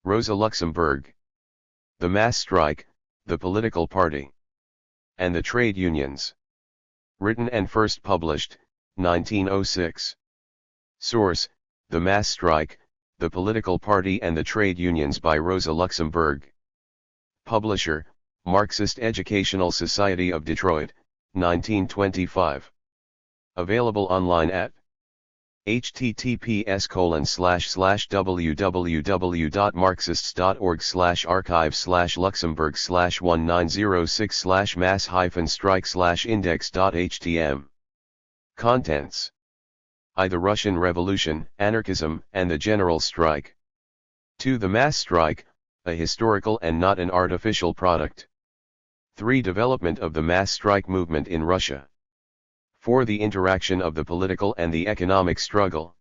Rosa Luxemburg. The Mass Strike, the Political Party, and the Trade Unions. Written and first published, 1906. Source, The Mass Strike, the Political Party and the Trade Unions by Rosa Luxemburg. Publisher, Marxist Educational Society of Detroit, 1925. Available online at https://www.marxist.org/archive/luxemburg/1906/mass-strike/index.htm. Contents: I. The Russian Revolution, Anarchism and the General Strike. 2. The Mass Strike, a historical and not an artificial product. 3. Development of the mass strike movement in Russia. 4. The interaction of the political and the economic struggle.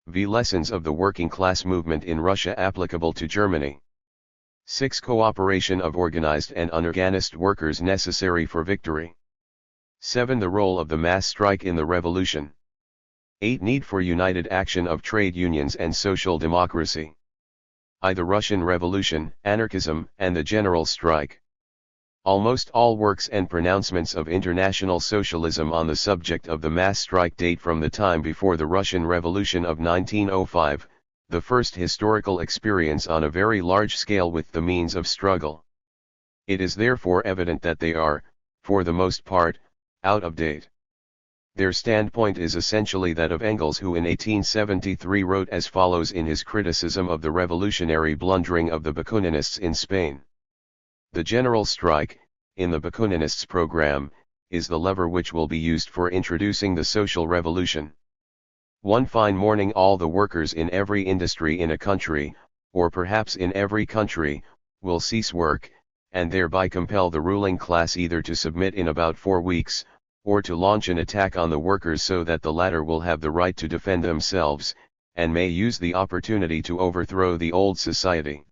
V. Lessons of the working class movement in Russia applicable to Germany. 6. Cooperation of organized and unorganized workers necessary for victory. 7. The role of the mass strike in the revolution. 8. Need for united action of trade unions and social democracy. I. The Russian Revolution, Anarchism and the General Strike. Almost all works and pronouncements of international socialism on the subject of the mass strike date from the time before the Russian Revolution of 1905, the first historical experience on a very large scale with the means of struggle. It is therefore evident that they are, for the most part, out of date. Their standpoint is essentially that of Engels, who in 1873 wrote as follows in his criticism of the revolutionary blundering of the Bakuninists in Spain. The general strike, in the Bakuninists' program, is the lever which will be used for introducing the social revolution. One fine morning all the workers in every industry in a country, or perhaps in every country, will cease work, and thereby compel the ruling class either to submit in about 4 weeks, or to launch an attack on the workers so that the latter will have the right to defend themselves, and may use the opportunity to overthrow the old society.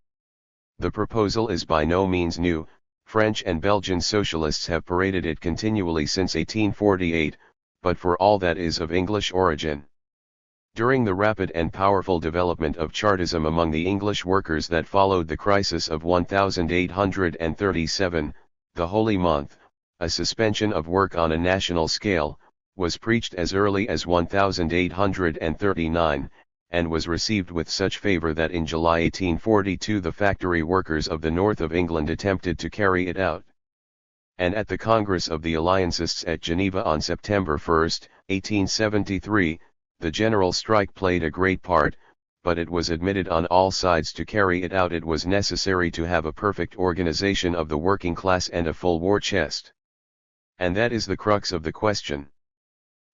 The proposal is by no means new. French and Belgian socialists have paraded it continually since 1848, but for all that is of English origin. During the rapid and powerful development of Chartism among the English workers that followed the crisis of 1837, the Holy Month, a suspension of work on a national scale, was preached as early as 1839, and was received with such favour that in July 1842 the factory workers of the north of England attempted to carry it out. And at the Congress of the Alliancists at Geneva on September 1, 1873, the general strike played a great part, but it was admitted on all sides to carry it out it was necessary to have a perfect organization of the working class and a full war chest. And that is the crux of the question.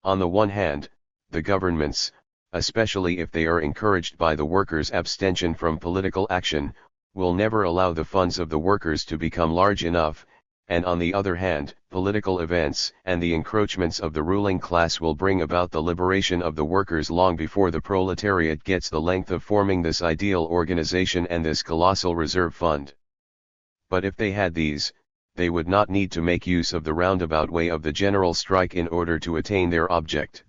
On the one hand, the governments, especially if they are encouraged by the workers' abstention from political action, will never allow the funds of the workers to become large enough, and on the other hand, political events and the encroachments of the ruling class will bring about the liberation of the workers long before the proletariat gets the length of forming this ideal organization and this colossal reserve fund. But if they had these, they would not need to make use of the roundabout way of the general strike in order to attain their object.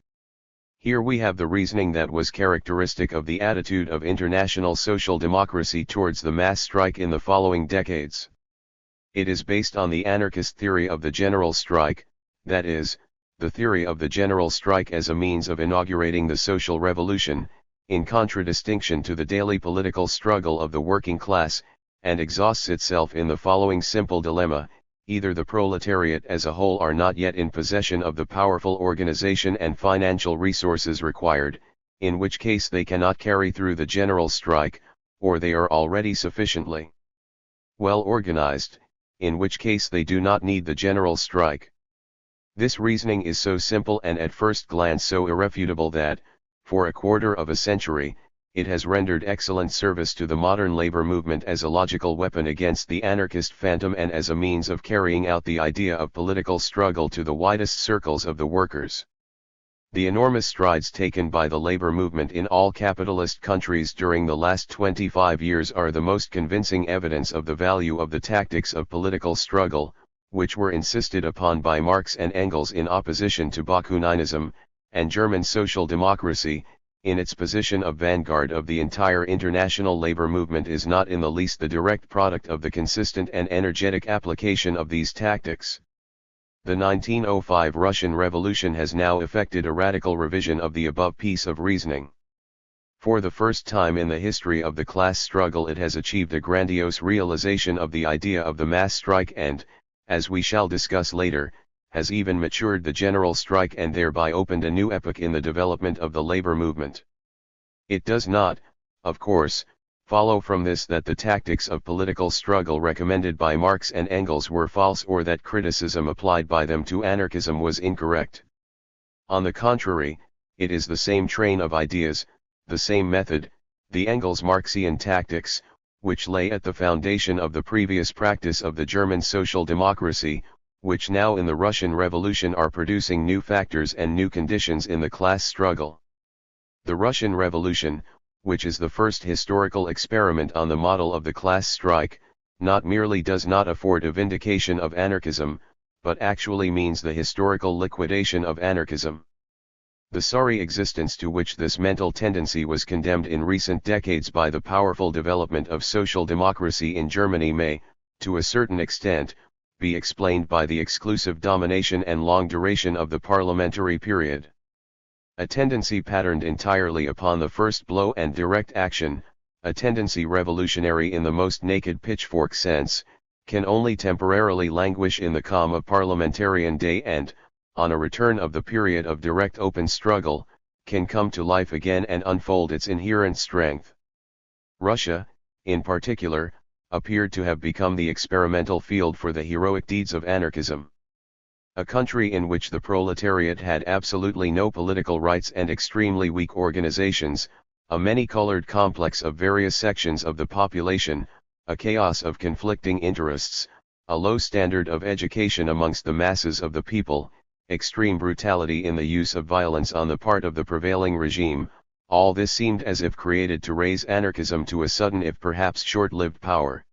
Here we have the reasoning that was characteristic of the attitude of international social democracy towards the mass strike in the following decades. It is based on the anarchist theory of the general strike, that is, the theory of the general strike as a means of inaugurating the social revolution, in contradistinction to the daily political struggle of the working class, and exhausts itself in the following simple dilemma: either the proletariat as a whole are not yet in possession of the powerful organization and financial resources required, in which case they cannot carry through the general strike, or they are already sufficiently well organized, in which case they do not need the general strike. This reasoning is so simple and at first glance so irrefutable that, for a quarter of a century, it has rendered excellent service to the modern labor movement as a logical weapon against the anarchist phantom and as a means of carrying out the idea of political struggle to the widest circles of the workers. The enormous strides taken by the labor movement in all capitalist countries during the last 25 years are the most convincing evidence of the value of the tactics of political struggle, which were insisted upon by Marx and Engels in opposition to Bakuninism and German social democracy, in its position of vanguard of the entire international labor movement, is not in the least the direct product of the consistent and energetic application of these tactics. The 1905 Russian Revolution has now effected a radical revision of the above piece of reasoning. For the first time in the history of the class struggle it has achieved a grandiose realization of the idea of the mass strike and, as we shall discuss later, has even matured the general strike and thereby opened a new epoch in the development of the labor movement. It does not, of course, follow from this that the tactics of political struggle recommended by Marx and Engels were false or that criticism applied by them to anarchism was incorrect. On the contrary, it is the same train of ideas, the same method, the Engels-Marxian tactics, which lay at the foundation of the previous practice of the German social democracy, which now in the Russian Revolution are producing new factors and new conditions in the class struggle. The Russian Revolution, which is the first historical experiment on the model of the class strike, not merely does not afford a vindication of anarchism, but actually means the historical liquidation of anarchism. The sorry existence to which this mental tendency was condemned in recent decades by the powerful development of social democracy in Germany may, to a certain extent, be explained by the exclusive domination and long duration of the parliamentary period. A tendency patterned entirely upon the first blow and direct action, a tendency revolutionary in the most naked pitchfork sense, can only temporarily languish in the calm of parliamentarian day and, on a return of the period of direct open struggle, can come to life again and unfold its inherent strength. Russia, in particular, appeared to have become the experimental field for the heroic deeds of anarchism. A country in which the proletariat had absolutely no political rights and extremely weak organizations, a many-colored complex of various sections of the population, a chaos of conflicting interests, a low standard of education amongst the masses of the people, extreme brutality in the use of violence on the part of the prevailing regime, all this seemed as if created to raise anarchism to a sudden if perhaps short-lived power.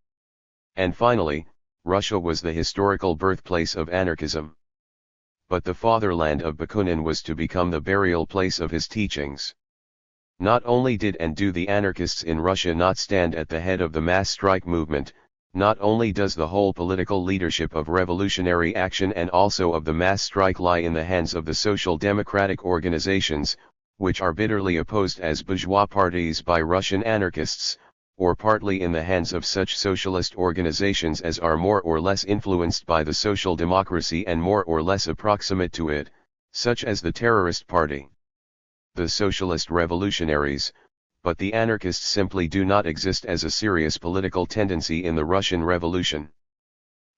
And finally, Russia was the historical birthplace of anarchism. But the fatherland of Bakunin was to become the burial place of his teachings. Not only did and do the anarchists in Russia not stand at the head of the mass strike movement, not only does the whole political leadership of revolutionary action and also of the mass strike lie in the hands of the social democratic organizations, which are bitterly opposed as bourgeois parties by Russian anarchists, or partly in the hands of such socialist organizations as are more or less influenced by the social democracy and more or less approximate to it, such as the terrorist party. The socialist revolutionaries, but the anarchists simply do not exist as a serious political tendency in the Russian Revolution.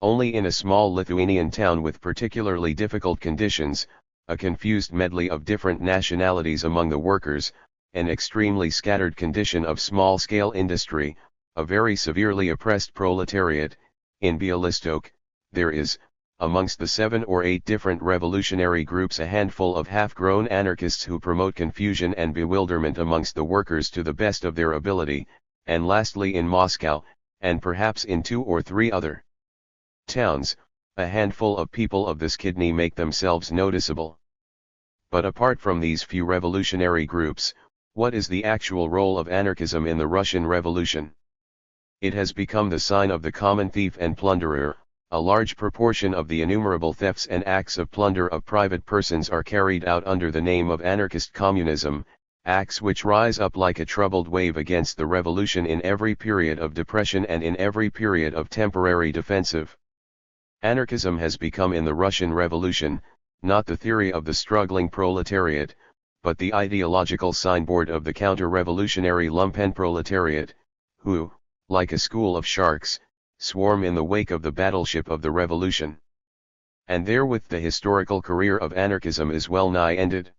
Only in a small Lithuanian town with particularly difficult conditions, a confused medley of different nationalities among the workers, an extremely scattered condition of small-scale industry, a very severely oppressed proletariat, in Bialystok, there is, amongst the 7 or 8 different revolutionary groups, a handful of half-grown anarchists who promote confusion and bewilderment amongst the workers to the best of their ability, and lastly in Moscow, and perhaps in 2 or 3 other towns, a handful of people of this kidney make themselves noticeable. But apart from these few revolutionary groups, what is the actual role of anarchism in the Russian Revolution? It has become the sign of the common thief and plunderer. A large proportion of the innumerable thefts and acts of plunder of private persons are carried out under the name of anarchist communism, acts which rise up like a troubled wave against the revolution in every period of depression and in every period of temporary defensive. Anarchism has become in the Russian Revolution, not the theory of the struggling proletariat, but the ideological signboard of the counter-revolutionary lumpen proletariat, who, like a school of sharks, swarm in the wake of the battleship of the revolution. And therewith the historical career of anarchism is well nigh ended.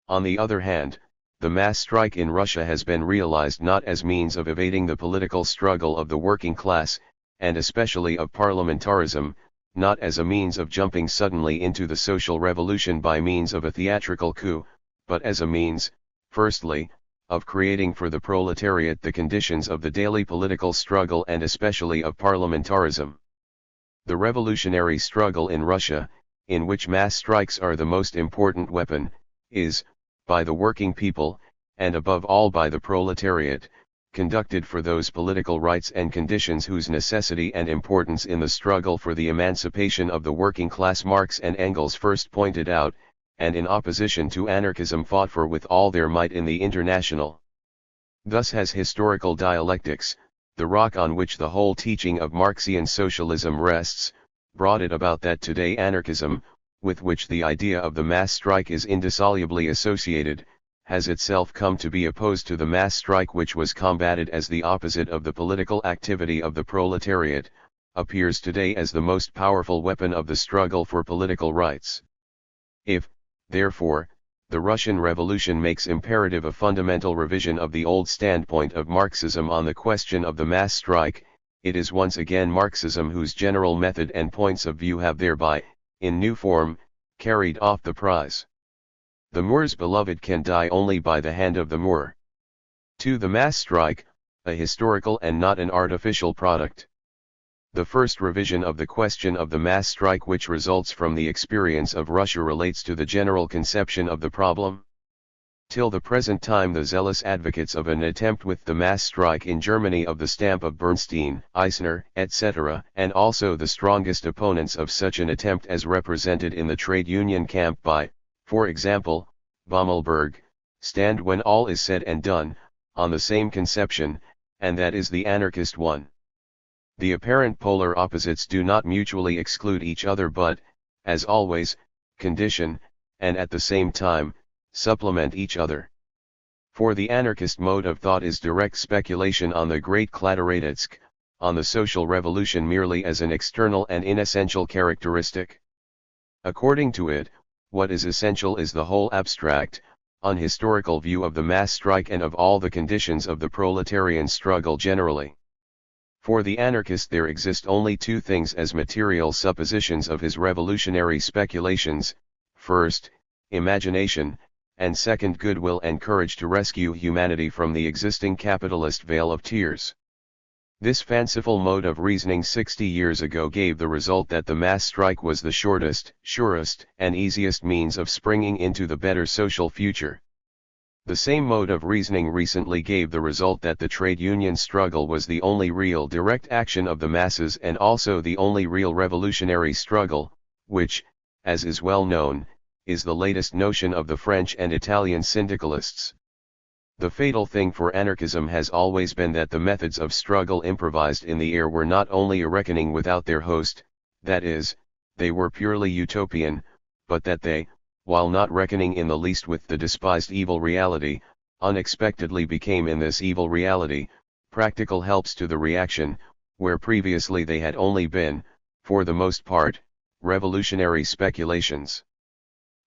On the other hand, the mass strike in Russia has been realized not as means of evading the political struggle of the working class, and especially of parliamentarism, not as a means of jumping suddenly into the social revolution by means of a theatrical coup, but as a means, firstly, of creating for the proletariat the conditions of the daily political struggle and especially of parliamentarism. The revolutionary struggle in Russia, in which mass strikes are the most important weapon, is, by the working people, and above all by the proletariat, conducted for those political rights and conditions whose necessity and importance in the struggle for the emancipation of the working class Marx and Engels first pointed out, and in opposition to anarchism fought for with all their might in the International. Thus has historical dialectics, the rock on which the whole teaching of Marxian socialism rests, brought it about that today anarchism, with which the idea of the mass strike is indissolubly associated, has itself come to be opposed to the mass strike which was combated as the opposite of the political activity of the proletariat, appears today as the most powerful weapon of the struggle for political rights. If, therefore, the Russian Revolution makes imperative a fundamental revision of the old standpoint of Marxism on the question of the mass strike, it is once again Marxism whose general method and points of view have thereby, in new form, carried off the prize. The Moor's beloved can die only by the hand of the Moor. To the mass strike, a historical and not an artificial product. The first revision of the question of the mass strike which results from the experience of Russia relates to the general conception of the problem. Till the present time the zealous advocates of an attempt with the mass strike in Germany of the stamp of Bernstein, Eisner, etc., and also the strongest opponents of such an attempt as represented in the trade union camp by, for example, Bommelberg, stand when all is said and done, on the same conception, and that is the anarchist one. The apparent polar opposites do not mutually exclude each other but, as always, condition, and at the same time, supplement each other. For the anarchist mode of thought is direct speculation on the great Kladoradetsk, on the social revolution merely as an external and inessential characteristic. According to it, what is essential is the whole abstract, unhistorical view of the mass strike and of all the conditions of the proletarian struggle generally. For the anarchist there exist only two things as material suppositions of his revolutionary speculations: first, imagination, and second, goodwill and courage to rescue humanity from the existing capitalist vale of tears. This fanciful mode of reasoning 60 years ago gave the result that the mass strike was the shortest, surest, and easiest means of springing into the better social future. The same mode of reasoning recently gave the result that the trade union struggle was the only real direct action of the masses and also the only real revolutionary struggle, which, as is well known, is the latest notion of the French and Italian syndicalists. The fatal thing for anarchism has always been that the methods of struggle improvised in the air were not only a reckoning without their host, that is, they were purely utopian, but that they, while not reckoning in the least with the despised evil reality, unexpectedly became in this evil reality, practical helps to the reaction, where previously they had only been, for the most part, revolutionary speculations.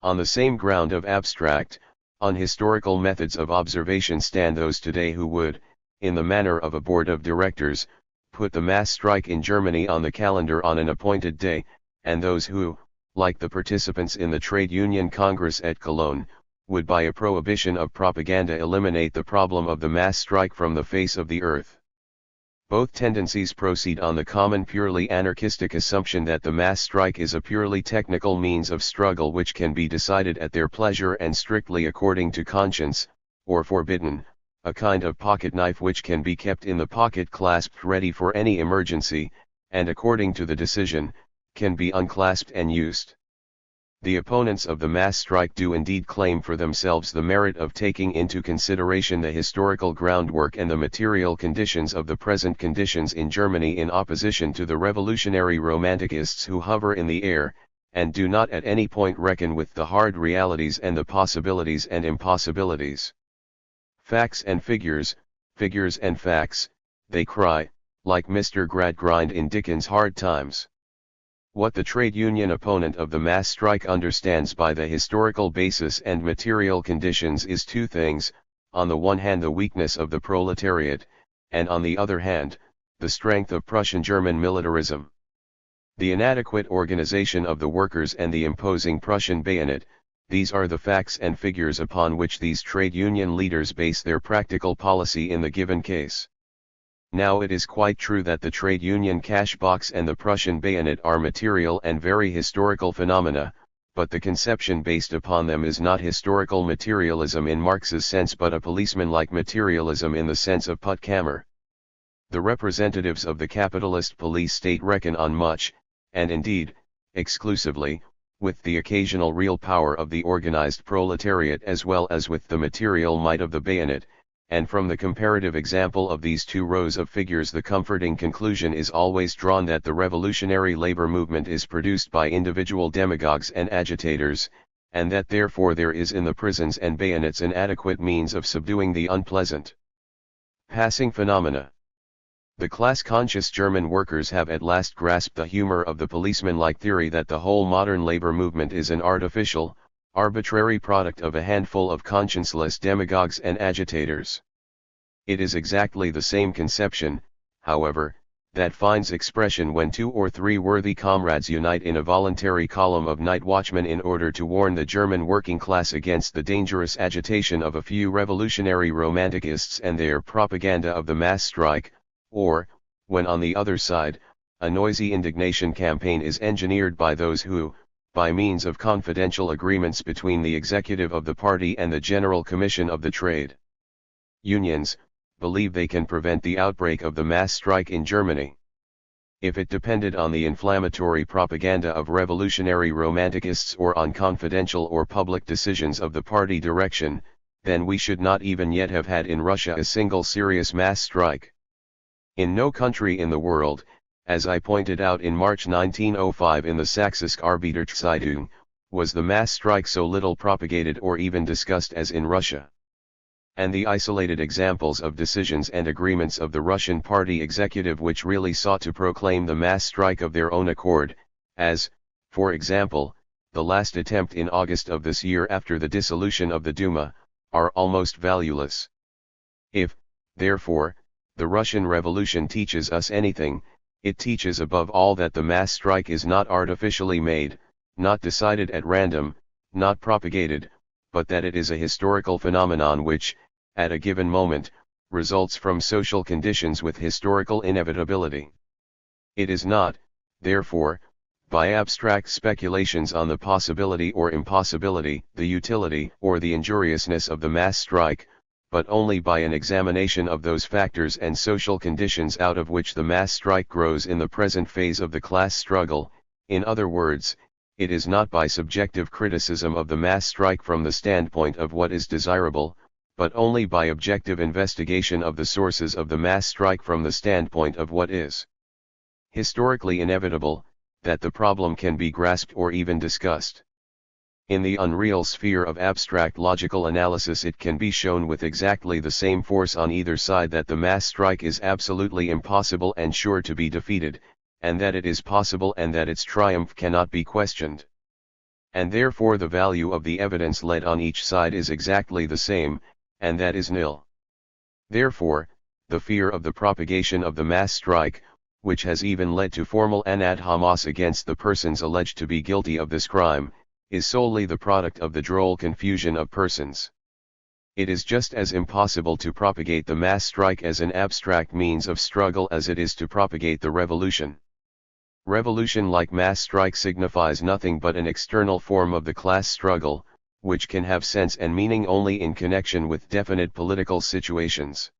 On the same ground of abstract, unhistorical methods of observation stand those today who would, in the manner of a board of directors, put the mass strike in Germany on the calendar on an appointed day, and those who, like the participants in the Trade Union Congress at Cologne, would by a prohibition of propaganda eliminate the problem of the mass strike from the face of the earth. Both tendencies proceed on the common purely anarchistic assumption that the mass strike is a purely technical means of struggle which can be decided at their pleasure and strictly according to conscience, or forbidden, a kind of pocket knife which can be kept in the pocket clasped ready for any emergency, and according to the decision, can be unclasped and used. The opponents of the mass strike do indeed claim for themselves the merit of taking into consideration the historical groundwork and the material conditions of the present conditions in Germany in opposition to the revolutionary romanticists who hover in the air, and do not at any point reckon with the hard realities and the possibilities and impossibilities. Facts and figures, figures and facts, they cry, like Mr. Gradgrind in Dickens' Hard Times. What the trade union opponent of the mass strike understands by the historical basis and material conditions is two things: on the one hand the weakness of the proletariat, and on the other hand, the strength of Prussian German militarism. The inadequate organization of the workers and the imposing Prussian bayonet, these are the facts and figures upon which these trade union leaders base their practical policy in the given case. Now it is quite true that the trade union cash box and the Prussian bayonet are material and very historical phenomena, but the conception based upon them is not historical materialism in Marx's sense but a policeman-like materialism in the sense of Puttkamer. The representatives of the capitalist police state reckon on much, and indeed, exclusively, with the occasional real power of the organized proletariat as well as with the material might of the bayonet, and from the comparative example of these two rows of figures the comforting conclusion is always drawn that the revolutionary labor movement is produced by individual demagogues and agitators, and that therefore there is in the prisons and bayonets an adequate means of subduing the unpleasant passing phenomena. The class-conscious German workers have at last grasped the humor of the policeman-like theory that the whole modern labor movement is an artificial, arbitrary product of a handful of conscienceless demagogues and agitators. It is exactly the same conception, however, that finds expression when 2 or 3 worthy comrades unite in a voluntary column of night watchmen in order to warn the German working class against the dangerous agitation of a few revolutionary romanticists and their propaganda of the mass strike, or, when on the other side, a noisy indignation campaign is engineered by those who, by means of confidential agreements between the executive of the party and the General Commission of the Trade Unions, believe they can prevent the outbreak of the mass strike in Germany. If it depended on the inflammatory propaganda of revolutionary romanticists or on confidential or public decisions of the party direction, then we should not even yet have had in Russia a single serious mass strike. In no country in the world, as I pointed out in March 1905 in the Sächsische Arbeiterzeitung, was the mass strike so little propagated or even discussed as in Russia. And the isolated examples of decisions and agreements of the Russian party executive which really sought to proclaim the mass strike of their own accord, as, for example, the last attempt in August of this year after the dissolution of the Duma, are almost valueless. If, therefore, the Russian Revolution teaches us anything, it teaches above all that the mass strike is not artificially made, not decided at random, not propagated, but that it is a historical phenomenon which, at a given moment, results from social conditions with historical inevitability. It is not, therefore, by abstract speculations on the possibility or impossibility, the utility or the injuriousness of the mass strike, but only by an examination of those factors and social conditions out of which the mass strike grows in the present phase of the class struggle. In other words, it is not by subjective criticism of the mass strike from the standpoint of what is desirable, but only by objective investigation of the sources of the mass strike from the standpoint of what is historically inevitable, that the problem can be grasped or even discussed. In the unreal sphere of abstract logical analysis it can be shown with exactly the same force on either side that the mass strike is absolutely impossible and sure to be defeated, and that it is possible and that its triumph cannot be questioned. And therefore the value of the evidence led on each side is exactly the same, and that is nil. Therefore, the fear of the propagation of the mass strike, which has even led to formal anat homos against the persons alleged to be guilty of this crime, is solely the product of the droll confusion of persons. It is just as impossible to propagate the mass strike as an abstract means of struggle as it is to propagate the revolution. Revolution like mass strike signifies nothing but an external form of the class struggle, which can have sense and meaning only in connection with definite political situations.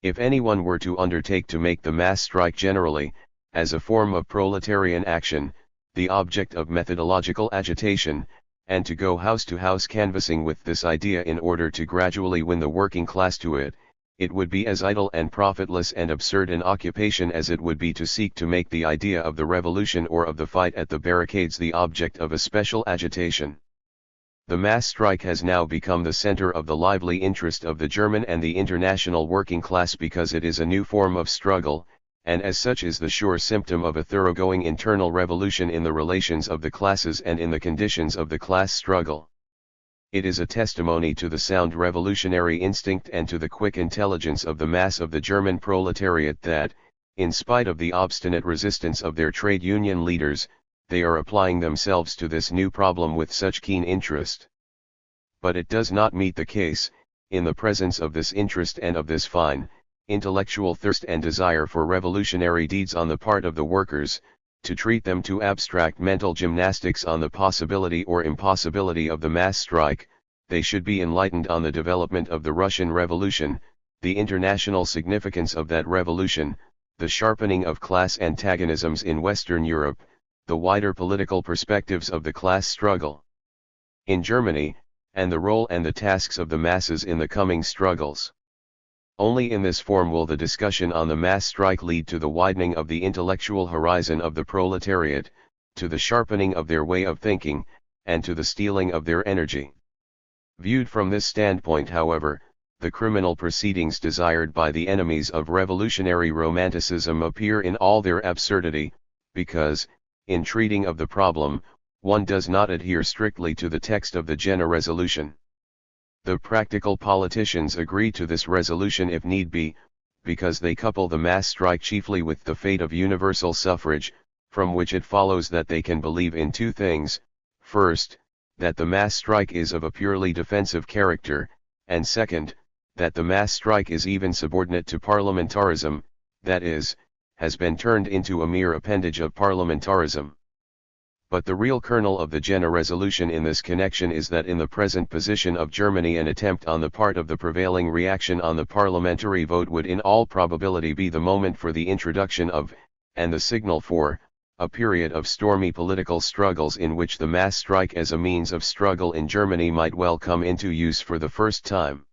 If anyone were to undertake to make the mass strike generally, as a form of proletarian action, the object of methodological agitation, and to go house to house canvassing with this idea in order to gradually win the working class to it, it would be as idle and profitless and absurd an occupation as it would be to seek to make the idea of the revolution or of the fight at the barricades the object of a special agitation. The mass strike has now become the center of the lively interest of the German and the international working class because it is a new form of struggle, and as such is the sure symptom of a thoroughgoing internal revolution in the relations of the classes and in the conditions of the class struggle. It is a testimony to the sound revolutionary instinct and to the quick intelligence of the mass of the German proletariat that, in spite of the obstinate resistance of their trade union leaders, they are applying themselves to this new problem with such keen interest. But it does not meet the case, in the presence of this interest and of this fine, intellectual thirst and desire for revolutionary deeds on the part of the workers, to treat them to abstract mental gymnastics on the possibility or impossibility of the mass strike, they should be enlightened on the development of the Russian Revolution, the international significance of that revolution, the sharpening of class antagonisms in Western Europe, the wider political perspectives of the class struggle in Germany, and the role and the tasks of the masses in the coming struggles. Only in this form will the discussion on the mass strike lead to the widening of the intellectual horizon of the proletariat, to the sharpening of their way of thinking, and to the steeling of their energy. Viewed from this standpoint, however, the criminal proceedings desired by the enemies of revolutionary romanticism appear in all their absurdity, because, in treating of the problem, one does not adhere strictly to the text of the Jena resolution. The practical politicians agree to this resolution if need be, because they couple the mass strike chiefly with the fate of universal suffrage, from which it follows that they can believe in two things: first, that the mass strike is of a purely defensive character, and second, that the mass strike is even subordinate to parliamentarism, that is, has been turned into a mere appendage of parliamentarism. But the real kernel of the Jena resolution in this connection is that in the present position of Germany an attempt on the part of the prevailing reaction on the parliamentary vote would in all probability be the moment for the introduction of, and the signal for, a period of stormy political struggles in which the mass strike as a means of struggle in Germany might well come into use for the first time.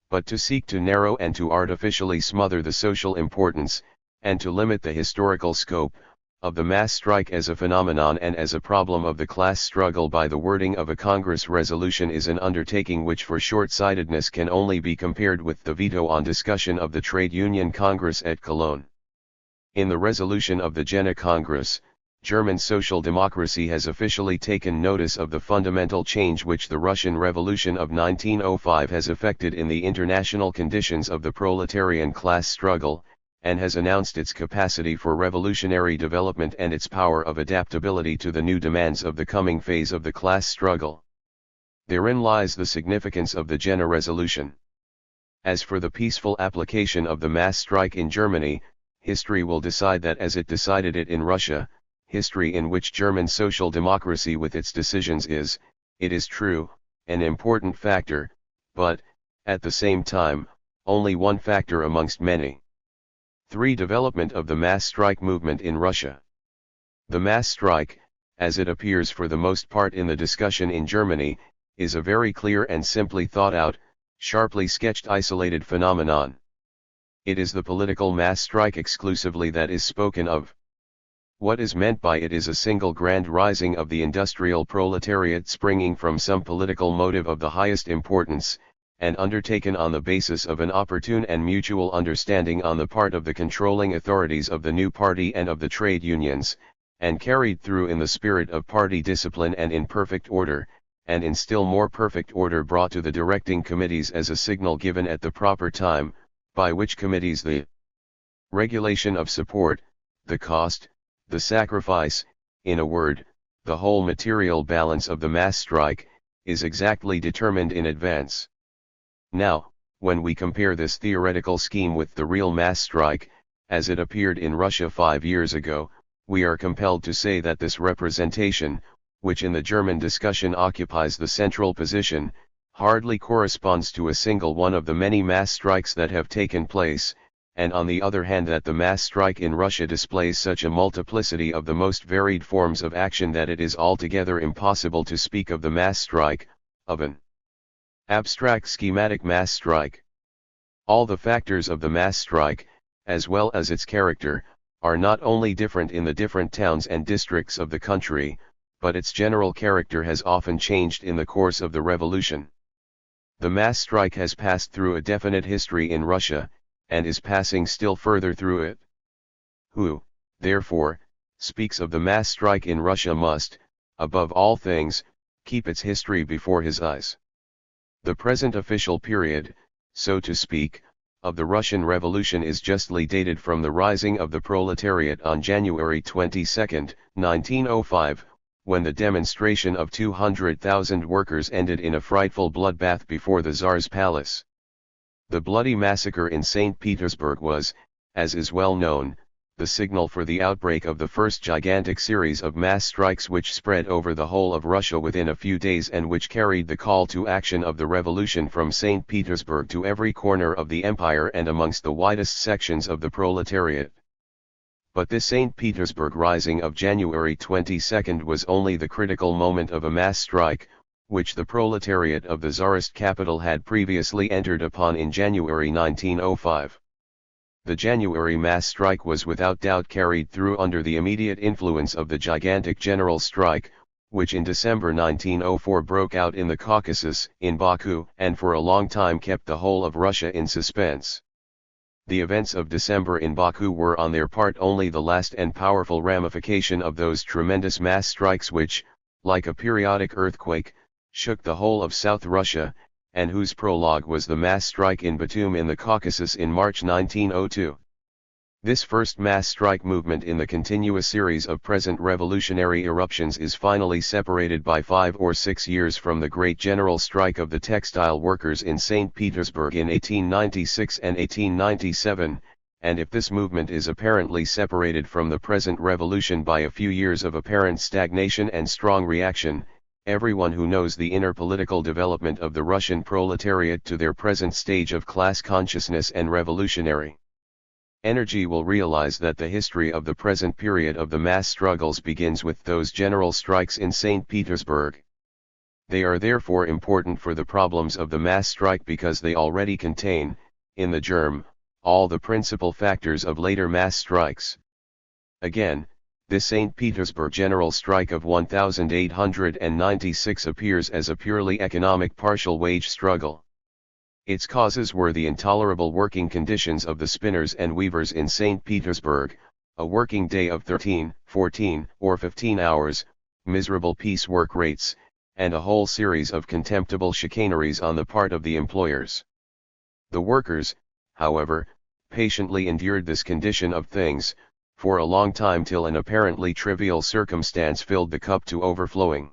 But to seek to narrow and to artificially smother the social importance, and to limit the historical scope, of the mass strike as a phenomenon and as a problem of the class struggle by the wording of a Congress resolution is an undertaking which for short-sightedness can only be compared with the veto on discussion of the Trade Union Congress at Cologne. In the resolution of the Jena Congress, German social democracy has officially taken notice of the fundamental change which the Russian Revolution of 1905 has effected in the international conditions of the proletarian class struggle, and has announced its capacity for revolutionary development and its power of adaptability to the new demands of the coming phase of the class struggle. Therein lies the significance of the Jena resolution. As for the peaceful application of the mass strike in Germany, history will decide that as it decided it in Russia, history in which German social democracy with its decisions is, it is true, an important factor, but, at the same time, only one factor amongst many. 3. Development of the mass strike movement in Russia. The mass strike, as it appears for the most part in the discussion in Germany, is a very clear and simply thought out, sharply sketched isolated phenomenon. It is the political mass strike exclusively that is spoken of. What is meant by it is a single grand rising of the industrial proletariat springing from some political motive of the highest importance, and undertaken on the basis of an opportune and mutual understanding on the part of the controlling authorities of the new party and of the trade unions, and carried through in the spirit of party discipline and in perfect order, and in still more perfect order brought to the directing committees as a signal given at the proper time, by which committees the regulation of support, the cost, the sacrifice, in a word, the whole material balance of the mass strike, is exactly determined in advance. Now, when we compare this theoretical scheme with the real mass strike, as it appeared in Russia 5 years ago, we are compelled to say that this representation, which in the German discussion occupies the central position, hardly corresponds to a single one of the many mass strikes that have taken place, and on the other hand that the mass strike in Russia displays such a multiplicity of the most varied forms of action that it is altogether impossible to speak of the mass strike, of an abstract schematic mass strike. All the factors of the mass strike, as well as its character, are not only different in the different towns and districts of the country, but its general character has often changed in the course of the revolution. The mass strike has passed through a definite history in Russia, and is passing still further through it. Who, therefore, speaks of the mass strike in Russia must, above all things, keep its history before his eyes. The present official period, so to speak, of the Russian Revolution is justly dated from the rising of the proletariat on January 22, 1905, when the demonstration of 200,000 workers ended in a frightful bloodbath before the Tsar's palace. The bloody massacre in St. Petersburg was, as is well known, the signal for the outbreak of the first gigantic series of mass strikes which spread over the whole of Russia within a few days and which carried the call to action of the revolution from St. Petersburg to every corner of the empire and amongst the widest sections of the proletariat. But this St. Petersburg rising of January 22 was only the critical moment of a mass strike, which the proletariat of the Tsarist capital had previously entered upon in January 1905. The January mass strike was without doubt carried through under the immediate influence of the gigantic general strike, which in December 1904 broke out in the Caucasus, in Baku, and for a long time kept the whole of Russia in suspense. The events of December in Baku were on their part only the last and powerful ramification of those tremendous mass strikes which, like a periodic earthquake, shook the whole of South Russia, and whose prologue was the mass strike in Batum in the Caucasus in March 1902. This first mass strike movement in the continuous series of present revolutionary eruptions is finally separated by 5 or 6 years from the great general strike of the textile workers in St. Petersburg in 1896 and 1897, and if this movement is apparently separated from the present revolution by a few years of apparent stagnation and strong reaction, everyone who knows the inner political development of the Russian proletariat to their present stage of class consciousness and revolutionary energy will realize that the history of the present period of the mass struggles begins with those general strikes in St. Petersburg. They are therefore important for the problems of the mass strike because they already contain, in the germ, all the principal factors of later mass strikes. Again, this St. Petersburg general strike of 1896 appears as a purely economic partial wage struggle. Its causes were the intolerable working conditions of the spinners and weavers in St. Petersburg, a working day of 13, 14, or 15 hours, miserable piecework rates, and a whole series of contemptible chicaneries on the part of the employers. The workers, however, patiently endured this condition of things, for a long time till an apparently trivial circumstance filled the cup to overflowing.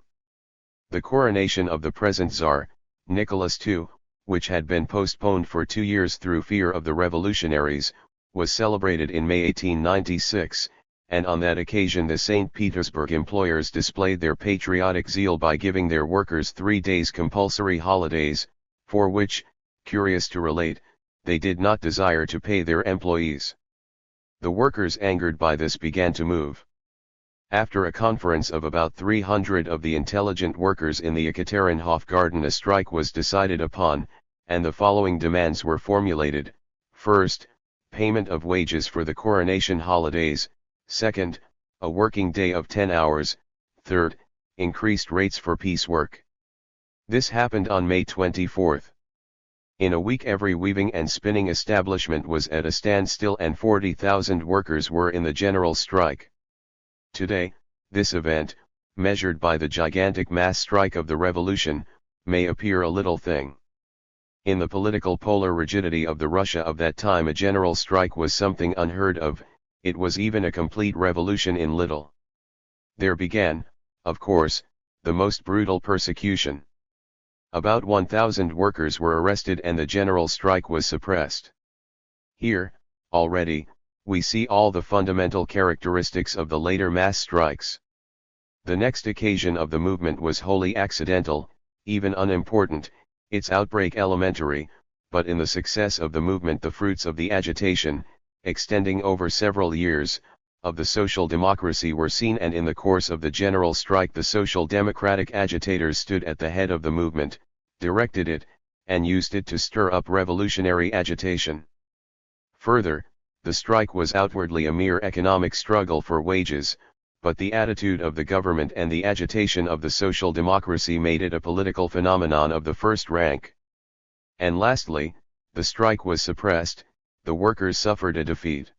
The coronation of the present Tsar, Nicholas II, which had been postponed for 2 years through fear of the revolutionaries, was celebrated in May 1896, and on that occasion the St. Petersburg employers displayed their patriotic zeal by giving their workers 3 days compulsory holidays, for which, curious to relate, they did not desire to pay their employees. The workers angered by this began to move. After a conference of about 300 of the intelligent workers in the Ekaterinhof garden a strike was decided upon, and the following demands were formulated: first, payment of wages for the coronation holidays; second, a working day of 10 hours; third, increased rates for piecework. This happened on May 24. In a week every weaving and spinning establishment was at a standstill and 40,000 workers were in the general strike. Today, this event, measured by the gigantic mass strike of the revolution, may appear a little thing. In the political polar rigidity of the Russia of that time a general strike was something unheard of, it was even a complete revolution in little. There began, of course, the most brutal persecution. About 1,000 workers were arrested and the general strike was suppressed. Here, already, we see all the fundamental characteristics of the later mass strikes. The next occasion of the movement was wholly accidental, even unimportant, its outbreak elementary, but in the success of the movement the fruits of the agitation, extending over several years, of the social democracy were seen, and in the course of the general strike the social democratic agitators stood at the head of the movement, directed it, and used it to stir up revolutionary agitation. Further, the strike was outwardly a mere economic struggle for wages, but the attitude of the government and the agitation of the social democracy made it a political phenomenon of the first rank. And lastly, the strike was suppressed, the workers suffered a defeat.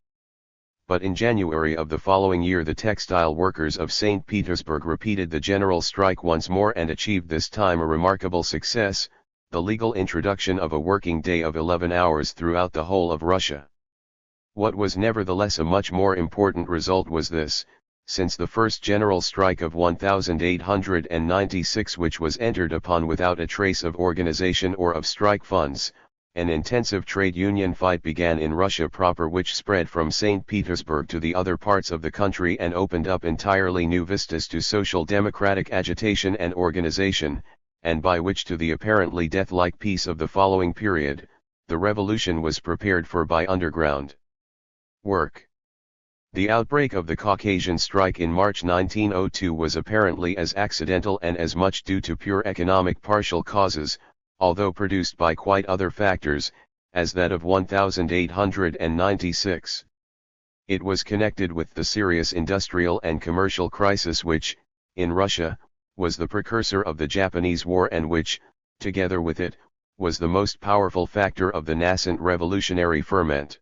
But in January of the following year the textile workers of St. Petersburg repeated the general strike once more and achieved this time a remarkable success, the legal introduction of a working day of 11 hours throughout the whole of Russia. What was nevertheless a much more important result was this: since the first general strike of 1896, which was entered upon without a trace of organization or of strike funds, an intensive trade union fight began in Russia proper, which spread from St. Petersburg to the other parts of the country and opened up entirely new vistas to social democratic agitation and organization, and by which to the apparently death-like peace of the following period, the revolution was prepared for by underground work. The outbreak of the Caucasian strike in March 1902 was apparently as accidental and as much due to pure economic partial causes, although produced by quite other factors, as that of 1896. It was connected with the serious industrial and commercial crisis which, in Russia, was the precursor of the Japanese War and which, together with it, was the most powerful factor of the nascent revolutionary ferment.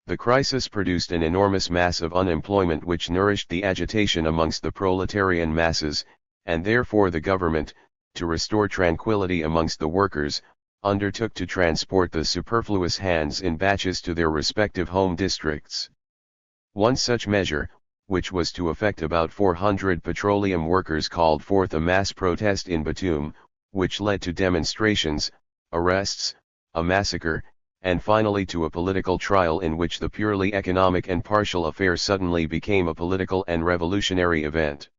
The crisis produced an enormous mass of unemployment which nourished the agitation amongst the proletarian masses, and therefore the government, to restore tranquility amongst the workers, undertook to transport the superfluous hands in batches to their respective home districts. One such measure, which was to affect about 400 petroleum workers, called forth a mass protest in Batum, which led to demonstrations, arrests, a massacre, and finally to a political trial in which the purely economic and partial affair suddenly became a political and revolutionary event.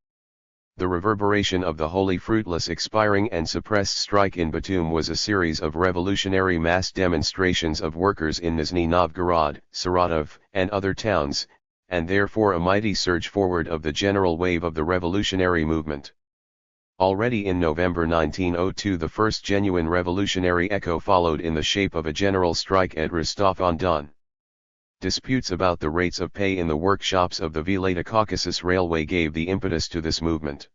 The reverberation of the wholly fruitless expiring and suppressed strike in Batum was a series of revolutionary mass demonstrations of workers in Nizhny Novgorod, Saratov, and other towns, and therefore a mighty surge forward of the general wave of the revolutionary movement. Already in November 1902 the first genuine revolutionary echo followed in the shape of a general strike at Rostov-on-Don. Disputes about the rates of pay in the workshops of the Vladikaukasus Railway gave the impetus to this movement.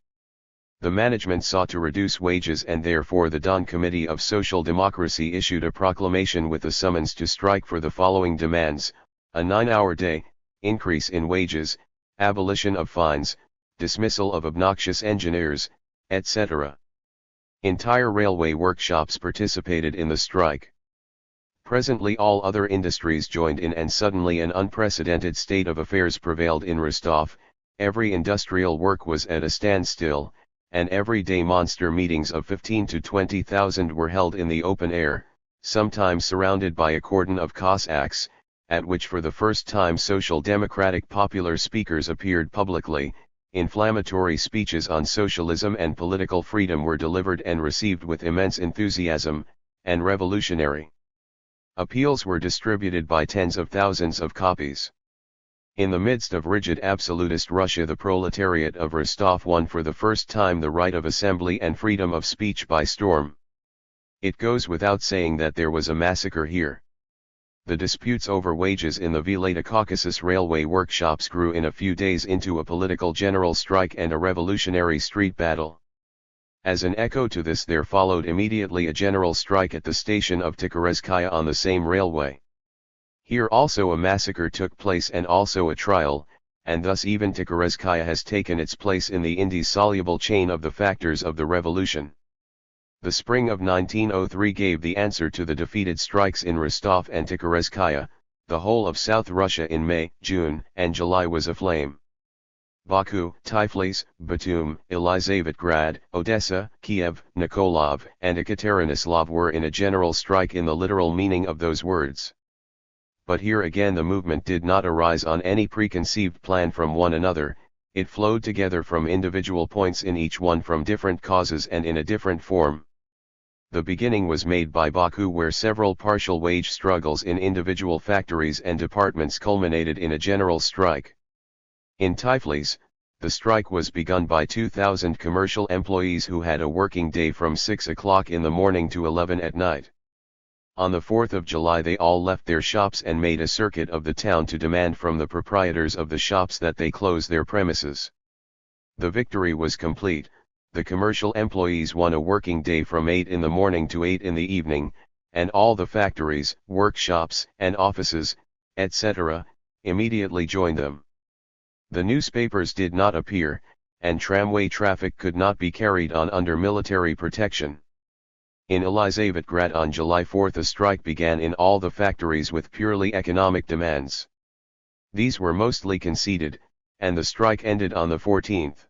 The management sought to reduce wages, and therefore the Don Committee of Social Democracy issued a proclamation with a summons to strike for the following demands: a 9-hour day, increase in wages, abolition of fines, dismissal of obnoxious engineers, etc. Entire railway workshops participated in the strike. Presently all other industries joined in, and suddenly an unprecedented state of affairs prevailed in Rostov. Every industrial work was at a standstill, and every day monster meetings of 15 to 20,000 were held in the open air, sometimes surrounded by a cordon of Cossacks, at which for the first time social democratic popular speakers appeared publicly. Inflammatory speeches on socialism and political freedom were delivered and received with immense enthusiasm, and revolutionary appeals were distributed by tens of thousands of copies. In the midst of rigid absolutist Russia, the proletariat of Rostov won for the first time the right of assembly and freedom of speech by storm. It goes without saying that there was a massacre here. The disputes over wages in the Vladikaukasus railway workshops grew in a few days into a political general strike and a revolutionary street battle. As an echo to this, there followed immediately a general strike at the station of Tikhoretskaya on the same railway. Here also a massacre took place and also a trial, and thus even Tikhoretskaya has taken its place in the indissoluble chain of the factors of the revolution. The spring of 1903 gave the answer to the defeated strikes in Rostov and Tikhoretskaya. The whole of South Russia in May, June, and July was aflame. Baku, Tiflis, Batum, Elizavetgrad, Odessa, Kiev, Nikolov, and Ekaterinoslav were in a general strike in the literal meaning of those words. But here again the movement did not arise on any preconceived plan from one another. It flowed together from individual points, in each one from different causes and in a different form. The beginning was made by Baku, where several partial wage struggles in individual factories and departments culminated in a general strike. In Tiflis, the strike was begun by 2,000 commercial employees who had a working day from 6 o'clock in the morning to 11 at night. On the 4th of July they all left their shops and made a circuit of the town to demand from the proprietors of the shops that they close their premises. The victory was complete. The commercial employees won a working day from 8 in the morning to 8 in the evening, and all the factories, workshops, and offices, etc., immediately joined them. The newspapers did not appear, and tramway traffic could not be carried on under military protection. In Elizavetgrad on July 4 a strike began in all the factories with purely economic demands. These were mostly conceded, and the strike ended on the 14th.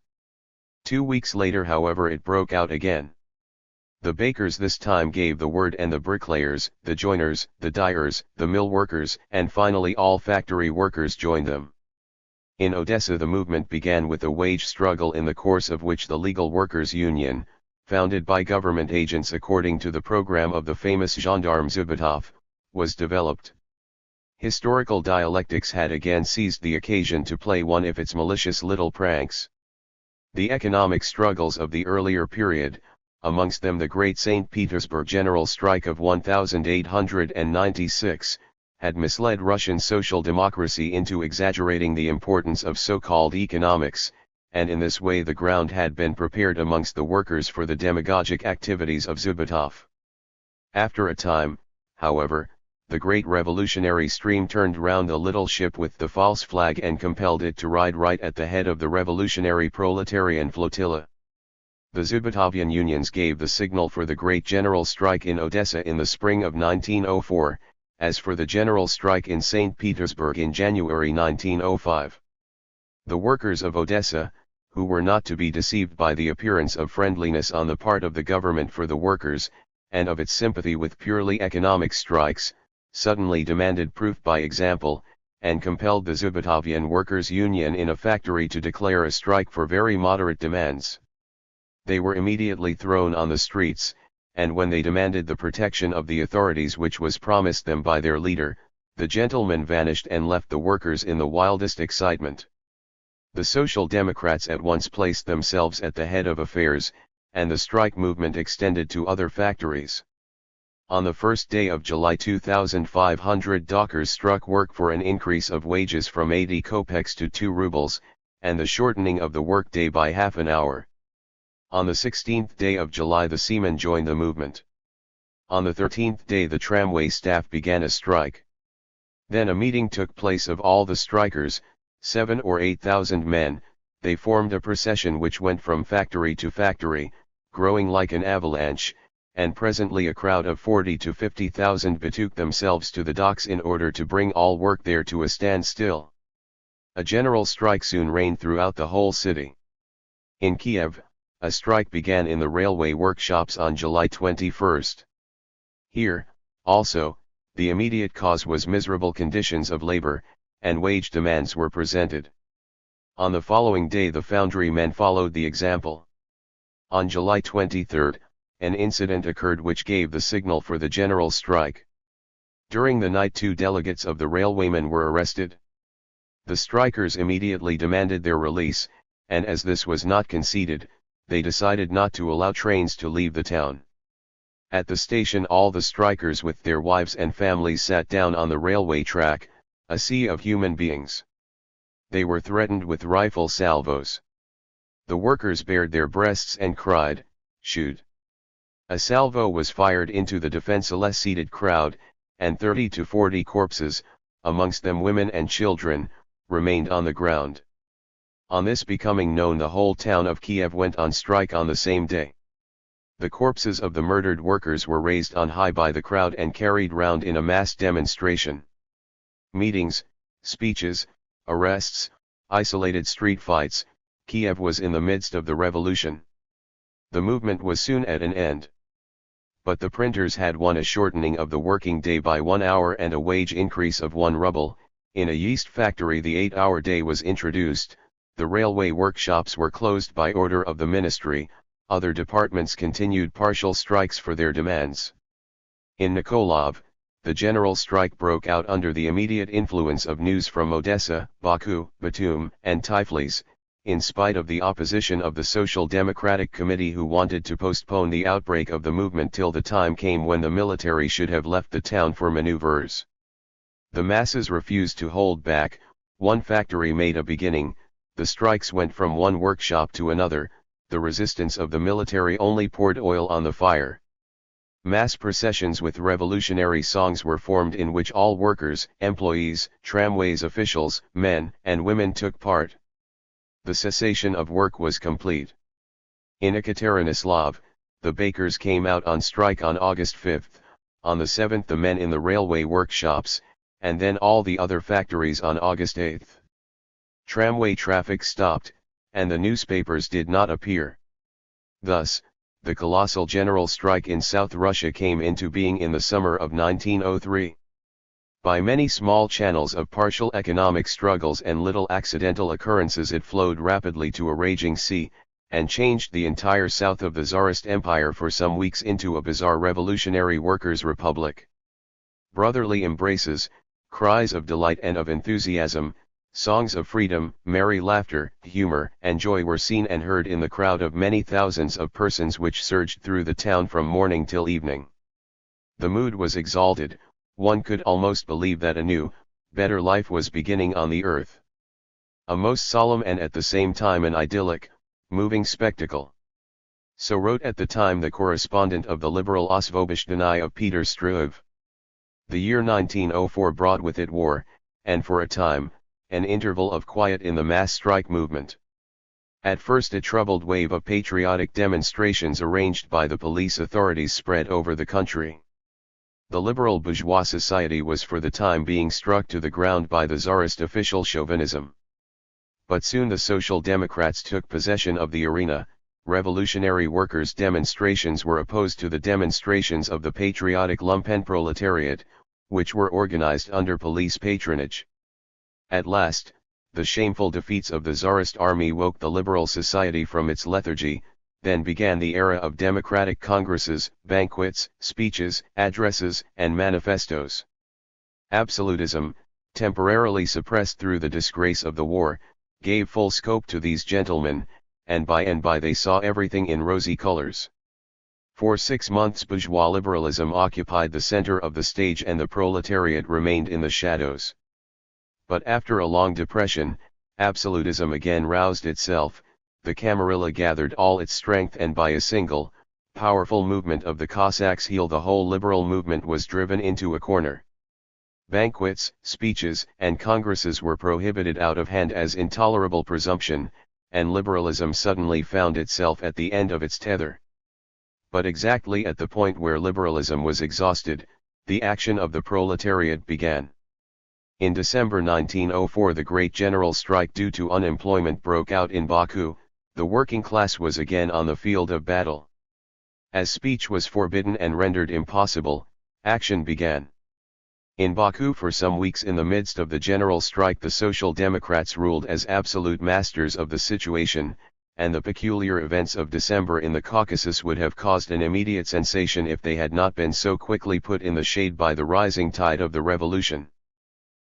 2 weeks later, however, it broke out again. The bakers this time gave the word, and the bricklayers, the joiners, the dyers, the mill workers, and finally all factory workers joined them. In Odessa the movement began with a wage struggle in the course of which the Legal Workers' Union, founded by government agents according to the program of the famous gendarme Zubetov, was developed. Historical dialectics had again seized the occasion to play one of its malicious little pranks. The economic struggles of the earlier period, amongst them the great St. Petersburg general strike of 1896, had misled Russian social democracy into exaggerating the importance of so-called economics, and in this way the ground had been prepared amongst the workers for the demagogic activities of Zubetov. After a time, however, the great revolutionary stream turned round the little ship with the false flag and compelled it to ride right at the head of the revolutionary proletarian flotilla. The Zubetovian unions gave the signal for the great general strike in Odessa in the spring of 1904, as for the general strike in St. Petersburg in January 1905. The workers of Odessa, who were not to be deceived by the appearance of friendliness on the part of the government for the workers, and of its sympathy with purely economic strikes, suddenly demanded proof by example, and compelled the Zubetovian Workers' Union in a factory to declare a strike for very moderate demands. They were immediately thrown on the streets, and when they demanded the protection of the authorities which was promised them by their leader, the gentlemen vanished and left the workers in the wildest excitement. The Social Democrats at once placed themselves at the head of affairs, and the strike movement extended to other factories. On the first day of July 2,500 dockers struck work for an increase of wages from 80 kopecks to 2 rubles, and the shortening of the workday by half an hour. On the 16th day of July the seamen joined the movement. On the 13th day the tramway staff began a strike. Then a meeting took place of all the strikers, 7 or 8,000 men. They formed a procession which went from factory to factory, growing like an avalanche, and presently a crowd of 40 to 50,000 betook themselves to the docks in order to bring all work there to a standstill. A general strike soon reigned throughout the whole city. In Kiev, a strike began in the railway workshops on July 21. Here, also, the immediate cause was miserable conditions of labor, and wage demands were presented. On the following day the foundry men followed the example. On July 23, an incident occurred which gave the signal for the general strike. During the night 2 delegates of the railwaymen were arrested. The strikers immediately demanded their release, and as this was not conceded, they decided not to allow trains to leave the town. At the station all the strikers with their wives and families sat down on the railway track, a sea of human beings. They were threatened with rifle salvos. The workers bared their breasts and cried, "Shoot!" A salvo was fired into the defenseless seated crowd, and 30 to 40 corpses, amongst them women and children, remained on the ground. On this becoming known the whole town of Kiev went on strike on the same day. The corpses of the murdered workers were raised on high by the crowd and carried round in a mass demonstration. Meetings, speeches, arrests, isolated street fights, Kiev was in the midst of the revolution. The movement was soon at an end. But the printers had won a shortening of the working day by 1 hour and a wage increase of 1 ruble. In a yeast factory the 8-hour day was introduced. The railway workshops were closed by order of the ministry. Other departments continued partial strikes for their demands. In Nikolov, the general strike broke out under the immediate influence of news from Odessa, Baku, Batum, and Tiflis, in spite of the opposition of the Social Democratic Committee who wanted to postpone the outbreak of the movement till the time came when the military should have left the town for maneuvers. The masses refused to hold back. One factory made a beginning. The strikes went from one workshop to another. The resistance of the military only poured oil on the fire. Mass processions with revolutionary songs were formed in which all workers, employees, tramways officials, men and women took part. The cessation of work was complete. In Ekaterinoslav, the bakers came out on strike on August 5, on the 7th the men in the railway workshops, and then all the other factories on August 8. Tramway traffic stopped, and the newspapers did not appear. Thus, the colossal general strike in South Russia came into being in the summer of 1903. By many small channels of partial economic struggles and little accidental occurrences it flowed rapidly to a raging sea, and changed the entire south of the Tsarist Empire for some weeks into a bizarre revolutionary workers' republic. Brotherly embraces, cries of delight and of enthusiasm, songs of freedom, merry laughter, humor, and joy were seen and heard in the crowd of many thousands of persons which surged through the town from morning till evening. The mood was exalted, one could almost believe that a new, better life was beginning on the earth. A most solemn and at the same time an idyllic, moving spectacle. So wrote at the time the correspondent of the liberal Osvobozhdenie of Peter Struve. The year 1904 brought with it war, and for a time, an interval of quiet in the mass strike movement. At first a troubled wave of patriotic demonstrations arranged by the police authorities spread over the country. The liberal bourgeois society was for the time being struck to the ground by the Tsarist official chauvinism. But soon the Social Democrats took possession of the arena. Revolutionary workers' demonstrations were opposed to the demonstrations of the patriotic lumpenproletariat, which were organized under police patronage. At last, the shameful defeats of the Tsarist army woke the liberal society from its lethargy. Then began the era of democratic congresses, banquets, speeches, addresses, and manifestos. Absolutism, temporarily suppressed through the disgrace of the war, gave full scope to these gentlemen, and by they saw everything in rosy colors. For 6 months bourgeois liberalism occupied the center of the stage and the proletariat remained in the shadows. But after a long depression, absolutism again roused itself. The Camarilla gathered all its strength and by a single, powerful movement of the Cossack's heel the whole liberal movement was driven into a corner. Banquets, speeches, and congresses were prohibited out of hand as intolerable presumption, and liberalism suddenly found itself at the end of its tether. But exactly at the point where liberalism was exhausted, the action of the proletariat began. In December 1904 the great general strike due to unemployment broke out in Baku. The working class was again on the field of battle. As speech was forbidden and rendered impossible, action began. In Baku for some weeks in the midst of the general strike the Social Democrats ruled as absolute masters of the situation, and the peculiar events of December in the Caucasus would have caused an immediate sensation if they had not been so quickly put in the shade by the rising tide of the revolution.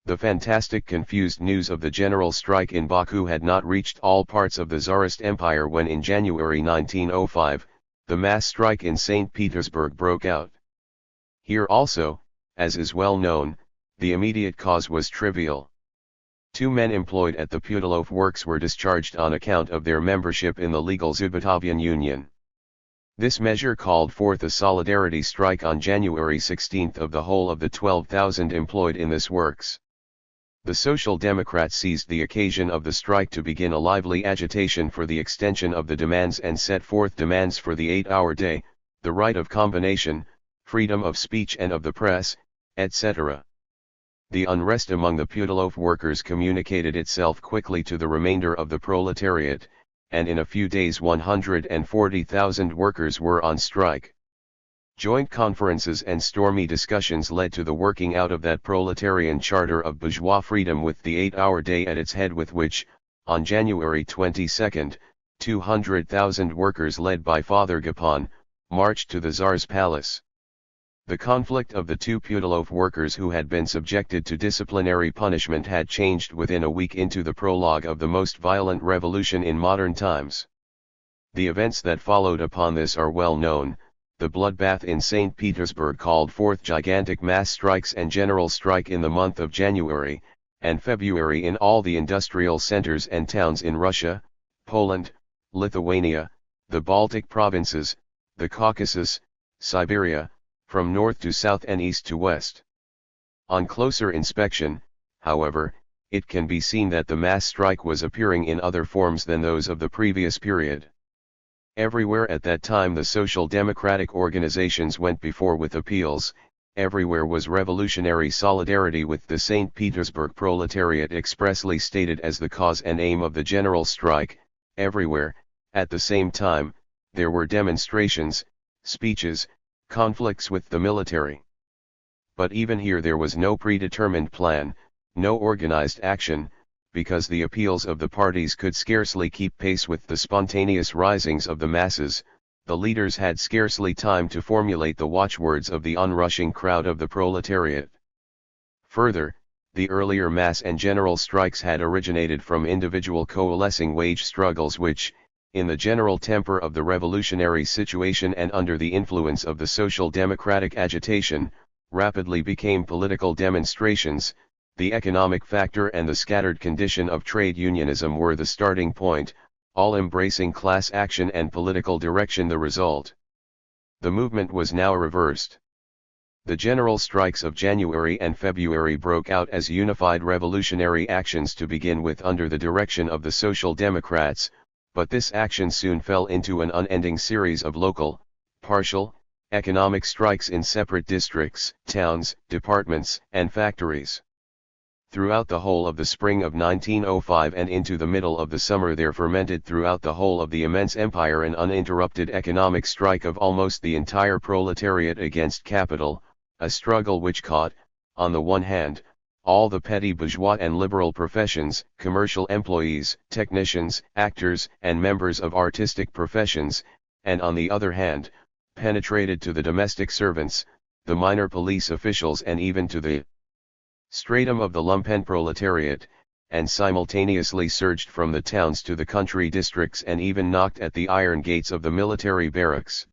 The fantastic confused news of the general strike in Baku had not reached all parts of the Tsarist Empire when in January 1905, the mass strike in St. Petersburg broke out. Here also, as is well known, the immediate cause was trivial. 2 men employed at the Putilov works were discharged on account of their membership in the legal Zubatavian Union. This measure called forth a solidarity strike on January 16 of the whole of the 12,000 employed in this works. The Social Democrats seized the occasion of the strike to begin a lively agitation for the extension of the demands and set forth demands for the 8-hour day, the right of combination, freedom of speech and of the press, etc. The unrest among the Putilov workers communicated itself quickly to the remainder of the proletariat, and in a few days 140,000 workers were on strike. Joint conferences and stormy discussions led to the working out of that proletarian charter of bourgeois freedom with the 8-hour day at its head, with which, on January 22, 200,000 workers led by Father Gapon, marched to the Tsar's palace. The conflict of the 2 Putilov workers who had been subjected to disciplinary punishment had changed within a week into the prologue of the most violent revolution in modern times. The events that followed upon this are well known. The bloodbath in St. Petersburg called forth gigantic mass strikes and general strike in the month of January and February in all the industrial centers and towns in Russia, Poland, Lithuania, the Baltic provinces, the Caucasus, Siberia, from north to south and east to west. On closer inspection, however, it can be seen that the mass strike was appearing in other forms than those of the previous period. Everywhere at that time the social democratic organizations went before with appeals, everywhere was revolutionary solidarity with the St. Petersburg proletariat expressly stated as the cause and aim of the general strike, everywhere, at the same time, there were demonstrations, speeches, conflicts with the military. But even here there was no predetermined plan, no organized action, because the appeals of the parties could scarcely keep pace with the spontaneous risings of the masses. The leaders had scarcely time to formulate the watchwords of the onrushing crowd of the proletariat. Further, the earlier mass and general strikes had originated from individual coalescing wage struggles which, in the general temper of the revolutionary situation and under the influence of the social democratic agitation, rapidly became political demonstrations. The economic factor and the scattered condition of trade unionism were the starting point, all-embracing class action and political direction the result. The movement was now reversed. The general strikes of January and February broke out as unified revolutionary actions to begin with under the direction of the Social Democrats, but this action soon fell into an unending series of local, partial, economic strikes in separate districts, towns, departments, and factories. Throughout the whole of the spring of 1905 and into the middle of the summer there fermented throughout the whole of the immense empire an uninterrupted economic strike of almost the entire proletariat against capital, a struggle which caught, on the one hand, all the petty bourgeois and liberal professions, commercial employees, technicians, actors, and members of artistic professions, and on the other hand, penetrated to the domestic servants, the minor police officials and even to the stratum of the lumpen proletariat, and simultaneously surged from the towns to the country districts and even knocked at the iron gates of the military barracks.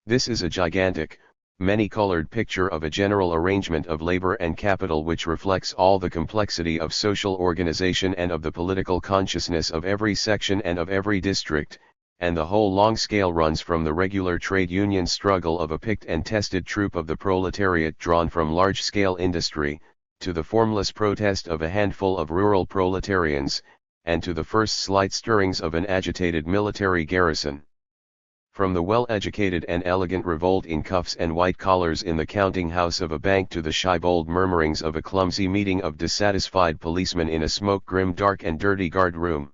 This is a gigantic, many-colored picture of a general arrangement of labor and capital which reflects all the complexity of social organization and of the political consciousness of every section and of every district, and the whole long scale runs from the regular trade union struggle of a picked and tested troop of the proletariat drawn from large-scale industry, to the formless protest of a handful of rural proletarians, and to the first slight stirrings of an agitated military garrison. From the well-educated and elegant revolt in cuffs and white collars in the counting-house of a bank to the shy-bold murmurings of a clumsy meeting of dissatisfied policemen in a smoke-grim dark and dirty guard-room.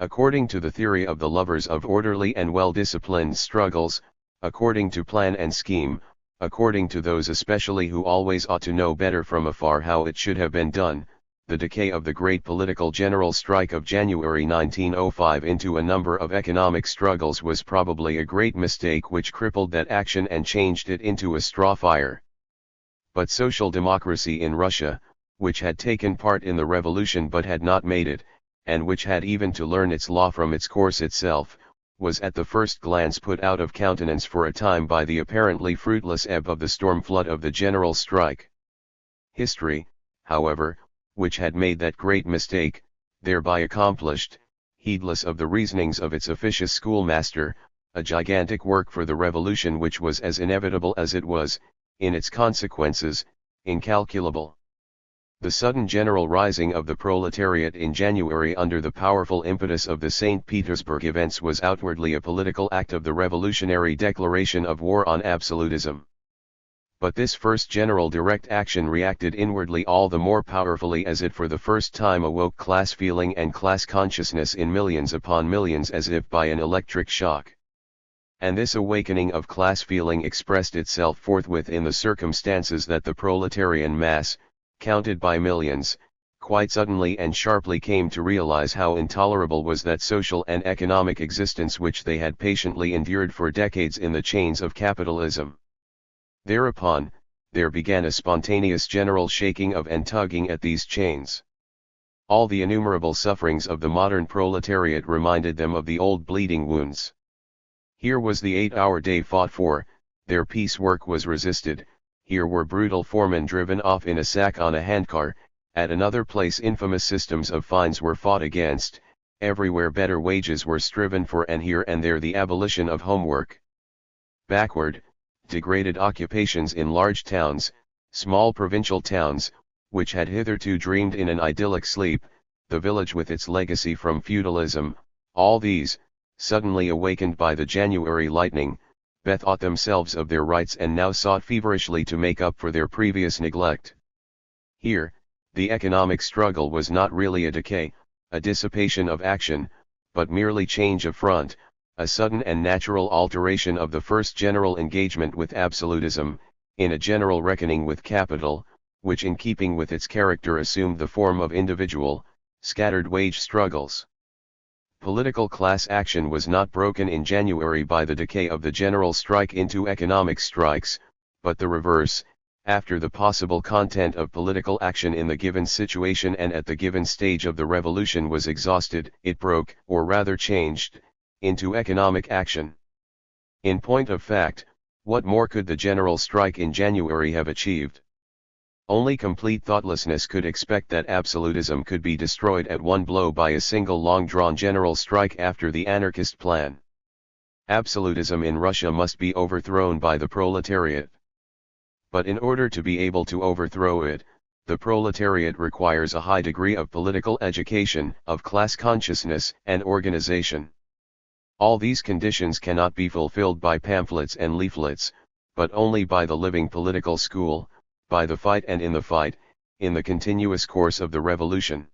According to the theory of the lovers of orderly and well-disciplined struggles, according to plan and scheme, according to those especially who always ought to know better from afar how it should have been done, the decay of the great political general strike of January 1905 into a number of economic struggles was probably a great mistake which crippled that action and changed it into a straw fire. But social democracy in Russia, which had taken part in the revolution but had not made it, and which had even to learn its law from its course itself, was at the first glance put out of countenance for a time by the apparently fruitless ebb of the storm flood of the general strike. History, however, which had made that great mistake, thereby accomplished, heedless of the reasonings of its officious schoolmaster, a gigantic work for the revolution which was as inevitable as it was, in its consequences, incalculable. The sudden general rising of the proletariat in January under the powerful impetus of the St. Petersburg events was outwardly a political act of the revolutionary declaration of war on absolutism. But this first general direct action reacted inwardly all the more powerfully as it for the first time awoke class feeling and class consciousness in millions upon millions as if by an electric shock. And this awakening of class feeling expressed itself forthwith in the circumstances that the proletarian mass, counted by millions, quite suddenly and sharply came to realize how intolerable was that social and economic existence which they had patiently endured for decades in the chains of capitalism. Thereupon, there began a spontaneous general shaking of and tugging at these chains. All the innumerable sufferings of the modern proletariat reminded them of the old bleeding wounds. Here was the 8-hour day fought for, their piecework was resisted. Here were brutal foremen driven off in a sack on a handcar, at another place infamous systems of fines were fought against, everywhere better wages were striven for and here and there the abolition of homework. Backward, degraded occupations in large towns, small provincial towns, which had hitherto dreamed in an idyllic sleep, the village with its legacy from feudalism, all these, suddenly awakened by the January lightning, bethought themselves of their rights and now sought feverishly to make up for their previous neglect. Here, the economic struggle was not really a decay, a dissipation of action, but merely change of front, a sudden and natural alteration of the first general engagement with absolutism, in a general reckoning with capital, which in keeping with its character assumed the form of individual, scattered wage struggles. Political class action was not broken in January by the decay of the general strike into economic strikes, but the reverse. After the possible content of political action in the given situation and at the given stage of the revolution was exhausted, it broke, or rather changed, into economic action. In point of fact, what more could the general strike in January have achieved? Only complete thoughtlessness could expect that absolutism could be destroyed at one blow by a single long-drawn general strike after the anarchist plan. Absolutism in Russia must be overthrown by the proletariat. But in order to be able to overthrow it, the proletariat requires a high degree of political education, of class consciousness and organization. All these conditions cannot be fulfilled by pamphlets and leaflets, but only by the living political school, by the fight and in the fight, in the continuous course of the revolution.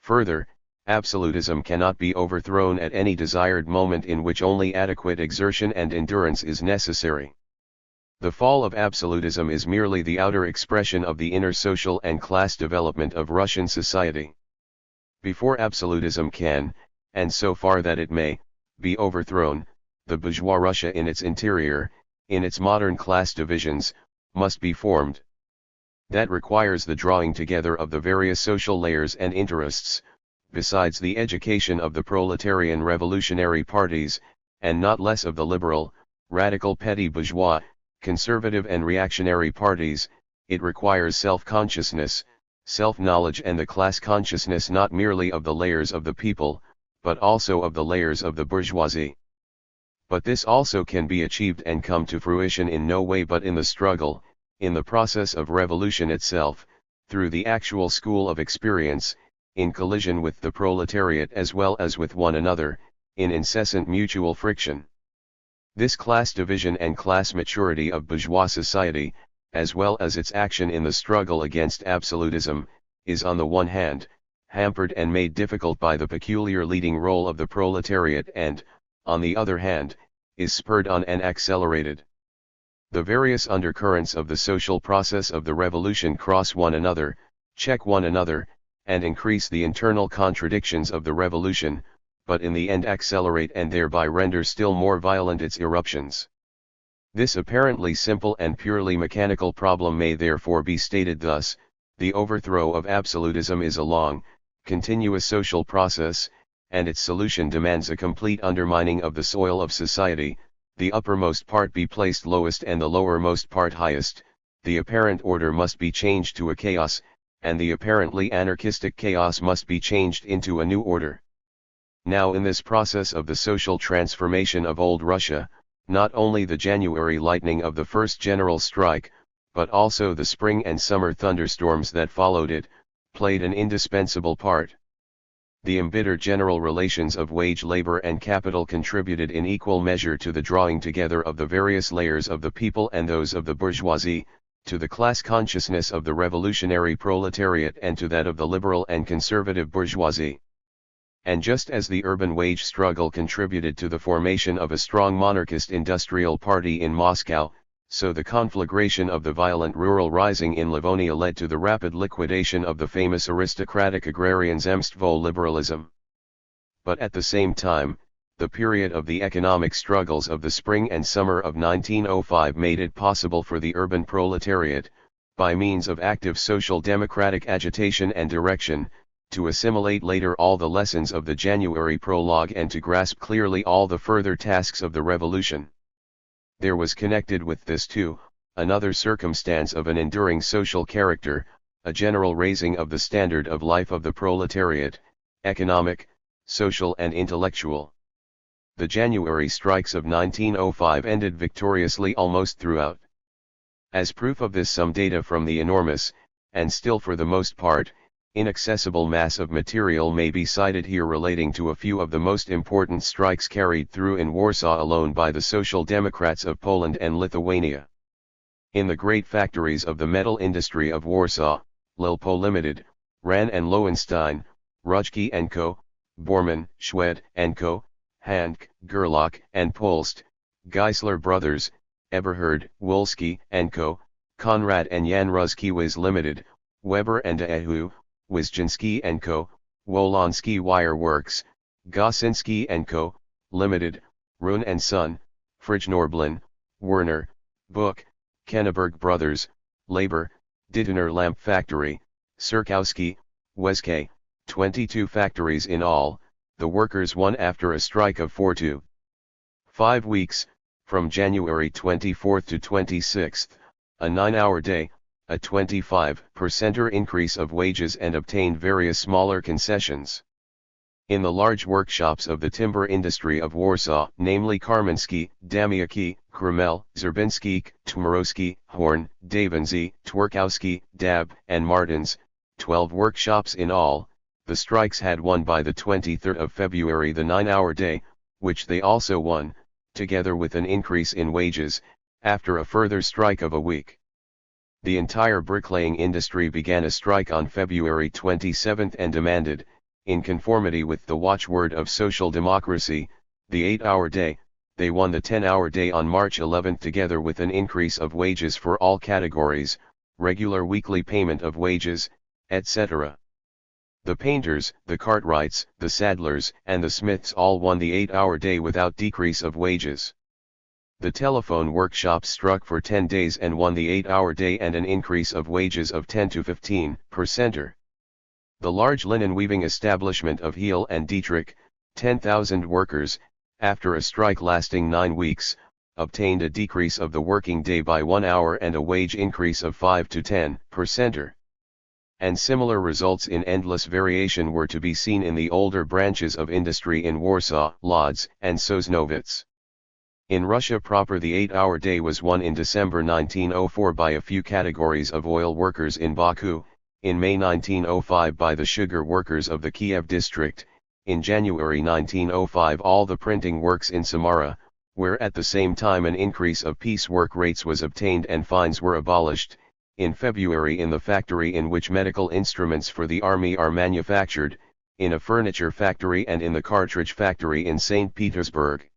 Further, absolutism cannot be overthrown at any desired moment in which only adequate exertion and endurance is necessary. The fall of absolutism is merely the outer expression of the inner social and class development of Russian society. Before absolutism can, and so far that it may, be overthrown, the bourgeois Russia in its interior, in its modern class divisions, must be formed. That requires the drawing together of the various social layers and interests, besides the education of the proletarian revolutionary parties, and not less of the liberal, radical petty bourgeois, conservative and reactionary parties. It requires self-consciousness, self-knowledge and the class consciousness not merely of the layers of the people, but also of the layers of the bourgeoisie. But this also can be achieved and come to fruition in no way but in the struggle, in the process of revolution itself, through the actual school of experience, in collision with the proletariat as well as with one another, in incessant mutual friction. This class division and class maturity of bourgeois society, as well as its action in the struggle against absolutism, is on the one hand, hampered and made difficult by the peculiar leading role of the proletariat and, on the other hand, is spurred on and accelerated. The various undercurrents of the social process of the revolution cross one another, check one another, and increase the internal contradictions of the revolution, but in the end accelerate and thereby render still more violent its eruptions. This apparently simple and purely mechanical problem may therefore be stated thus: the overthrow of absolutism is a long, continuous social process, and its solution demands a complete undermining of the soil of society, the uppermost part be placed lowest and the lowermost part highest, the apparent order must be changed to a chaos, and the apparently anarchistic chaos must be changed into a new order. Now in this process of the social transformation of old Russia, not only the January lightning of the first general strike, but also the spring and summer thunderstorms that followed it, played an indispensable part. The embittered general relations of wage labor and capital contributed in equal measure to the drawing together of the various layers of the people and those of the bourgeoisie, to the class consciousness of the revolutionary proletariat and to that of the liberal and conservative bourgeoisie. And just as the urban wage struggle contributed to the formation of a strong monarchist industrial party in Moscow, so the conflagration of the violent rural rising in Livonia led to the rapid liquidation of the famous aristocratic agrarian Zemstvo liberalism. But at the same time, the period of the economic struggles of the spring and summer of 1905 made it possible for the urban proletariat, by means of active social democratic agitation and direction, to assimilate later all the lessons of the January prologue and to grasp clearly all the further tasks of the revolution. There was connected with this too, another circumstance of an enduring social character, a general raising of the standard of life of the proletariat, economic, social and intellectual. The January strikes of 1905 ended victoriously almost throughout. As proof of this, some data from the enormous, and still for the most part, inaccessible mass of material may be cited here relating to a few of the most important strikes carried through in Warsaw alone by the Social Democrats of Poland and Lithuania. In the great factories of the metal industry of Warsaw, Lilpo Limited, Ran and Lowenstein, Rudge & Co., Bormann, Schwed & Co., Hank, Gerlach and Polst, Geisler Brothers, Eberhard, Wolski and Co., Conrad and Jan Ruski was Limited, Weber and Ahu, Wisczynski and Co., Wolonsky Wire Works, Gosinski and Co., Limited, Rune and Son, Frijnorblin, Werner, Book, Kenneberg Brothers, Labor, Dittener Lamp Factory, Sirkowski, Weske, 22 factories in all. The workers won after a strike of 4 to 5 weeks, from January 24 to 26, a 9-hour day, a 25% increase of wages and obtained various smaller concessions. In the large workshops of the timber industry of Warsaw, namely Karminski, Damiaki, Kremel, Zerbinski, Tmorowski, Horn, Davensy, Twerkowski, Dab, and Martins, 12 workshops in all, the strikes had won by the 23rd of February the 9-hour day, which they also won, together with an increase in wages, after a further strike of a week. The entire bricklaying industry began a strike on February 27 and demanded, in conformity with the watchword of social democracy, the 8-hour day. They won the 10-hour day on March 11 together with an increase of wages for all categories, regular weekly payment of wages, etc. The painters, the cartwrights, the saddlers, and the smiths all won the 8-hour day without decrease of wages. The telephone workshops struck for 10 days and won the 8-hour day and an increase of wages of 10 to 15%. The large linen weaving establishment of Heel and Dietrich, 10,000 workers, after a strike lasting 9 weeks, obtained a decrease of the working day by 1 hour and a wage increase of 5 to 10%. And similar results in endless variation were to be seen in the older branches of industry in Warsaw, Lodz, and Sosnowiec. In Russia proper the 8-hour day was won in December 1904 by a few categories of oil workers in Baku, in May 1905 by the sugar workers of the Kiev district, in January 1905 all the printing works in Samara, where at the same time an increase of piecework rates was obtained and fines were abolished, in February in the factory in which medical instruments for the army are manufactured, in a furniture factory and in the cartridge factory in St. Petersburg.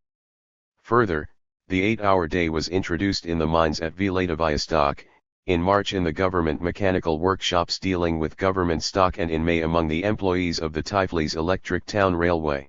Further, the 8-hour day was introduced in the mines at Vladivostok, in March in the government mechanical workshops dealing with government stock and in May among the employees of the Tiflis Electric Town Railway.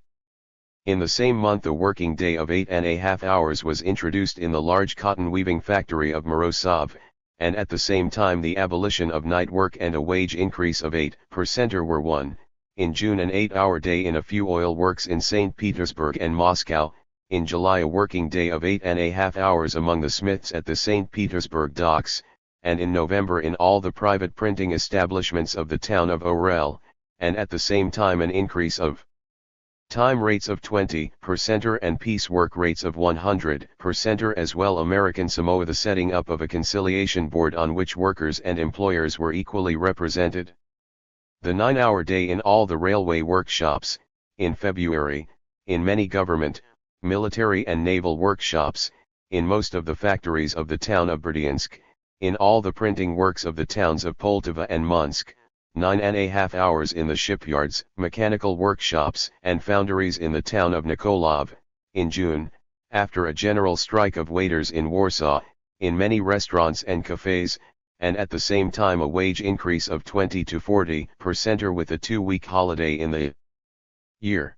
In the same month a working day of 8.5 hours was introduced in the large cotton weaving factory of Morozov, and at the same time the abolition of night work and a wage increase of 8% were won. In June an 8-hour day in a few oil works in St. Petersburg and Moscow, in July a working day of 8.5 hours among the smiths at the St. Petersburg docks, and in November in all the private printing establishments of the town of Orel, and at the same time an increase of time rates of 20% and piecework rates of 100% as well. American Samoa the setting up of a conciliation board on which workers and employers were equally represented. The 9-hour day in all the railway workshops, in February, in many government, military and naval workshops, in most of the factories of the town of Berdiansk, in all the printing works of the towns of Poltava and Munsk, 9.5 hours in the shipyards, mechanical workshops and foundries in the town of Nikolov, in June, after a general strike of waiters in Warsaw, in many restaurants and cafes, and at the same time a wage increase of 20 to 40% with a 2-week holiday in the year.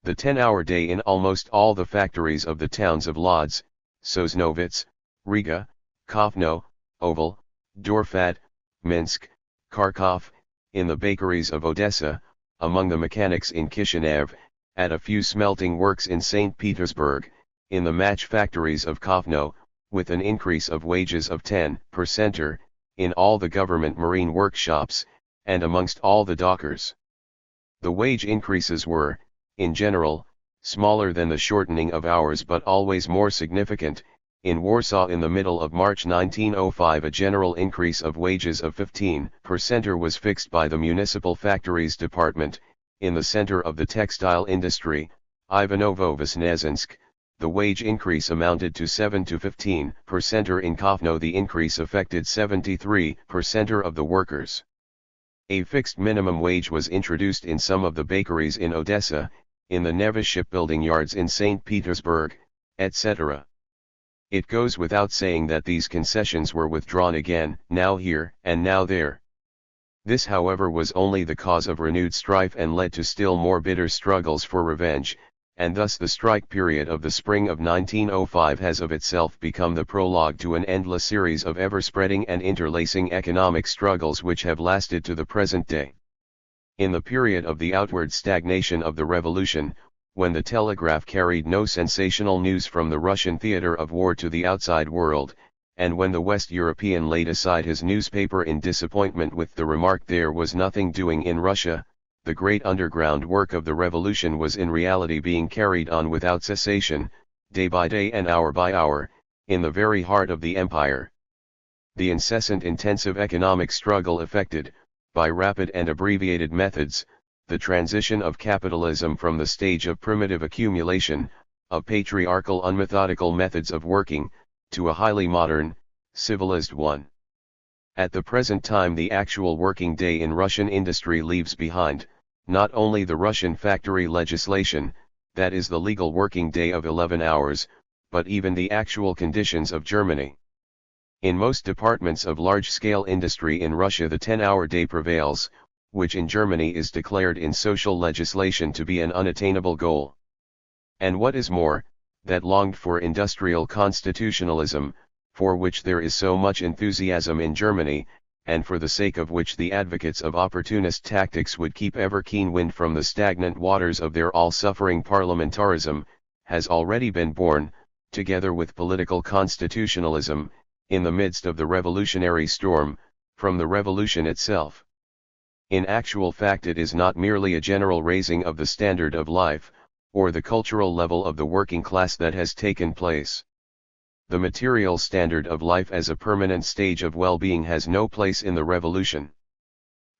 The 10-hour day in almost all the factories of the towns of Lodz, Sosnowiec, Riga, Kovno, Oval, Dorfat, Minsk, Kharkov, in the bakeries of Odessa, among the mechanics in Kishinev, at a few smelting works in St. Petersburg, in the match factories of Kovno, with an increase of wages of 10%, in all the government marine workshops, and amongst all the dockers. The wage increases were, in general, smaller than the shortening of hours but always more significant. In Warsaw in the middle of March 1905 a general increase of wages of 15% was fixed by the Municipal Factories Department. In the center of the textile industry, Ivanovo-Vosnesensk, the wage increase amounted to 7 to 15%. In Kovno the increase affected 73% of the workers. A fixed minimum wage was introduced in some of the bakeries in Odessa, in the Neva shipbuilding yards in St. Petersburg, etc. It goes without saying that these concessions were withdrawn again, now here, and now there. This however was only the cause of renewed strife and led to still more bitter struggles for revenge, and thus the strike period of the spring of 1905 has of itself become the prologue to an endless series of ever-spreading and interlacing economic struggles which have lasted to the present day. In the period of the outward stagnation of the revolution, when the telegraph carried no sensational news from the Russian theater of war to the outside world, and when the West European laid aside his newspaper in disappointment with the remark "there was nothing doing in Russia," the great underground work of the revolution was in reality being carried on without cessation, day by day and hour by hour, in the very heart of the empire. The incessant intensive economic struggle effected, by rapid and abbreviated methods, the transition of capitalism from the stage of primitive accumulation, of patriarchal unmethodical methods of working, to a highly modern, civilized one. At the present time the actual working day in Russian industry leaves behind, not only the Russian factory legislation, that is the legal working day of 11 hours, but even the actual conditions of Germany. In most departments of large-scale industry in Russia the 10-hour day prevails, which in Germany is declared in social legislation to be an unattainable goal. And what is more, that longed-for industrial constitutionalism, for which there is so much enthusiasm in Germany, and for the sake of which the advocates of opportunist tactics would keep ever keen wind from the stagnant waters of their all-suffering parliamentarism, has already been born, together with political constitutionalism, in the midst of the revolutionary storm, from the revolution itself. In actual fact it is not merely a general raising of the standard of life, or the cultural level of the working class that has taken place. The material standard of life as a permanent stage of well-being has no place in the revolution.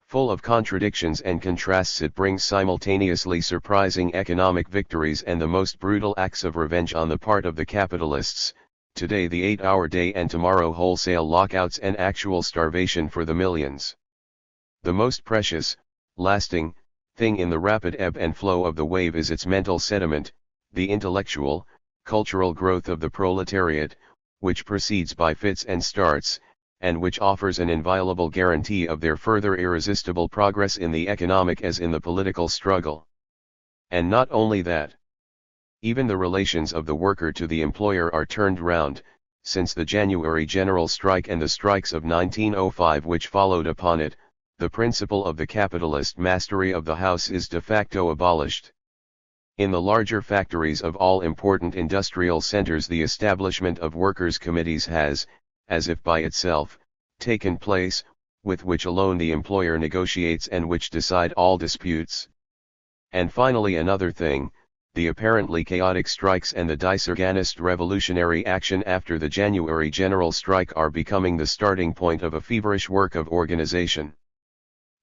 Full of contradictions and contrasts it brings simultaneously surprising economic victories and the most brutal acts of revenge on the part of the capitalists, today the 8-hour day and tomorrow wholesale lockouts and actual starvation for the millions. The most precious, lasting, thing in the rapid ebb and flow of the wave is its mental sediment, the intellectual, cultural growth of the proletariat, which proceeds by fits and starts, and which offers an inviolable guarantee of their further irresistible progress in the economic as in the political struggle. And not only that. Even the relations of the worker to the employer are turned round, since the January general strike and the strikes of 1905 which followed upon it, the principle of the capitalist mastery of the house is de facto abolished. In the larger factories of all important industrial centers the establishment of workers' committees has, as if by itself, taken place, with which alone the employer negotiates and which decide all disputes. And finally another thing, the apparently chaotic strikes and the disorganized revolutionary action after the January general strike are becoming the starting point of a feverish work of organization.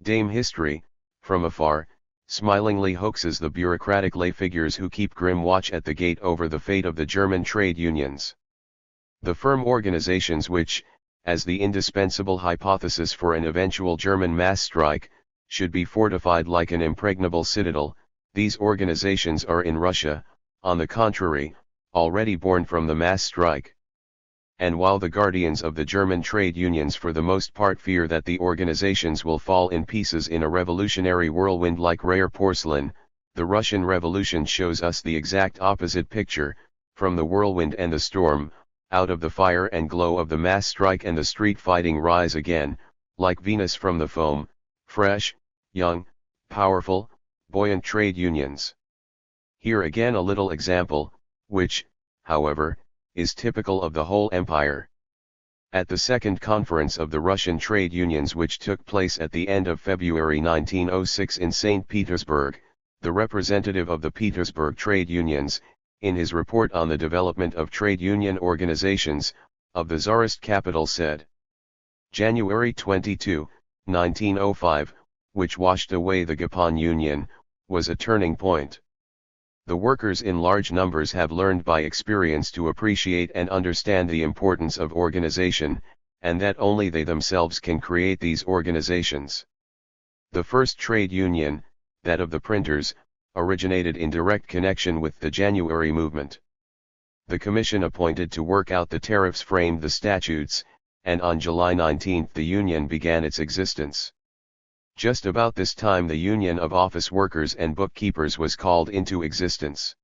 Dame History, from afar, smilingly hoaxes the bureaucratic lay figures who keep grim watch at the gate over the fate of the German trade unions. The firm organizations which, as the indispensable hypothesis for an eventual German mass strike, should be fortified like an impregnable citadel, these organizations are in Russia, on the contrary, already born from the mass strike. And while the guardians of the German trade unions for the most part fear that the organizations will fall in pieces in a revolutionary whirlwind like rare porcelain, the Russian Revolution shows us the exact opposite picture, from the whirlwind and the storm, out of the fire and glow of the mass strike and the street fighting rise again, like Venus from the foam, fresh, young, powerful, buoyant trade unions. Here again a little example, which, however, is typical of the whole empire. At the second conference of the Russian trade unions which took place at the end of February 1906 in St. Petersburg, the representative of the Petersburg trade unions, in his report on the development of trade union organizations, of the Tsarist capital said, January 22, 1905, which washed away the Gapon Union, was a turning point. The workers in large numbers have learned by experience to appreciate and understand the importance of organization, and that only they themselves can create these organizations. The first trade union, that of the printers, originated in direct connection with the January movement. The commission appointed to work out the tariffs framed the statutes, and on July 19 the union began its existence. Just about this time the Union of Office Workers and Bookkeepers was called into existence.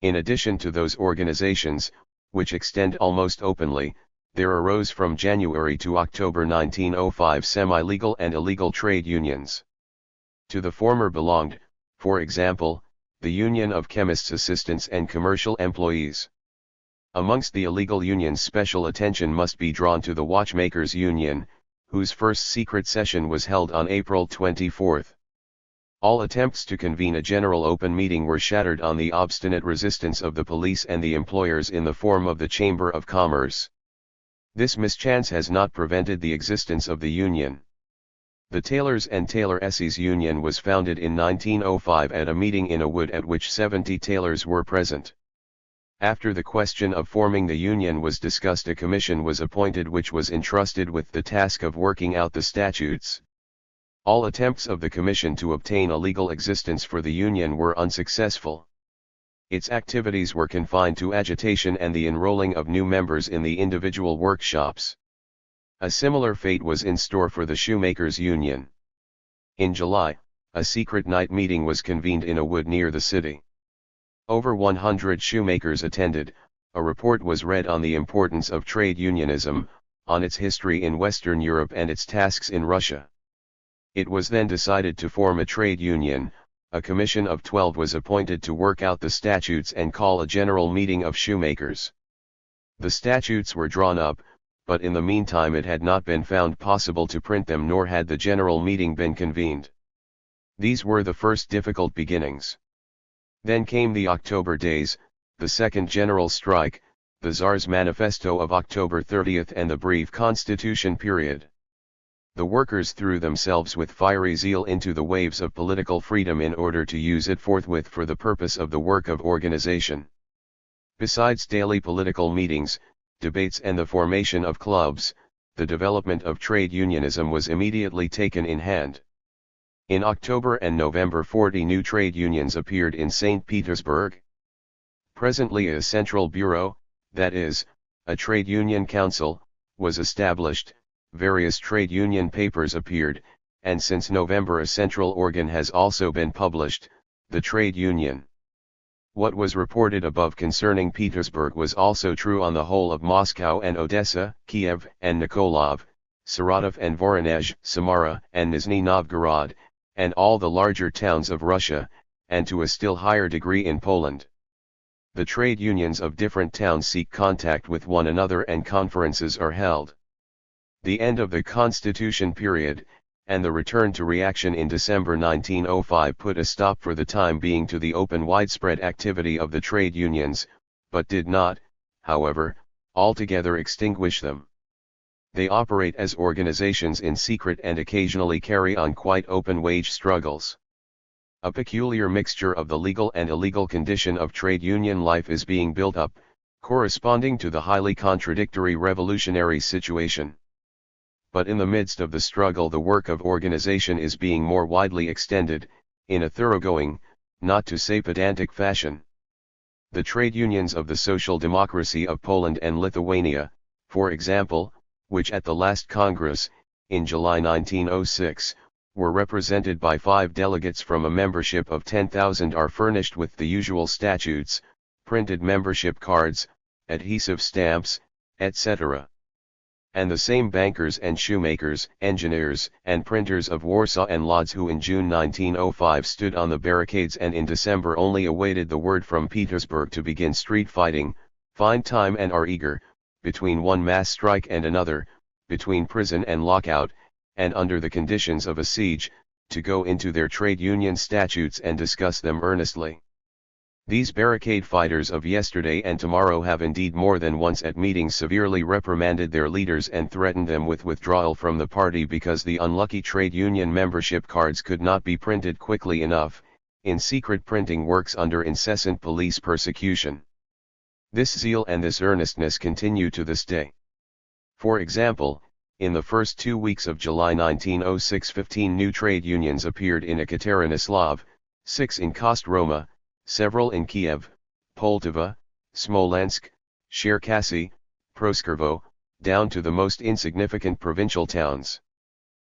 In addition to those organizations, which extend almost openly, there arose from January to October 1905 semi-legal and illegal trade unions. To the former belonged, for example, the Union of Chemists' Assistants and Commercial Employees. Amongst the illegal unions special attention must be drawn to the Watchmakers' Union, whose first secret session was held on April 24. All attempts to convene a general open meeting were shattered on the obstinate resistance of the police and the employers in the form of the Chamber of Commerce. This mischance has not prevented the existence of the union. The Tailors and Tailoresses Union was founded in 1905 at a meeting in a wood at which 70 tailors were present. After the question of forming the union was discussed, a commission was appointed which was entrusted with the task of working out the statutes. All attempts of the commission to obtain a legal existence for the union were unsuccessful. Its activities were confined to agitation and the enrolling of new members in the individual workshops. A similar fate was in store for the Shoemakers' Union. In July, a secret night meeting was convened in a wood near the city. Over 100 shoemakers attended. A report was read on the importance of trade unionism, on its history in Western Europe and its tasks in Russia. It was then decided to form a trade union. A commission of 12 was appointed to work out the statutes and call a general meeting of shoemakers. The statutes were drawn up, but in the meantime it had not been found possible to print them, nor had the general meeting been convened. These were the first difficult beginnings. Then came the October days, the second general strike, the Tsar's manifesto of October 30 and the brief constitution period. The workers threw themselves with fiery zeal into the waves of political freedom in order to use it forthwith for the purpose of the work of organization. Besides daily political meetings, debates and the formation of clubs, the development of trade unionism was immediately taken in hand. In October and November 40 new trade unions appeared in St. Petersburg. Presently a central bureau, that is, a trade union council, was established, various trade union papers appeared, and since November a central organ has also been published, the Trade Union. What was reported above concerning Petersburg was also true on the whole of Moscow and Odessa, Kiev and Nikolov, Saratov and Voronezh, Samara and Nizhny Novgorod, and all the larger towns of Russia, and to a still higher degree in Poland. The trade unions of different towns seek contact with one another and conferences are held. The end of the Constitution period, and the return to reaction in December 1905 put a stop for the time being to the open widespread activity of the trade unions, but did not, however, altogether extinguish them. They operate as organizations in secret and occasionally carry on quite open wage struggles. A peculiar mixture of the legal and illegal condition of trade union life is being built up, corresponding to the highly contradictory revolutionary situation. But in the midst of the struggle the work of organization is being more widely extended, in a thoroughgoing, not to say pedantic fashion. The trade unions of the Social Democracy of Poland and Lithuania, for example, which at the last Congress, in July 1906, were represented by 5 delegates from a membership of 10,000 are furnished with the usual statutes, printed membership cards, adhesive stamps, etc. And the same bankers and shoemakers, engineers and printers of Warsaw and Lodz who in June 1905 stood on the barricades and in December only awaited the word from Petersburg to begin street fighting, find time and are eager, between one mass strike and another, between prison and lockout, and under the conditions of a siege, to go into their trade union statutes and discuss them earnestly. These barricade fighters of yesterday and tomorrow have indeed more than once at meetings severely reprimanded their leaders and threatened them with withdrawal from the party because the unlucky trade union membership cards could not be printed quickly enough, in secret printing works under incessant police persecution. This zeal and this earnestness continue to this day. For example, in the first 2 weeks of July 1906 15 new trade unions appeared in Ekaterinoslav, 6 in Kostroma, several in Kiev, Poltava, Smolensk, Cherkasy, Proskurvo, down to the most insignificant provincial towns.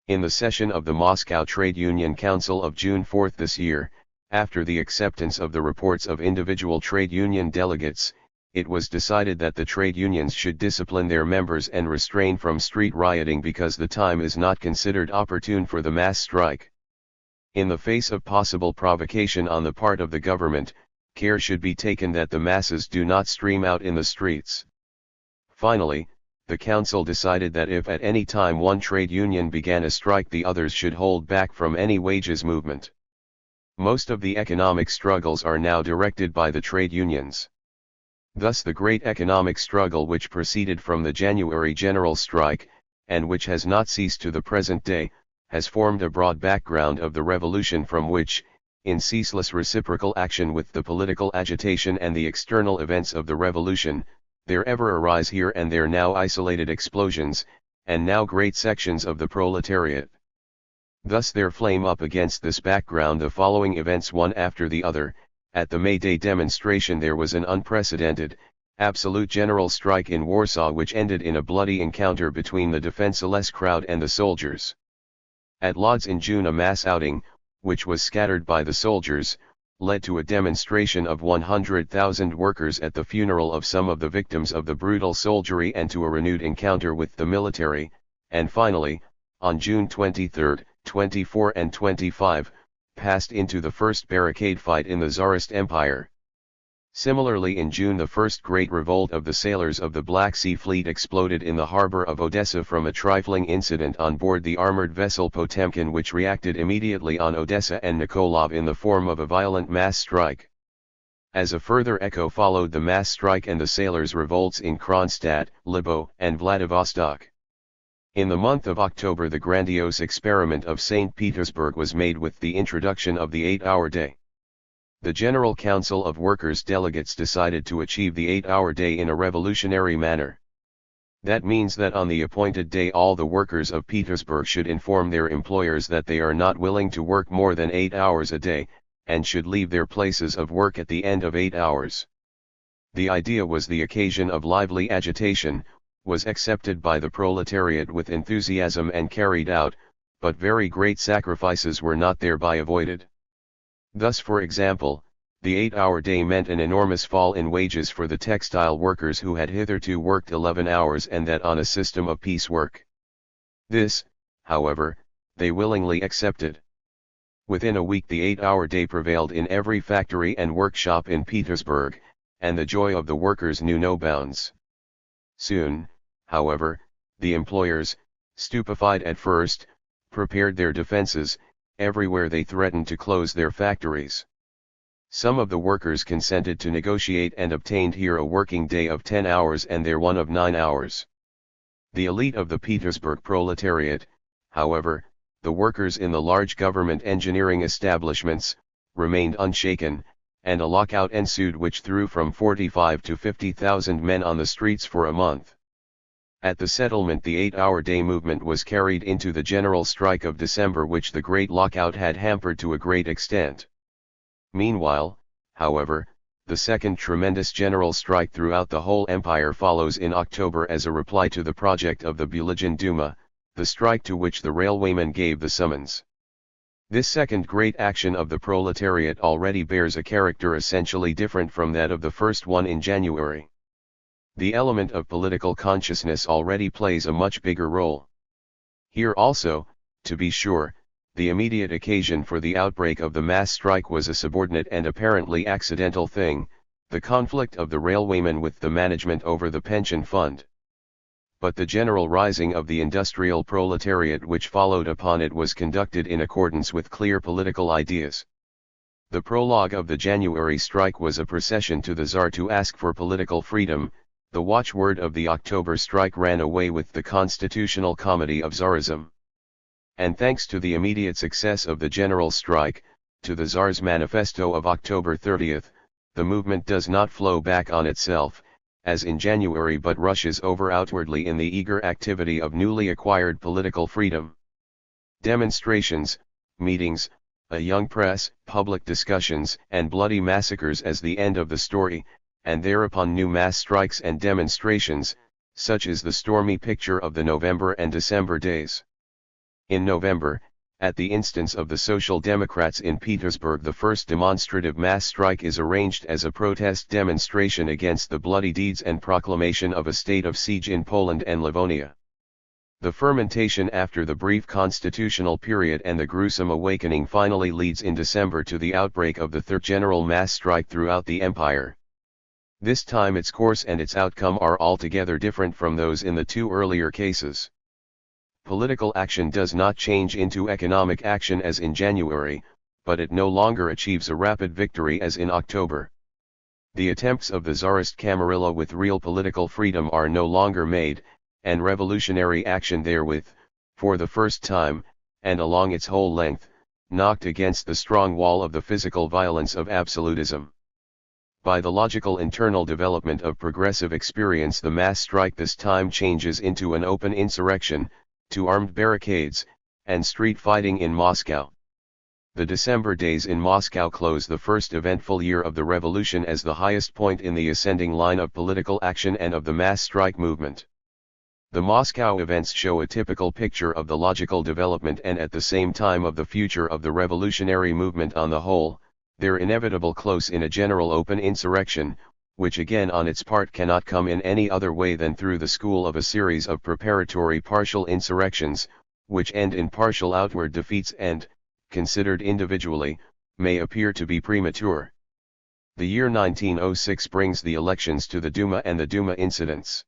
In the session of the Moscow Trade Union Council of June 4 this year, after the acceptance of the reports of individual trade union delegates, it was decided that the trade unions should discipline their members and refrain from street rioting because the time is not considered opportune for the mass strike. In the face of possible provocation on the part of the government, care should be taken that the masses do not stream out in the streets. Finally, the council decided that if at any time one trade union began a strike, the others should hold back from any wages movement. Most of the economic struggles are now directed by the trade unions. Thus the great economic struggle which proceeded from the January general strike, and which has not ceased to the present day, has formed a broad background of the revolution from which, in ceaseless reciprocal action with the political agitation and the external events of the revolution, there ever arise here and there now isolated explosions, and now great sections of the proletariat. Thus there flame up against this background the following events one after the other. At the May Day demonstration there was an unprecedented, absolute general strike in Warsaw which ended in a bloody encounter between the defenseless crowd and the soldiers. At Lodz in June a mass outing, which was scattered by the soldiers, led to a demonstration of 100,000 workers at the funeral of some of the victims of the brutal soldiery and to a renewed encounter with the military, and finally, on June 23, 24 and 25, passed into the first barricade fight in the Tsarist Empire. Similarly in June the first great revolt of the sailors of the Black Sea Fleet exploded in the harbor of Odessa from a trifling incident on board the armored vessel Potemkin, which reacted immediately on Odessa and Nikolov in the form of a violent mass strike. As a further echo followed the mass strike and the sailors' revolts in Kronstadt, Libo, and Vladivostok. In the month of October the grandiose experiment of St. Petersburg was made with the introduction of the 8-hour day. The General Council of Workers' Delegates decided to achieve the 8-hour day in a revolutionary manner. That means that on the appointed day all the workers of Petersburg should inform their employers that they are not willing to work more than 8 hours a day, and should leave their places of work at the end of 8 hours. The idea was the occasion of lively agitation, was accepted by the proletariat with enthusiasm and carried out, but very great sacrifices were not thereby avoided. Thus for example, the 8-hour day meant an enormous fall in wages for the textile workers who had hitherto worked 11 hours and that on a system of piecework. This, however, they willingly accepted. Within a week the 8-hour day prevailed in every factory and workshop in Petersburg, and the joy of the workers knew no bounds. Soon, however, the employers, stupefied at first, prepared their defenses. Everywhere they threatened to close their factories. Some of the workers consented to negotiate and obtained here a working day of 10 hours and there one of 9 hours. The elite of the Petersburg proletariat, however, the workers in the large government engineering establishments, remained unshaken, and a lockout ensued which threw from 45 to 50,000 men on the streets for a month. At the settlement the 8-hour day movement was carried into the general strike of December, which the great lockout had hampered to a great extent. Meanwhile, however, the second tremendous general strike throughout the whole empire follows in October as a reply to the project of the Bulygin Duma, the strike to which the railwaymen gave the summons. This second great action of the proletariat already bears a character essentially different from that of the first one in January. The element of political consciousness already plays a much bigger role. Here also, to be sure, the immediate occasion for the outbreak of the mass strike was a subordinate and apparently accidental thing, the conflict of the railwaymen with the management over the pension fund. But the general rising of the industrial proletariat which followed upon it was conducted in accordance with clear political ideas. The prologue of the January strike was a procession to the Tsar to ask for political freedom. The watchword of the October strike ran away with the constitutional comedy of Tsarism. And thanks to the immediate success of the general strike, to the Tsar's manifesto of October 30, the movement does not flow back on itself, as in January, but rushes over outwardly in the eager activity of newly acquired political freedom. Demonstrations, meetings, a young press, public discussions, and bloody massacres as the end of the story, and thereupon new mass strikes and demonstrations, such is the stormy picture of the November and December days. In November, at the instance of the Social Democrats in Petersburg, the first demonstrative mass strike is arranged as a protest demonstration against the bloody deeds and proclamation of a state of siege in Poland and Livonia. The fermentation after the brief constitutional period and the gruesome awakening finally leads in December to the outbreak of the Third General Mass Strike throughout the empire. This time its course and its outcome are altogether different from those in the two earlier cases. Political action does not change into economic action as in January, but it no longer achieves a rapid victory as in October. The attempts of the Tsarist Camarilla with real political freedom are no longer made, and revolutionary action therewith, for the first time, and along its whole length, knocked against the strong wall of the physical violence of absolutism. By the logical internal development of progressive experience, the mass strike this time changes into an open insurrection, to armed barricades, and street fighting in Moscow. The December days in Moscow close the first eventful year of the revolution as the highest point in the ascending line of political action and of the mass strike movement. The Moscow events show a typical picture of the logical development and at the same time of the future of the revolutionary movement on the whole, their inevitable close in a general open insurrection, which again on its part cannot come in any other way than through the school of a series of preparatory partial insurrections, which end in partial outward defeats and, considered individually, may appear to be premature. The year 1906 brings the elections to the Duma and the Duma incidents.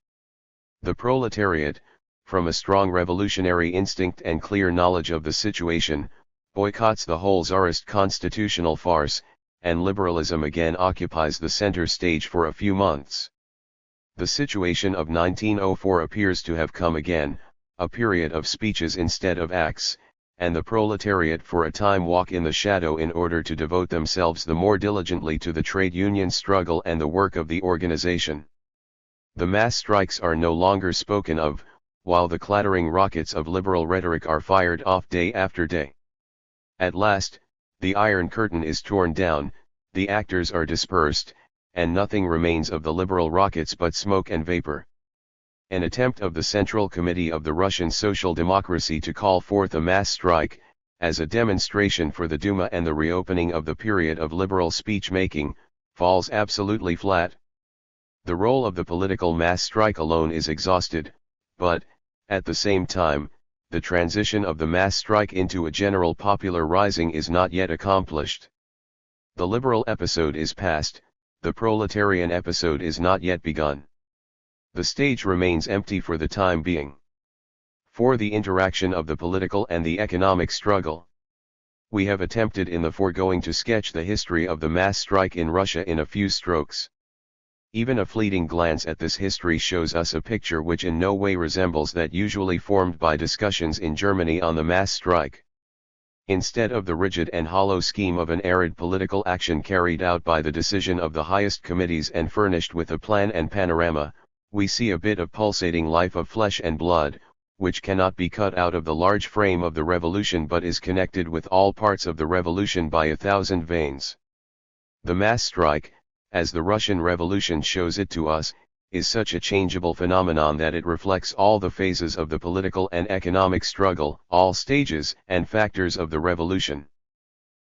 The proletariat, from a strong revolutionary instinct and clear knowledge of the situation, boycotts the whole Tsarist constitutional farce, and liberalism again occupies the center stage for a few months. The situation of 1904 appears to have come again, a period of speeches instead of acts, and the proletariat for a time walk in the shadow in order to devote themselves the more diligently to the trade union struggle and the work of the organization. The mass strikes are no longer spoken of, while the clattering rockets of liberal rhetoric are fired off day after day. At last, the Iron Curtain is torn down, the actors are dispersed, and nothing remains of the liberal rockets but smoke and vapor. An attempt of the Central Committee of the Russian Social Democracy to call forth a mass strike, as a demonstration for the Duma and the reopening of the period of liberal speech-making, falls absolutely flat. The role of the political mass strike alone is exhausted, but, at the same time, the transition of the mass strike into a general popular rising is not yet accomplished. The liberal episode is past, the proletarian episode is not yet begun. The stage remains empty for the time being. For the interaction of the political and the economic struggle, we have attempted in the foregoing to sketch the history of the mass strike in Russia in a few strokes. Even a fleeting glance at this history shows us a picture which in no way resembles that usually formed by discussions in Germany on the mass strike. Instead of the rigid and hollow scheme of an arid political action carried out by the decision of the highest committees and furnished with a plan and panorama, we see a bit of pulsating life of flesh and blood, which cannot be cut out of the large frame of the revolution but is connected with all parts of the revolution by 1,000 veins. The mass strike, as the Russian Revolution shows it to us, is such a changeable phenomenon that it reflects all the phases of the political and economic struggle, all stages and factors of the revolution.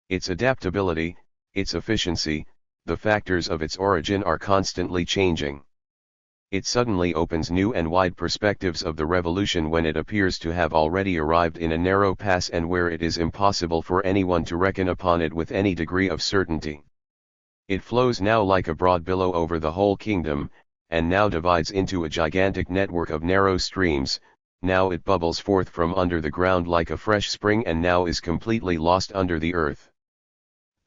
Its adaptability, its efficiency, the factors of its origin are constantly changing. It suddenly opens new and wide perspectives of the revolution when it appears to have already arrived in a narrow pass and where it is impossible for anyone to reckon upon it with any degree of certainty. It flows now like a broad billow over the whole kingdom, and now divides into a gigantic network of narrow streams, now it bubbles forth from under the ground like a fresh spring and now is completely lost under the earth.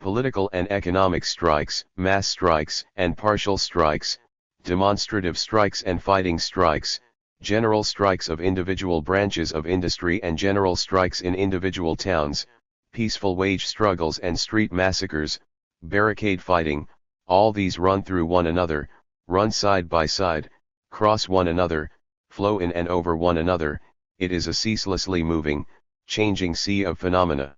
Political and economic strikes, mass strikes and partial strikes, demonstrative strikes and fighting strikes, general strikes of individual branches of industry and general strikes in individual towns, peaceful wage struggles and street massacres, barricade fighting, all these run through one another, run side by side, cross one another, flow in and over one another. It is a ceaselessly moving, changing sea of phenomena.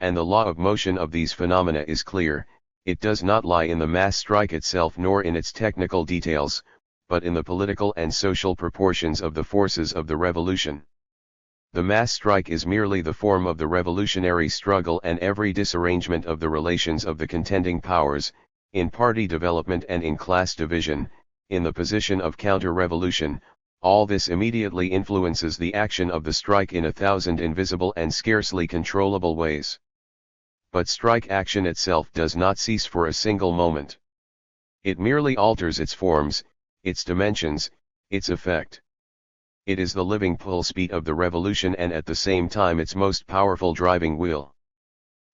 and the law of motion of these phenomena is clear. It does not lie in the mass strike itself nor in its technical details, but in the political and social proportions of the forces of the revolution. The mass strike is merely the form of the revolutionary struggle, and every disarrangement of the relations of the contending powers, in party development and in class division, in the position of counter-revolution, all this immediately influences the action of the strike in 1,000 invisible and scarcely controllable ways. But strike action itself does not cease for a single moment. It merely alters its forms, its dimensions, its effect. It is the living pulse beat of the revolution, and at the same time its most powerful driving wheel.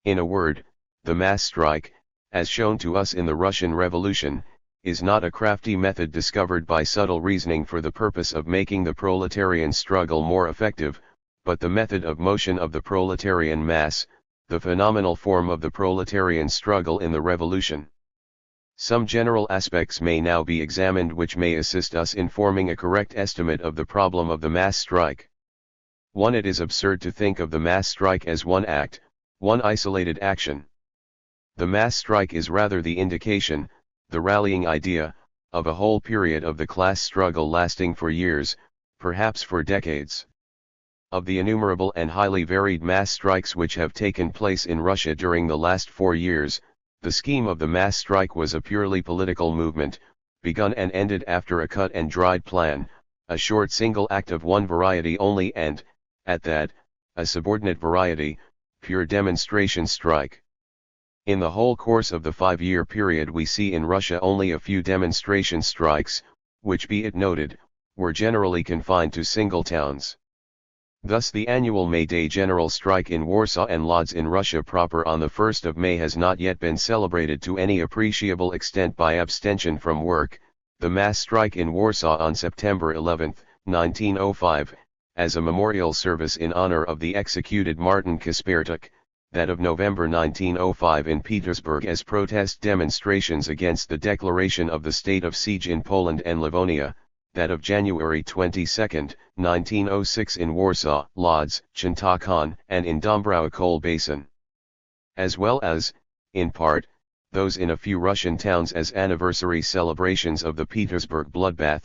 In a word, the mass strike, as shown to us in the Russian Revolution, is not a crafty method discovered by subtle reasoning for the purpose of making the proletarian struggle more effective, but the method of motion of the proletarian mass, the phenomenal form of the proletarian struggle in the revolution. Some general aspects may now be examined which may assist us in forming a correct estimate of the problem of the mass strike. 1. It is absurd to think of the mass strike as one act, one isolated action. The mass strike is rather the indication, the rallying idea, of a whole period of the class struggle lasting for years, perhaps for decades. Of the innumerable and highly varied mass strikes which have taken place in Russia during the last 4 years, the scheme of the mass strike was a purely political movement, begun and ended after a cut and dried plan, a short single act of one variety only, and, at that, a subordinate variety, pure demonstration strike. In the whole course of the 5-year period we see in Russia only a few demonstration strikes, which, be it noted, were generally confined to single towns. Thus the annual May Day general strike in Warsaw and Lodz in Russia proper on the 1st of May has not yet been celebrated to any appreciable extent by abstention from work. The mass strike in Warsaw on September 11, 1905, as a memorial service in honor of the executed Martin Kaspertuk, that of November 1905 in Petersburg as protest demonstrations against the declaration of the state of siege in Poland and Livonia, that of January 22, 1906 in Warsaw, Lodz, Chintakhan, and in Dąbrowa Coal Basin. As well as, in part, those in a few Russian towns as anniversary celebrations of the Petersburg bloodbath.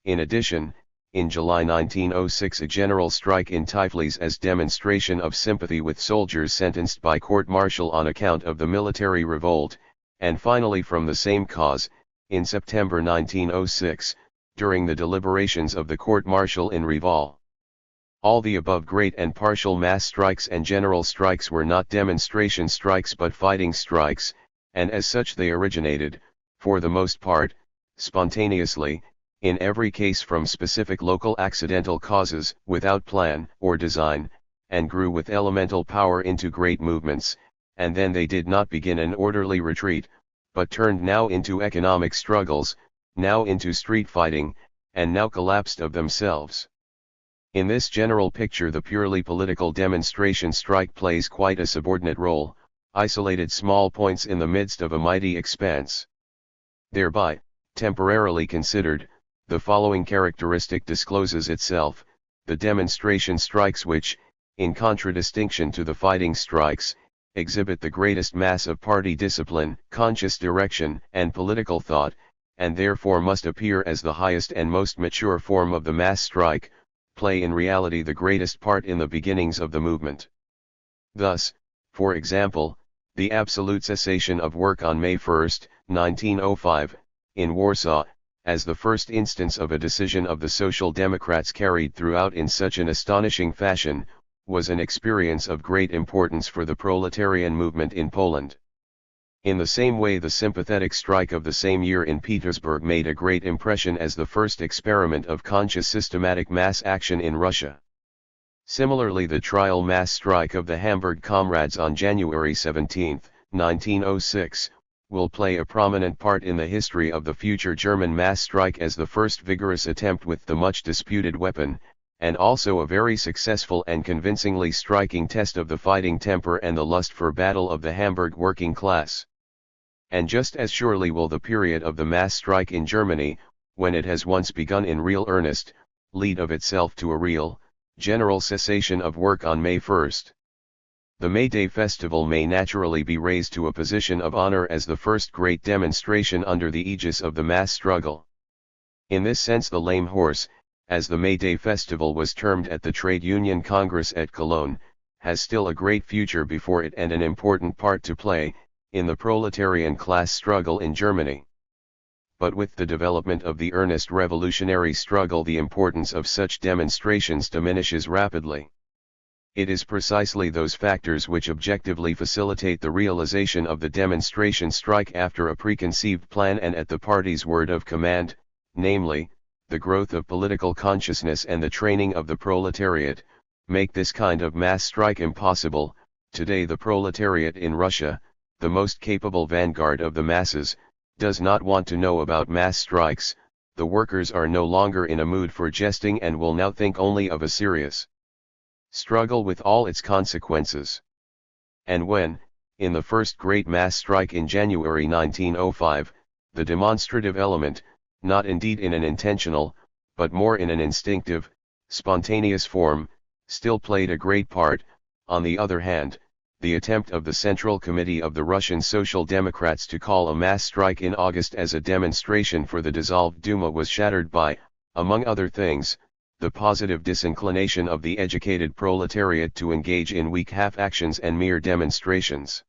In addition, in July 1906 a general strike in Tiflis as demonstration of sympathy with soldiers sentenced by court-martial on account of the military revolt, and finally from the same cause, in September 1906, during the deliberations of the court-martial in Reval. All the above great and partial mass strikes and general strikes were not demonstration strikes but fighting strikes, and as such they originated, for the most part, spontaneously, in every case from specific local accidental causes, without plan or design, and grew with elemental power into great movements, and then they did not begin an orderly retreat, but turned now into economic struggles, now into street fighting, and now collapsed of themselves. In this general picture the purely political demonstration strike plays quite a subordinate role, isolated small points in the midst of a mighty expanse. Thereby, temporarily considered, the following characteristic discloses itself: the demonstration strikes which, in contradistinction to the fighting strikes, exhibit the greatest mass of party discipline, conscious direction, and political thought, and therefore must appear as the highest and most mature form of the mass strike, play in reality the greatest part in the beginnings of the movement. Thus, for example, the absolute cessation of work on May 1, 1905, in Warsaw, as the first instance of a decision of the Social Democrats carried throughout in such an astonishing fashion, was an experience of great importance for the proletarian movement in Poland. In the same way the sympathetic strike of the same year in Petersburg made a great impression as the first experiment of conscious systematic mass action in Russia. Similarly the trial mass strike of the Hamburg Comrades on January 17, 1906, will play a prominent part in the history of the future German mass strike as the first vigorous attempt with the much disputed weapon, and also a very successful and convincingly striking test of the fighting temper and the lust for battle of the Hamburg working class. And just as surely will the period of the mass strike in Germany, when it has once begun in real earnest, lead of itself to a real, general cessation of work on May 1. The May Day festival may naturally be raised to a position of honor as the first great demonstration under the aegis of the mass struggle. In this sense, the Lame Horse, as the May Day festival was termed at the Trade Union Congress at Cologne, has still a great future before it and an important part to play in the proletarian class struggle in Germany. But with the development of the earnest revolutionary struggle, the importance of such demonstrations diminishes rapidly. It is precisely those factors which objectively facilitate the realization of the demonstration strike after a preconceived plan and at the party's word of command, namely, the growth of political consciousness and the training of the proletariat, make this kind of mass strike impossible. Today the proletariat in Russia, the most capable vanguard of the masses, does not want to know about mass strikes. The workers are no longer in a mood for jesting and will now think only of a serious struggle with all its consequences. And when, in the first great mass strike in January 1905, the demonstrative element, not indeed in an intentional, but more in an instinctive, spontaneous form, still played a great part, on the other hand, the attempt of the Central Committee of the Russian Social Democrats to call a mass strike in August as a demonstration for the dissolved Duma was shattered by, among other things, the positive disinclination of the educated proletariat to engage in weak half-actions and mere demonstrations.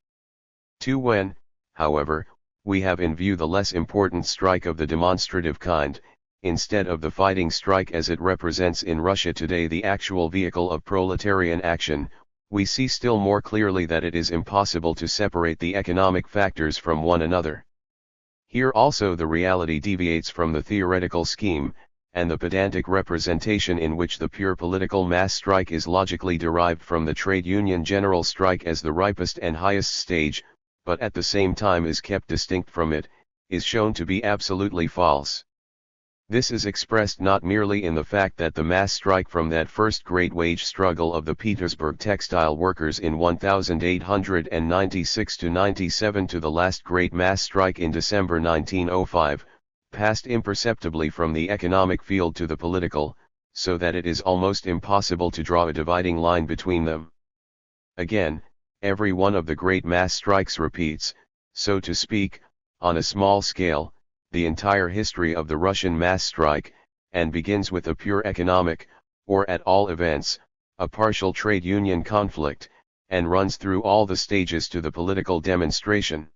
When, however, we have in view the less important strike of the demonstrative kind, instead of the fighting strike as it represents in Russia today the actual vehicle of proletarian action, we see still more clearly that it is impossible to separate the economic factors from one another. Here also the reality deviates from the theoretical scheme, and the pedantic representation in which the pure political mass strike is logically derived from the trade union general strike as the ripest and highest stage, but at the same time is kept distinct from it, is shown to be absolutely false. This is expressed not merely in the fact that the mass strike from that first great wage struggle of the Petersburg textile workers in 1896–97 to the last great mass strike in December 1905, passed imperceptibly from the economic field to the political, so that it is almost impossible to draw a dividing line between them. Again, every one of the great mass strikes repeats, so to speak, on a small scale, the entire history of the Russian mass strike, and begins with a pure economic, or at all events, a partial trade union conflict, and runs through all the stages to the political demonstration.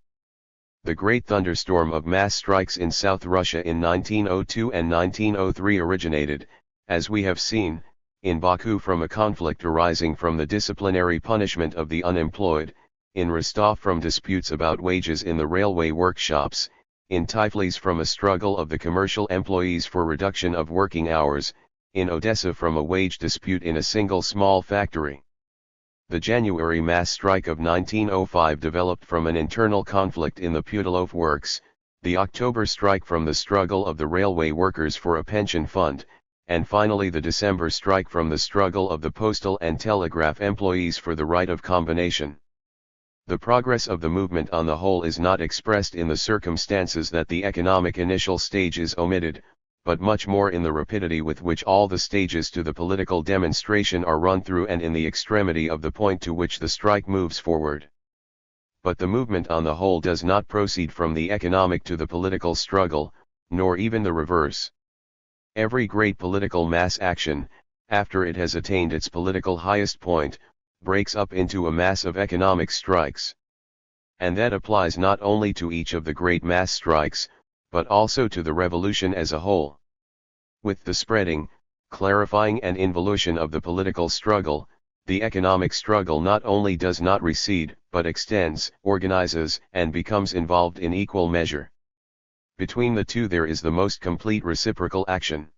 The great thunderstorm of mass strikes in South Russia in 1902 and 1903 originated, as we have seen, in Baku from a conflict arising from the disciplinary punishment of the unemployed, in Rostov from disputes about wages in the railway workshops, in Tiflis from a struggle of the commercial employees for reduction of working hours, in Odessa from a wage dispute in a single small factory. The January mass strike of 1905 developed from an internal conflict in the Putilov works, the October strike from the struggle of the railway workers for a pension fund, and finally the December strike from the struggle of the postal and telegraph employees for the right of combination. The progress of the movement on the whole is not expressed in the circumstances that the economic initial stage is omitted, but much more in the rapidity with which all the stages to the political demonstration are run through and in the extremity of the point to which the strike moves forward. But the movement on the whole does not proceed from the economic to the political struggle, nor even the reverse. Every great political mass action, after it has attained its political highest point, breaks up into a mass of economic strikes. And that applies not only to each of the great mass strikes, but also to the revolution as a whole. With the spreading, clarifying and involution of the political struggle, the economic struggle not only does not recede, but extends, organizes, and becomes involved in equal measure. Between the two there is the most complete reciprocal action.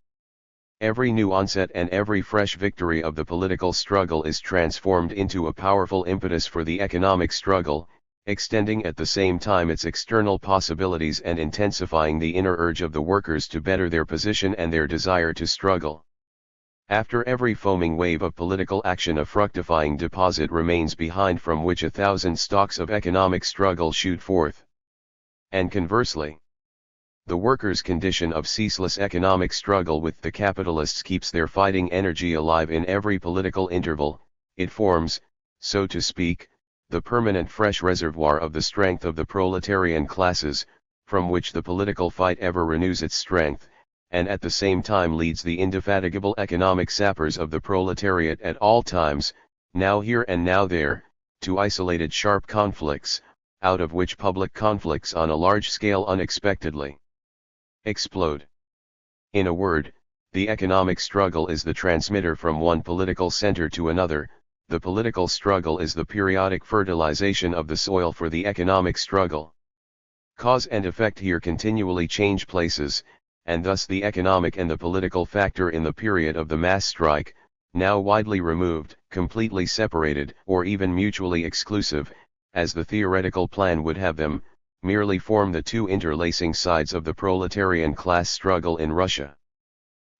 Every new onset and every fresh victory of the political struggle is transformed into a powerful impetus for the economic struggle, extending at the same time its external possibilities and intensifying the inner urge of the workers to better their position and their desire to struggle. After every foaming wave of political action a fructifying deposit remains behind from which 1,000 stalks of economic struggle shoot forth. And conversely, the workers' condition of ceaseless economic struggle with the capitalists keeps their fighting energy alive in every political interval. It forms, so to speak, the permanent fresh reservoir of the strength of the proletarian classes, from which the political fight ever renews its strength, and at the same time leads the indefatigable economic sappers of the proletariat at all times, now here and now there, to isolated sharp conflicts, out of which public conflicts on a large scale unexpectedly explode. In a word, the economic struggle is the transmitter from one political center to another. The political struggle is the periodic fertilization of the soil for the economic struggle. Cause and effect here continually change places, and thus the economic and the political factor in the period of the mass strike, now widely removed, completely separated, or even mutually exclusive, as the theoretical plan would have them, merely form the two interlacing sides of the proletarian class struggle in Russia.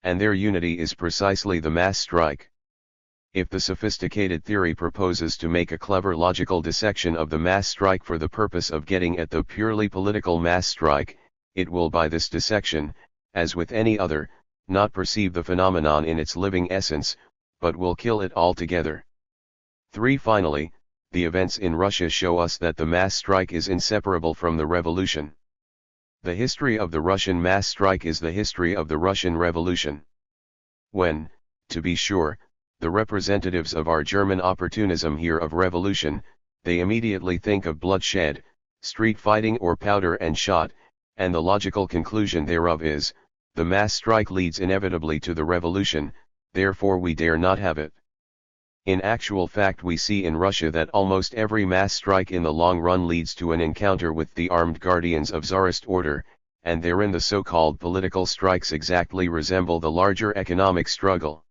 And their unity is precisely the mass strike. If the sophisticated theory proposes to make a clever logical dissection of the mass strike for the purpose of getting at the purely political mass strike, it will by this dissection, as with any other, not perceive the phenomenon in its living essence, but will kill it altogether. 3. Finally, the events in Russia show us that the mass strike is inseparable from the revolution. The history of the Russian mass strike is the history of the Russian Revolution. When, to be sure, the representatives of our German opportunism hear of revolution, they immediately think of bloodshed, street fighting or powder and shot, and the logical conclusion thereof is, the mass strike leads inevitably to the revolution, therefore we dare not have it. In actual fact we see in Russia that almost every mass strike in the long run leads to an encounter with the armed guardians of Tsarist order, and therein the so-called political strikes exactly resemble the larger economic struggle.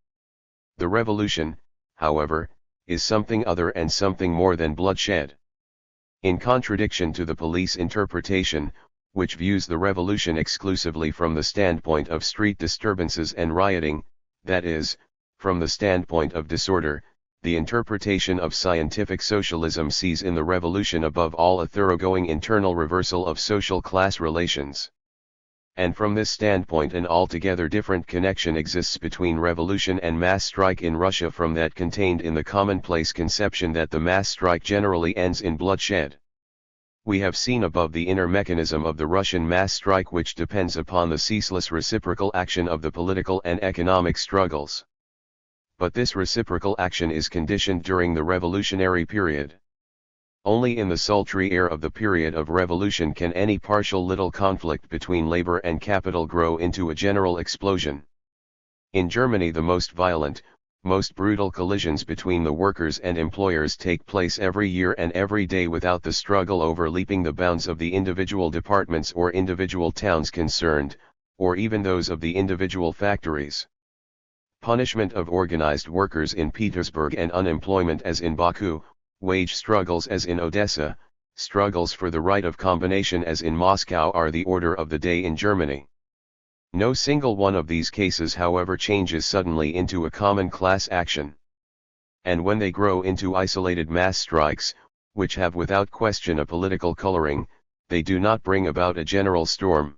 The revolution, however, is something other and something more than bloodshed. In contradiction to the police interpretation, which views the revolution exclusively from the standpoint of street disturbances and rioting, that is, from the standpoint of disorder, the interpretation of scientific socialism sees in the revolution above all a thoroughgoing internal reversal of social class relations. And from this standpoint an altogether different connection exists between revolution and mass strike in Russia from that contained in the commonplace conception that the mass strike generally ends in bloodshed. We have seen above the inner mechanism of the Russian mass strike, which depends upon the ceaseless reciprocal action of the political and economic struggles. But this reciprocal action is conditioned during the revolutionary period. Only in the sultry air of the period of revolution can any partial little conflict between labor and capital grow into a general explosion. In Germany the most violent, most brutal collisions between the workers and employers take place every year and every day without the struggle overleaping the bounds of the individual departments or individual towns concerned, or even those of the individual factories. Punishment of organized workers in Petersburg and unemployment as in Baku, wage struggles as in Odessa, struggles for the right of combination as in Moscow are the order of the day in Germany. No single one of these cases, however, changes suddenly into a common class action. And when they grow into isolated mass strikes, which have without question a political coloring, they do not bring about a general storm.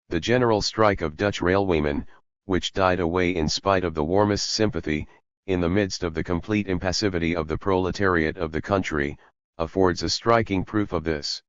The general strike of Dutch railwaymen, which died away in spite of the warmest sympathy, in the midst of the complete impassivity of the proletariat of the country, affords a striking proof of this.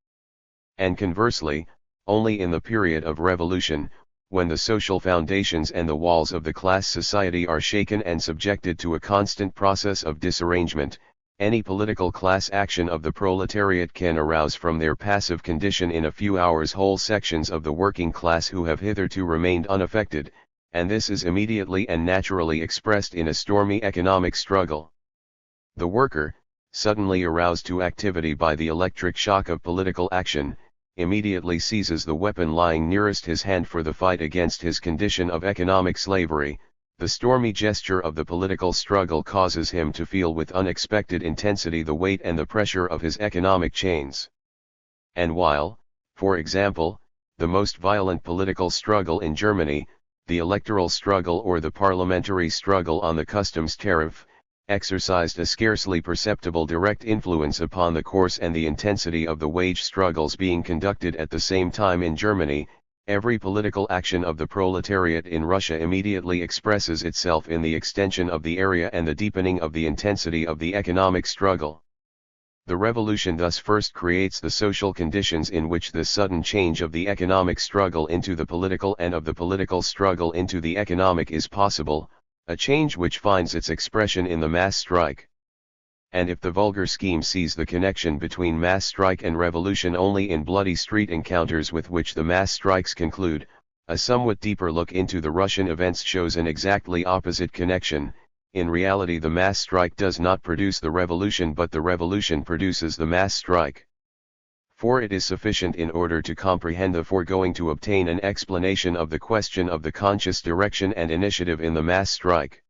And conversely, only in the period of revolution, when the social foundations and the walls of the class society are shaken and subjected to a constant process of disarrangement, any political class action of the proletariat can arouse from their passive condition in a few hours whole sections of the working class who have hitherto remained unaffected, and this is immediately and naturally expressed in a stormy economic struggle. The worker, suddenly aroused to activity by the electric shock of political action, immediately seizes the weapon lying nearest his hand for the fight against his condition of economic slavery. The stormy gesture of the political struggle causes him to feel with unexpected intensity the weight and the pressure of his economic chains. And while, for example, the most violent political struggle in Germany, the electoral struggle or the parliamentary struggle on the customs tariff, exercised a scarcely perceptible direct influence upon the course and the intensity of the wage struggles being conducted at the same time in Germany, Every political action of the proletariat in Russia immediately expresses itself in the extension of the area and the deepening of the intensity of the economic struggle. The revolution thus first creates the social conditions in which this sudden change of the economic struggle into the political and of the political struggle into the economic is possible, a change which finds its expression in the mass strike. And if the vulgar scheme sees the connection between mass strike and revolution only in bloody street encounters with which the mass strikes conclude, a somewhat deeper look into the Russian events shows an exactly opposite connection. In reality, the mass strike does not produce the revolution, but the revolution produces the mass strike. For it is sufficient in order to comprehend the foregoing to obtain an explanation of the question of the conscious direction and initiative in the mass strike.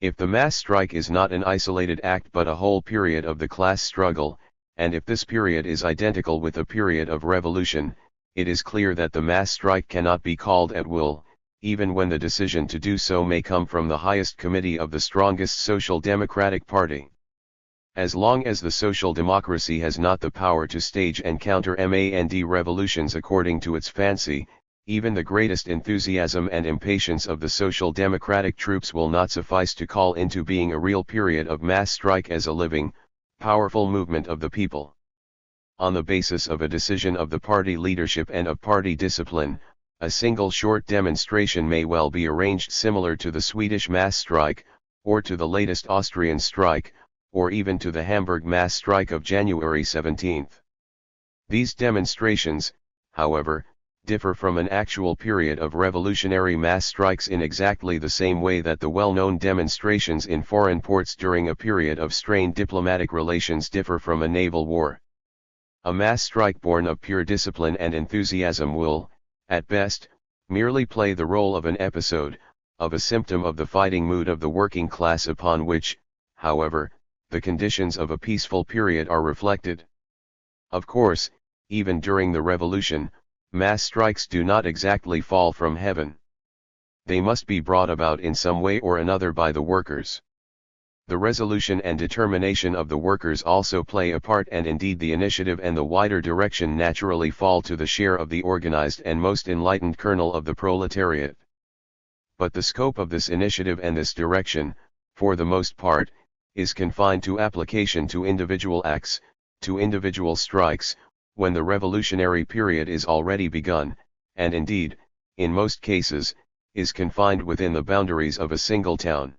If the mass strike is not an isolated act but a whole period of the class struggle, and if this period is identical with a period of revolution, it is clear that the mass strike cannot be called at will, even when the decision to do so may come from the highest committee of the strongest Social Democratic Party. As long as the social democracy has not the power to stage and counter revolutions according to its fancy, even the greatest enthusiasm and impatience of the social democratic troops will not suffice to call into being a real period of mass strike as a living, powerful movement of the people. On the basis of a decision of the party leadership and of party discipline, a single short demonstration may well be arranged similar to the Swedish mass strike, or to the latest Austrian strike, or even to the Hamburg mass strike of January 17. These demonstrations, however, differ from an actual period of revolutionary mass strikes in exactly the same way that the well-known demonstrations in foreign ports during a period of strained diplomatic relations differ from a naval war. A mass strike born of pure discipline and enthusiasm will, at best, merely play the role of an episode, of a symptom of the fighting mood of the working class upon which, however, the conditions of a peaceful period are reflected. Of course, even during the revolution, mass strikes do not exactly fall from heaven. They must be brought about in some way or another by the workers. The resolution and determination of the workers also play a part, and indeed the initiative and the wider direction naturally fall to the share of the organized and most enlightened kernel of the proletariat. But the scope of this initiative and this direction, for the most part, is confined to application to individual acts, to individual strikes, when the revolutionary period is already begun, and indeed, in most cases, is confined within the boundaries of a single town.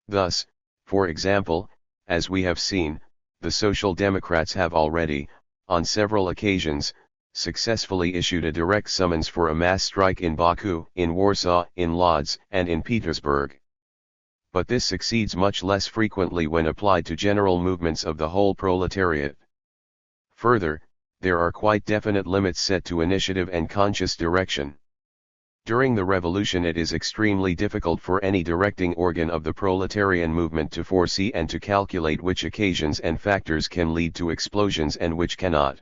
Thus, for example, as we have seen, the Social Democrats have already, on several occasions, successfully issued a direct summons for a mass strike in Baku, in Warsaw, in Lodz, and in Petersburg. But this succeeds much less frequently when applied to general movements of the whole proletariat. Further, there are quite definite limits set to initiative and conscious direction. During the revolution it is extremely difficult for any directing organ of the proletarian movement to foresee and to calculate which occasions and factors can lead to explosions and which cannot.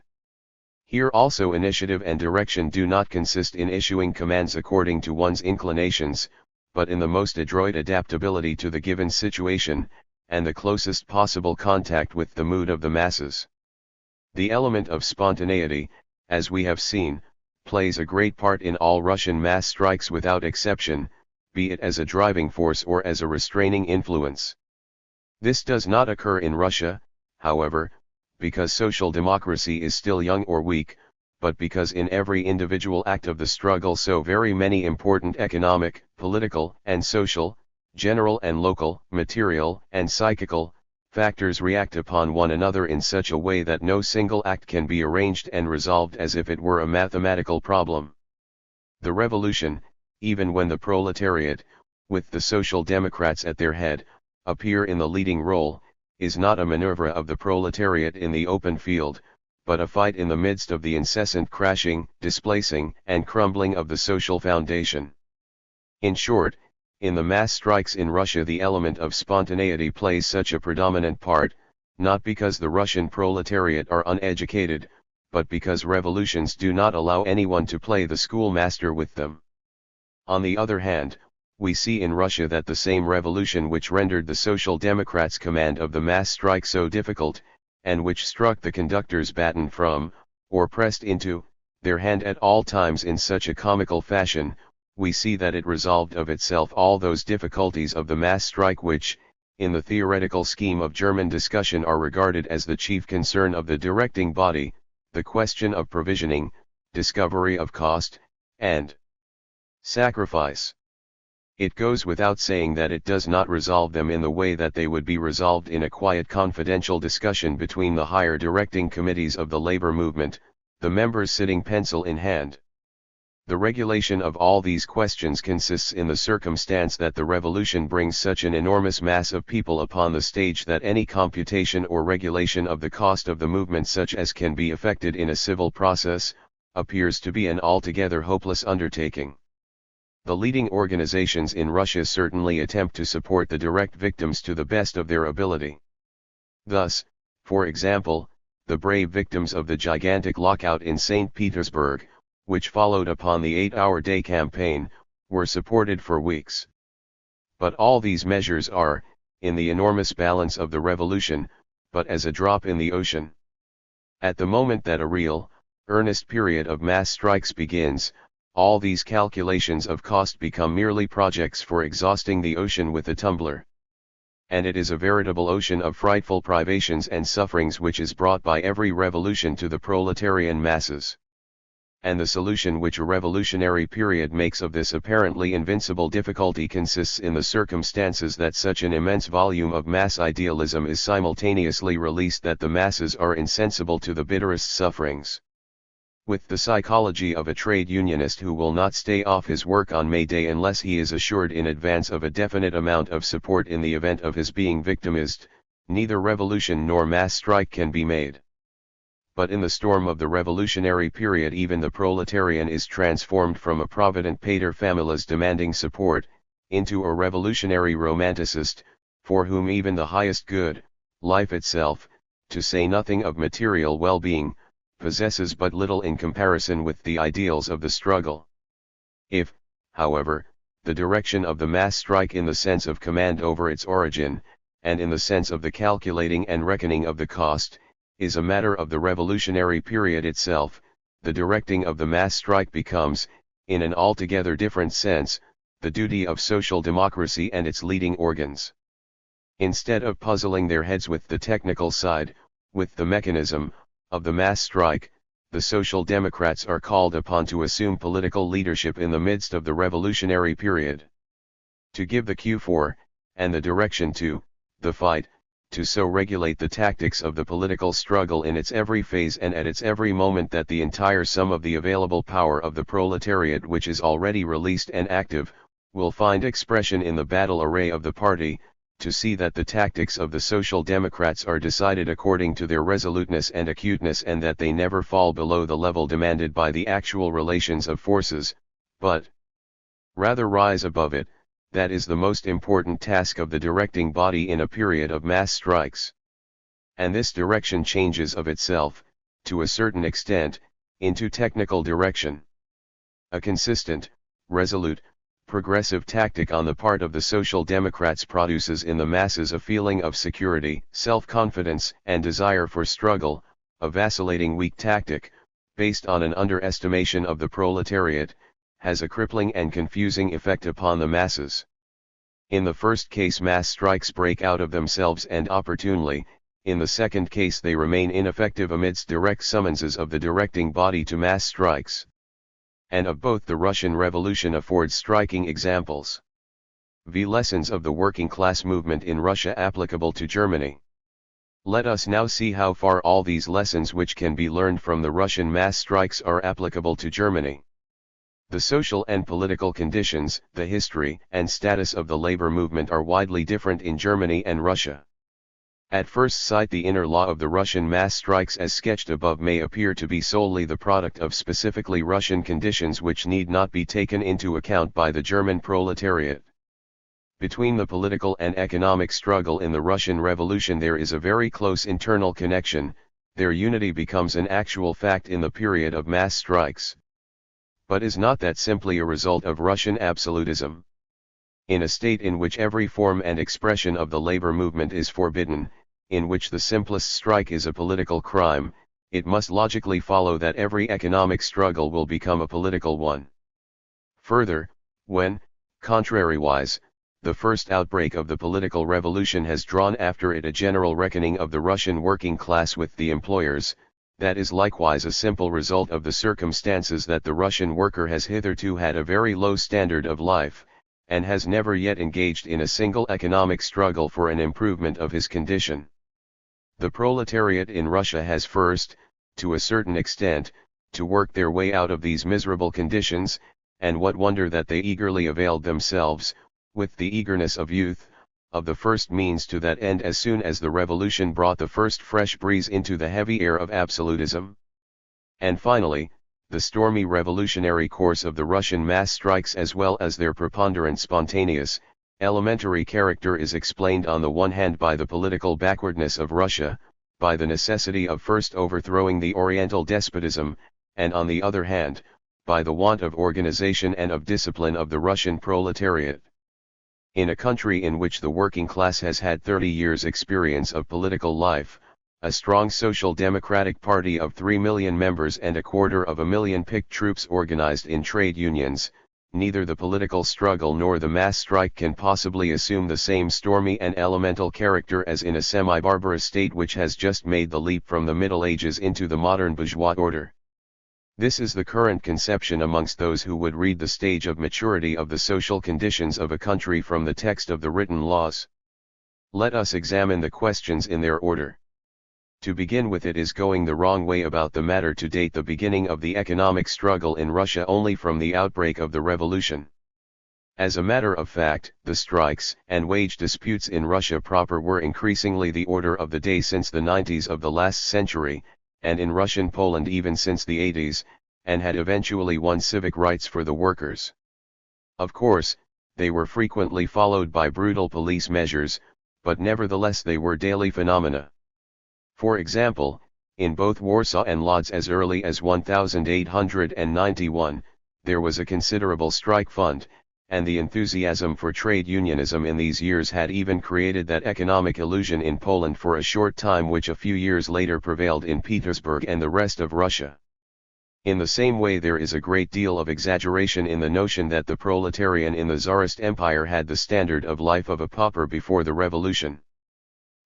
Here also initiative and direction do not consist in issuing commands according to one's inclinations, but in the most adroit adaptability to the given situation, and the closest possible contact with the mood of the masses. The element of spontaneity, as we have seen, plays a great part in all Russian mass strikes without exception, be it as a driving force or as a restraining influence. This does not occur in Russia, however, because social democracy is still young or weak, but because in every individual act of the struggle so very many important economic, political, and social, general and local, material and psychical, factors react upon one another in such a way that no single act can be arranged and resolved as if it were a mathematical problem. The revolution, even when the proletariat, with the Social Democrats at their head, appear in the leading role, is not a maneuver of the proletariat in the open field, but a fight in the midst of the incessant crashing, displacing, and crumbling of the social foundation. In short, in the mass strikes in Russia the element of spontaneity plays such a predominant part, not because the Russian proletariat are uneducated, but because revolutions do not allow anyone to play the schoolmaster with them. On the other hand, we see in Russia that the same revolution which rendered the Social Democrats' command of the mass strike so difficult, and which struck the conductor's baton from, or pressed into, their hand at all times in such a comical fashion, we see that it resolved of itself all those difficulties of the mass strike which, in the theoretical scheme of German discussion, are regarded as the chief concern of the directing body, the question of provisioning, discovery of cost, and sacrifice. It goes without saying that it does not resolve them in the way that they would be resolved in a quiet confidential discussion between the higher directing committees of the labor movement, the members sitting pencil in hand. The regulation of all these questions consists in the circumstance that the revolution brings such an enormous mass of people upon the stage that any computation or regulation of the cost of the movement such as can be effected in a civil process, appears to be an altogether hopeless undertaking. The leading organizations in Russia certainly attempt to support the direct victims to the best of their ability. Thus, for example, the brave victims of the gigantic lockout in St. Petersburg, which followed upon the 8-hour day campaign, were supported for weeks. But all these measures are, in the enormous balance of the revolution, but as a drop in the ocean. At the moment that a real, earnest period of mass strikes begins, all these calculations of cost become merely projects for exhausting the ocean with a tumbler. And it is a veritable ocean of frightful privations and sufferings which is brought by every revolution to the proletarian masses. And the solution which a revolutionary period makes of this apparently invincible difficulty consists in the circumstances that such an immense volume of mass idealism is simultaneously released that the masses are insensible to the bitterest sufferings. With the psychology of a trade unionist who will not stay off his work on May Day unless he is assured in advance of a definite amount of support in the event of his being victimized, neither revolution nor mass strike can be made. But in the storm of the revolutionary period even the proletarian is transformed from a provident paterfamilias demanding support, into a revolutionary romanticist, for whom even the highest good, life itself, to say nothing of material well-being, possesses but little in comparison with the ideals of the struggle. If, however, the direction of the mass strike in the sense of command over its origin, and in the sense of the calculating and reckoning of the cost, is a matter of the revolutionary period itself, the directing of the mass strike becomes, in an altogether different sense, the duty of social democracy and its leading organs. Instead of puzzling their heads with the technical side, with the mechanism, of the mass strike, the Social Democrats are called upon to assume political leadership in the midst of the revolutionary period. To give the cue for, and the direction to, the fight, to so regulate the tactics of the political struggle in its every phase and at its every moment that the entire sum of the available power of the proletariat which is already released and active, will find expression in the battle array of the party, to see that the tactics of the Social Democrats are decided according to their resoluteness and acuteness and that they never fall below the level demanded by the actual relations of forces, but rather rise above it. That is the most important task of the directing body in a period of mass strikes. And this direction changes of itself, to a certain extent, into technical direction. A consistent, resolute, progressive tactic on the part of the Social Democrats produces in the masses a feeling of security, self-confidence, and desire for struggle. A vacillating weak tactic, based on an underestimation of the proletariat, has a crippling and confusing effect upon the masses. In the first case mass strikes break out of themselves and opportunely, in the second case they remain ineffective amidst direct summonses of the directing body to mass strikes. And of both the Russian Revolution affords striking examples. V. Lessons of the working class movement in Russia applicable to Germany. Let us now see how far all these lessons which can be learned from the Russian mass strikes are applicable to Germany. The social and political conditions, the history and status of the labor movement are widely different in Germany and Russia. At first sight the inner law of the Russian mass strikes as sketched above may appear to be solely the product of specifically Russian conditions which need not be taken into account by the German proletariat. Between the political and economic struggle in the Russian Revolution there is a very close internal connection, their unity becomes an actual fact in the period of mass strikes. But is not that simply a result of Russian absolutism? In a state in which every form and expression of the labor movement is forbidden, in which the simplest strike is a political crime, it must logically follow that every economic struggle will become a political one. Further, when, contrariwise, the first outbreak of the political revolution has drawn after it a general reckoning of the Russian working class with the employers, that is likewise a simple result of the circumstances that the Russian worker has hitherto had a very low standard of life, and has never yet engaged in a single economic struggle for an improvement of his condition. The proletariat in Russia has first, to a certain extent, to work their way out of these miserable conditions, and what wonder that they eagerly availed themselves, with the eagerness of youth, of the first means to that end as soon as the revolution brought the first fresh breeze into the heavy air of absolutism. And finally, the stormy revolutionary course of the Russian mass strikes as well as their preponderant spontaneous, elementary character is explained on the one hand by the political backwardness of Russia, by the necessity of first overthrowing the Oriental despotism, and on the other hand, by the want of organization and of discipline of the Russian proletariat. In a country in which the working class has had 30 years' experience of political life, a strong social democratic party of 3 million members and 250,000 picked troops organized in trade unions, neither the political struggle nor the mass strike can possibly assume the same stormy and elemental character as in a semi-barbarous state which has just made the leap from the Middle Ages into the modern bourgeois order. This is the current conception amongst those who would read the stage of maturity of the social conditions of a country from the text of the written laws. Let us examine the questions in their order. To begin with, it is going the wrong way about the matter to date the beginning of the economic struggle in Russia only from the outbreak of the revolution. As a matter of fact, the strikes and wage disputes in Russia proper were increasingly the order of the day since the 90s of the last century, and in Russian Poland even since the 80s, and had eventually won civic rights for the workers. Of course, they were frequently followed by brutal police measures, but nevertheless they were daily phenomena. For example, in both Warsaw and Lodz as early as 1891, there was a considerable strike fund, and the enthusiasm for trade unionism in these years had even created that economic illusion in Poland for a short time which a few years later prevailed in Petersburg and the rest of Russia. In the same way, there is a great deal of exaggeration in the notion that the proletarian in the Tsarist Empire had the standard of life of a pauper before the revolution.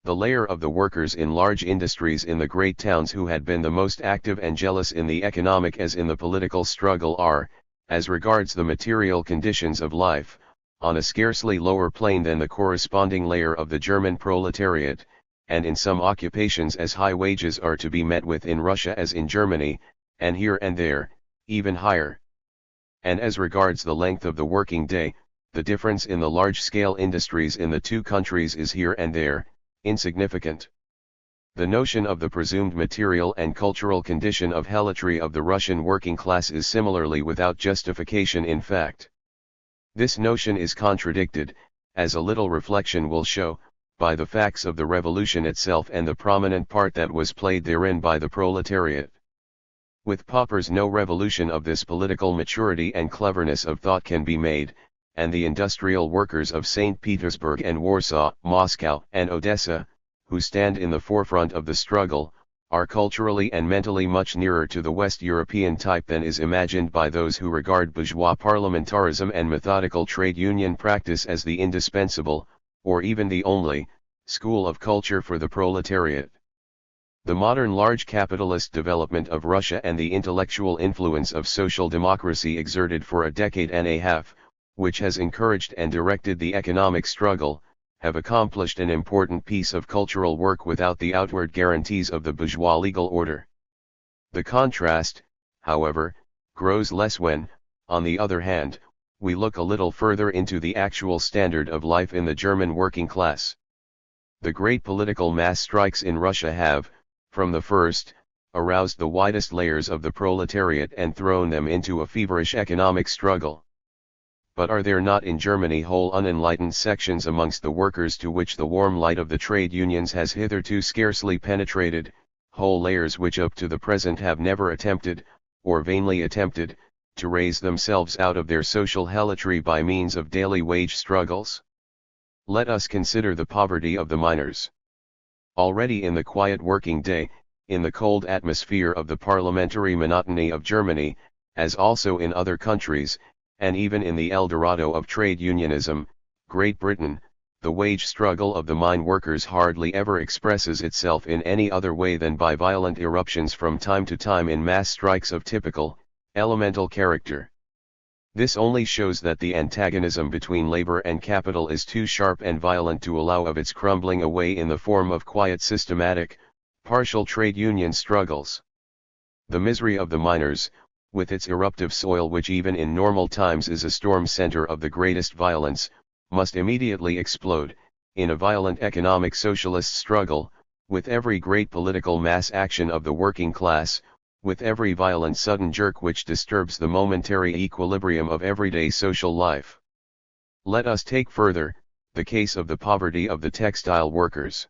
The layer of the workers in large industries in the great towns who had been the most active and jealous in the economic as in the political struggle are, as regards the material conditions of life, on a scarcely lower plane than the corresponding layer of the German proletariat, and in some occupations as high wages are to be met with in Russia as in Germany, and here and there, even higher. And as regards the length of the working day, the difference in the large-scale industries in the two countries is here and there, insignificant. The notion of the presumed material and cultural condition of helotry of the Russian working class is similarly without justification in fact. This notion is contradicted, as a little reflection will show, by the facts of the revolution itself and the prominent part that was played therein by the proletariat. With paupers no revolution of this political maturity and cleverness of thought can be made, and the industrial workers of St. Petersburg and Warsaw, Moscow and Odessa, who stand in the forefront of the struggle, are culturally and mentally much nearer to the West European type than is imagined by those who regard bourgeois parliamentarism and methodical trade union practice as the indispensable, or even the only, school of culture for the proletariat. The modern large capitalist development of Russia and the intellectual influence of social democracy exerted for a decade and a half, which has encouraged and directed the economic struggle, have accomplished an important piece of cultural work without the outward guarantees of the bourgeois legal order. The contrast, however, grows less when, on the other hand, we look a little further into the actual standard of life in the German working class. The great political mass strikes in Russia have, from the first, aroused the widest layers of the proletariat and thrown them into a feverish economic struggle. But are there not in Germany whole unenlightened sections amongst the workers to which the warm light of the trade unions has hitherto scarcely penetrated, whole layers which up to the present have never attempted, or vainly attempted, to raise themselves out of their social helotry by means of daily wage struggles? Let us consider the poverty of the miners. Already in the quiet working day, in the cold atmosphere of the parliamentary monotony of Germany, as also in other countries, and even in the El Dorado of trade unionism, Great Britain, the wage struggle of the mine workers hardly ever expresses itself in any other way than by violent eruptions from time to time in mass strikes of typical, elemental character. This only shows that the antagonism between labor and capital is too sharp and violent to allow of its crumbling away in the form of quiet systematic, partial trade union struggles. The misery of the miners, with its eruptive soil which even in normal times is a storm center of the greatest violence, must immediately explode, in a violent economic socialist struggle, with every great political mass action of the working class, with every violent sudden jerk which disturbs the momentary equilibrium of everyday social life. Let us take further, the case of the poverty of the textile workers.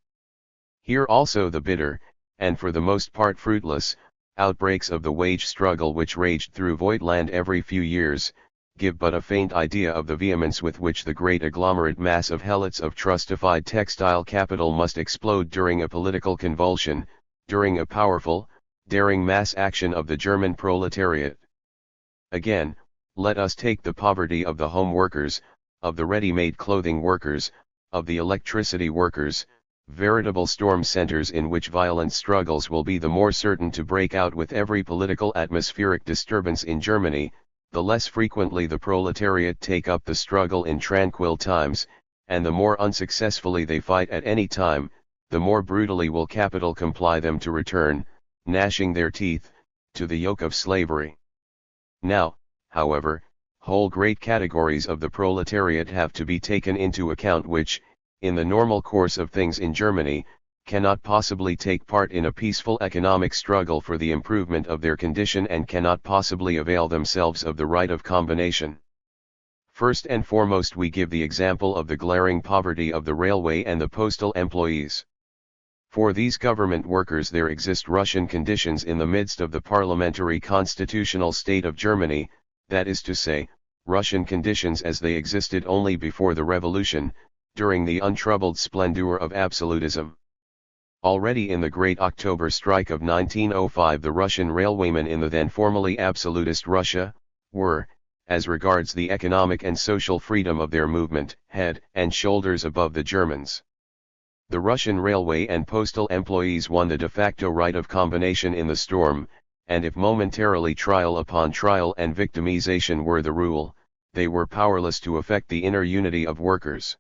Here also the bitter, and for the most part fruitless, outbreaks of the wage struggle which raged through Voigtland every few years, give but a faint idea of the vehemence with which the great agglomerate mass of helots of trustified textile capital must explode during a political convulsion, during a powerful, daring mass action of the German proletariat. Again, let us take the poverty of the home workers, of the ready-made clothing workers, of the electricity workers, veritable storm centers in which violent struggles will be the more certain to break out with every political atmospheric disturbance in Germany, the less frequently the proletariat take up the struggle in tranquil times, and the more unsuccessfully they fight at any time, the more brutally will capital compel them to return, gnashing their teeth, to the yoke of slavery. Now, however, whole great categories of the proletariat have to be taken into account which, in the normal course of things in Germany, cannot possibly take part in a peaceful economic struggle for the improvement of their condition and cannot possibly avail themselves of the right of combination. First and foremost we give the example of the glaring poverty of the railway and the postal employees. For these government workers there exist Russian conditions in the midst of the parliamentary constitutional state of Germany, that is to say, Russian conditions as they existed only before the revolution, during the untroubled splendor of absolutism. Already in the Great October Strike of 1905 the Russian railwaymen in the then formerly absolutist Russia, were, as regards the economic and social freedom of their movement, head and shoulders above the Germans. The Russian railway and postal employees won the de facto right of combination in the storm, and if momentarily trial upon trial and victimization were the rule, they were powerless to effect the inner unity of workers.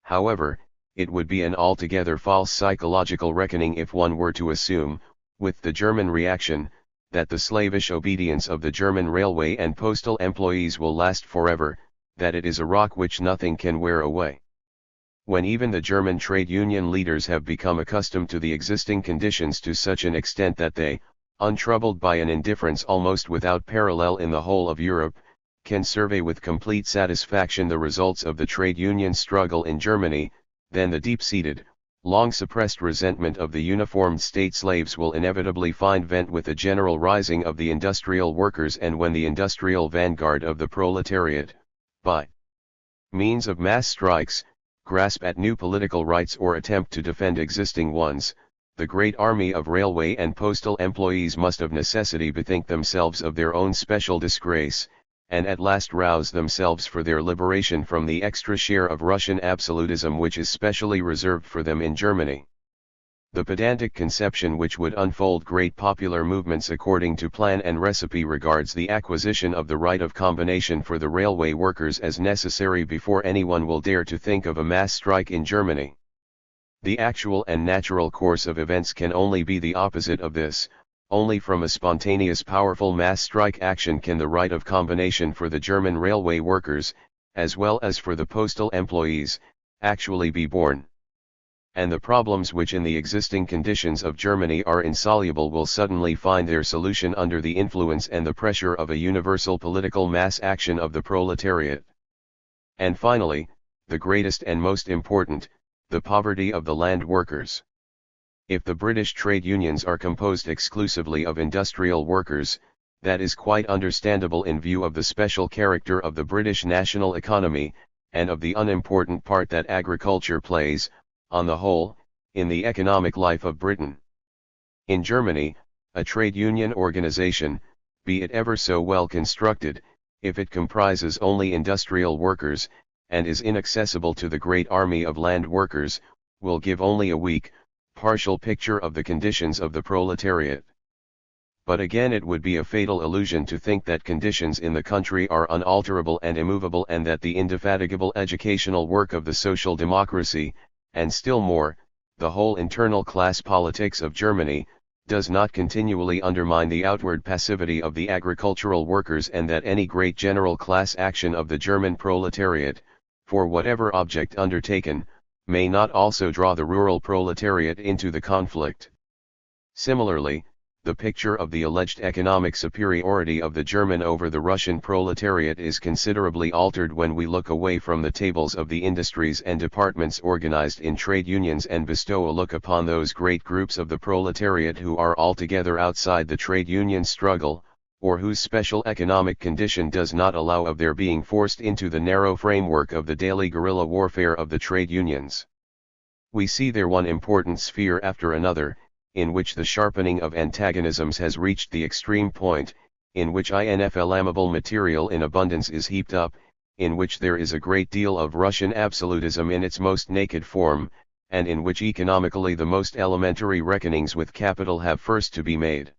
However, it would be an altogether false psychological reckoning if one were to assume, with the German reaction, that the slavish obedience of the German railway and postal employees will last forever, that it is a rock which nothing can wear away. When even the German trade union leaders have become accustomed to the existing conditions to such an extent that they, untroubled by an indifference almost without parallel in the whole of Europe, can survey with complete satisfaction the results of the trade union struggle in Germany, then the deep-seated, long-suppressed resentment of the uniformed state slaves will inevitably find vent with a general rising of the industrial workers, and when the industrial vanguard of the proletariat, by means of mass strikes, grasp at new political rights or attempt to defend existing ones, the great army of railway and postal employees must of necessity bethink themselves of their own special disgrace, and at last rouse themselves for their liberation from the extra share of Russian absolutism which is specially reserved for them in Germany. The pedantic conception which would unfold great popular movements according to plan and recipe regards the acquisition of the right of combination for the railway workers as necessary before anyone will dare to think of a mass strike in Germany. The actual and natural course of events can only be the opposite of this. Only from a spontaneous powerful mass strike action can the right of combination for the German railway workers, as well as for the postal employees, actually be born. And the problems which in the existing conditions of Germany are insoluble will suddenly find their solution under the influence and the pressure of a universal political mass action of the proletariat. And finally, the greatest and most important, the poverty of the land workers. If the British trade unions are composed exclusively of industrial workers, that is quite understandable in view of the special character of the British national economy, and of the unimportant part that agriculture plays, on the whole, in the economic life of Britain. In Germany, a trade union organization, be it ever so well constructed, if it comprises only industrial workers, and is inaccessible to the great army of land workers, will give only a weak, partial picture of the conditions of the proletariat. But again, it would be a fatal illusion to think that conditions in the country are unalterable and immovable, and that the indefatigable educational work of the social democracy, and still more, the whole internal class politics of Germany, does not continually undermine the outward passivity of the agricultural workers, and that any great general class action of the German proletariat, for whatever object undertaken, may not also draw the rural proletariat into the conflict. Similarly, the picture of the alleged economic superiority of the German over the Russian proletariat is considerably altered when we look away from the tables of the industries and departments organized in trade unions, and bestow a look upon those great groups of the proletariat who are altogether outside the trade union struggle, or whose special economic condition does not allow of their being forced into the narrow framework of the daily guerrilla warfare of the trade unions. We see there one important sphere after another, in which the sharpening of antagonisms has reached the extreme point, in which inflammable material in abundance is heaped up, in which there is a great deal of Russian absolutism in its most naked form, and in which economically the most elementary reckonings with capital have first to be made.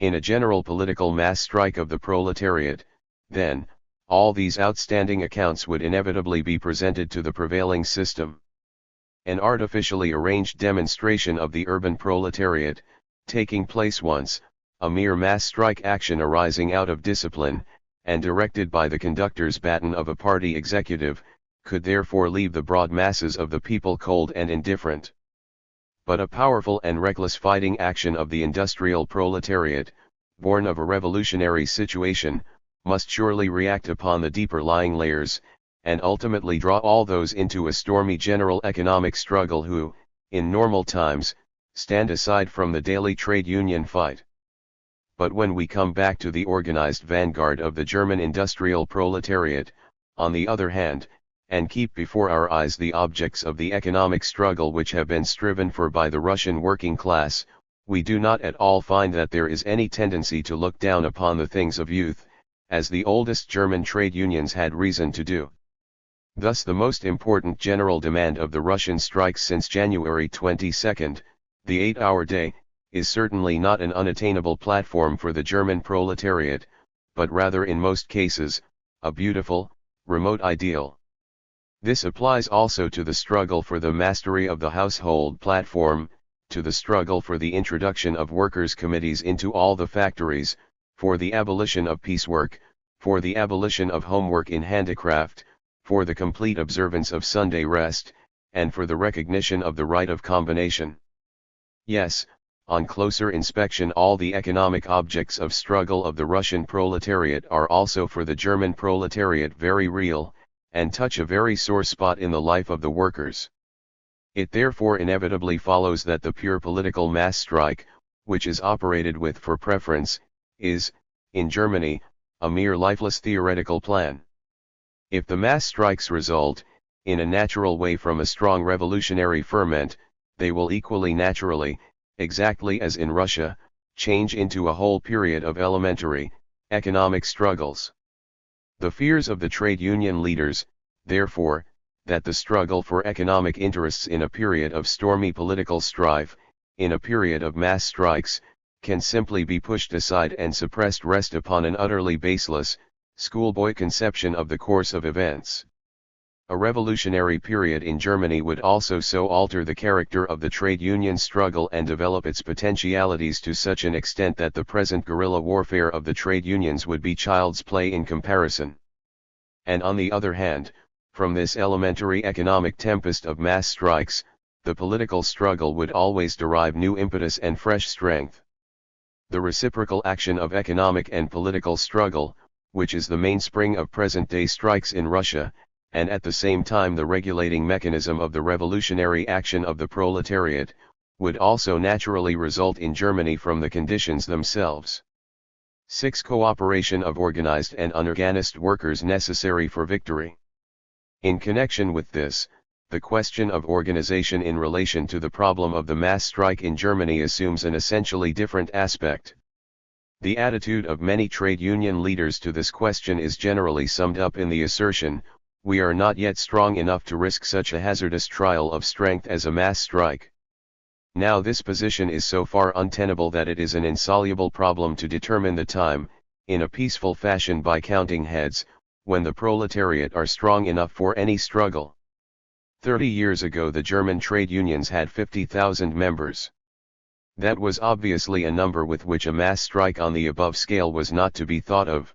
In a general political mass strike of the proletariat, then, all these outstanding accounts would inevitably be presented to the prevailing system. An artificially arranged demonstration of the urban proletariat, taking place once, a mere mass strike action arising out of discipline, and directed by the conductor's baton of a party executive, could therefore leave the broad masses of the people cold and indifferent. But a powerful and reckless fighting action of the industrial proletariat, born of a revolutionary situation, must surely react upon the deeper lying layers, and ultimately draw all those into a stormy general economic struggle who, in normal times, stand aside from the daily trade union fight. But when we come back to the organized vanguard of the German industrial proletariat, on the other hand, and keep before our eyes the objects of the economic struggle which have been striven for by the Russian working class, we do not at all find that there is any tendency to look down upon the things of youth, as the oldest German trade unions had reason to do. Thus the most important general demand of the Russian strikes since January 22, the 8-hour day, is certainly not an unattainable platform for the German proletariat, but rather in most cases, a beautiful, remote ideal. This applies also to the struggle for the mastery of the household platform, to the struggle for the introduction of workers' committees into all the factories, for the abolition of piecework, for the abolition of homework in handicraft, for the complete observance of Sunday rest, and for the recognition of the right of combination. Yes, on closer inspection, all the economic objects of struggle of the Russian proletariat are also for the German proletariat very real, and touch a very sore spot in the life of the workers. It therefore inevitably follows that the pure political mass strike, which is operated with for preference, is, in Germany, a mere lifeless theoretical plan. If the mass strikes result, in a natural way from a strong revolutionary ferment, they will equally naturally, exactly as in Russia, change into a whole period of elementary, economic struggles. The fears of the trade union leaders, therefore, that the struggle for economic interests in a period of stormy political strife, in a period of mass strikes, can simply be pushed aside and suppressed, rest upon an utterly baseless, schoolboy conception of the course of events. A revolutionary period in Germany would also so alter the character of the trade union struggle and develop its potentialities to such an extent that the present guerrilla warfare of the trade unions would be child's play in comparison. And on the other hand, from this elementary economic tempest of mass strikes, the political struggle would always derive new impetus and fresh strength. The reciprocal action of economic and political struggle, which is the mainspring of present-day strikes in Russia, and at the same time the regulating mechanism of the revolutionary action of the proletariat, would also naturally result in Germany from the conditions themselves. 6. Cooperation of organized and unorganized workers necessary for victory. In connection with this, the question of organization in relation to the problem of the mass strike in Germany assumes an essentially different aspect. The attitude of many trade union leaders to this question is generally summed up in the assertion, "We are not yet strong enough to risk such a hazardous trial of strength as a mass strike." Now this position is so far untenable that it is an insoluble problem to determine the time, in a peaceful fashion by counting heads, when the proletariat are strong enough for any struggle. 30 years ago the German trade unions had 50,000 members. That was obviously a number with which a mass strike on the above scale was not to be thought of.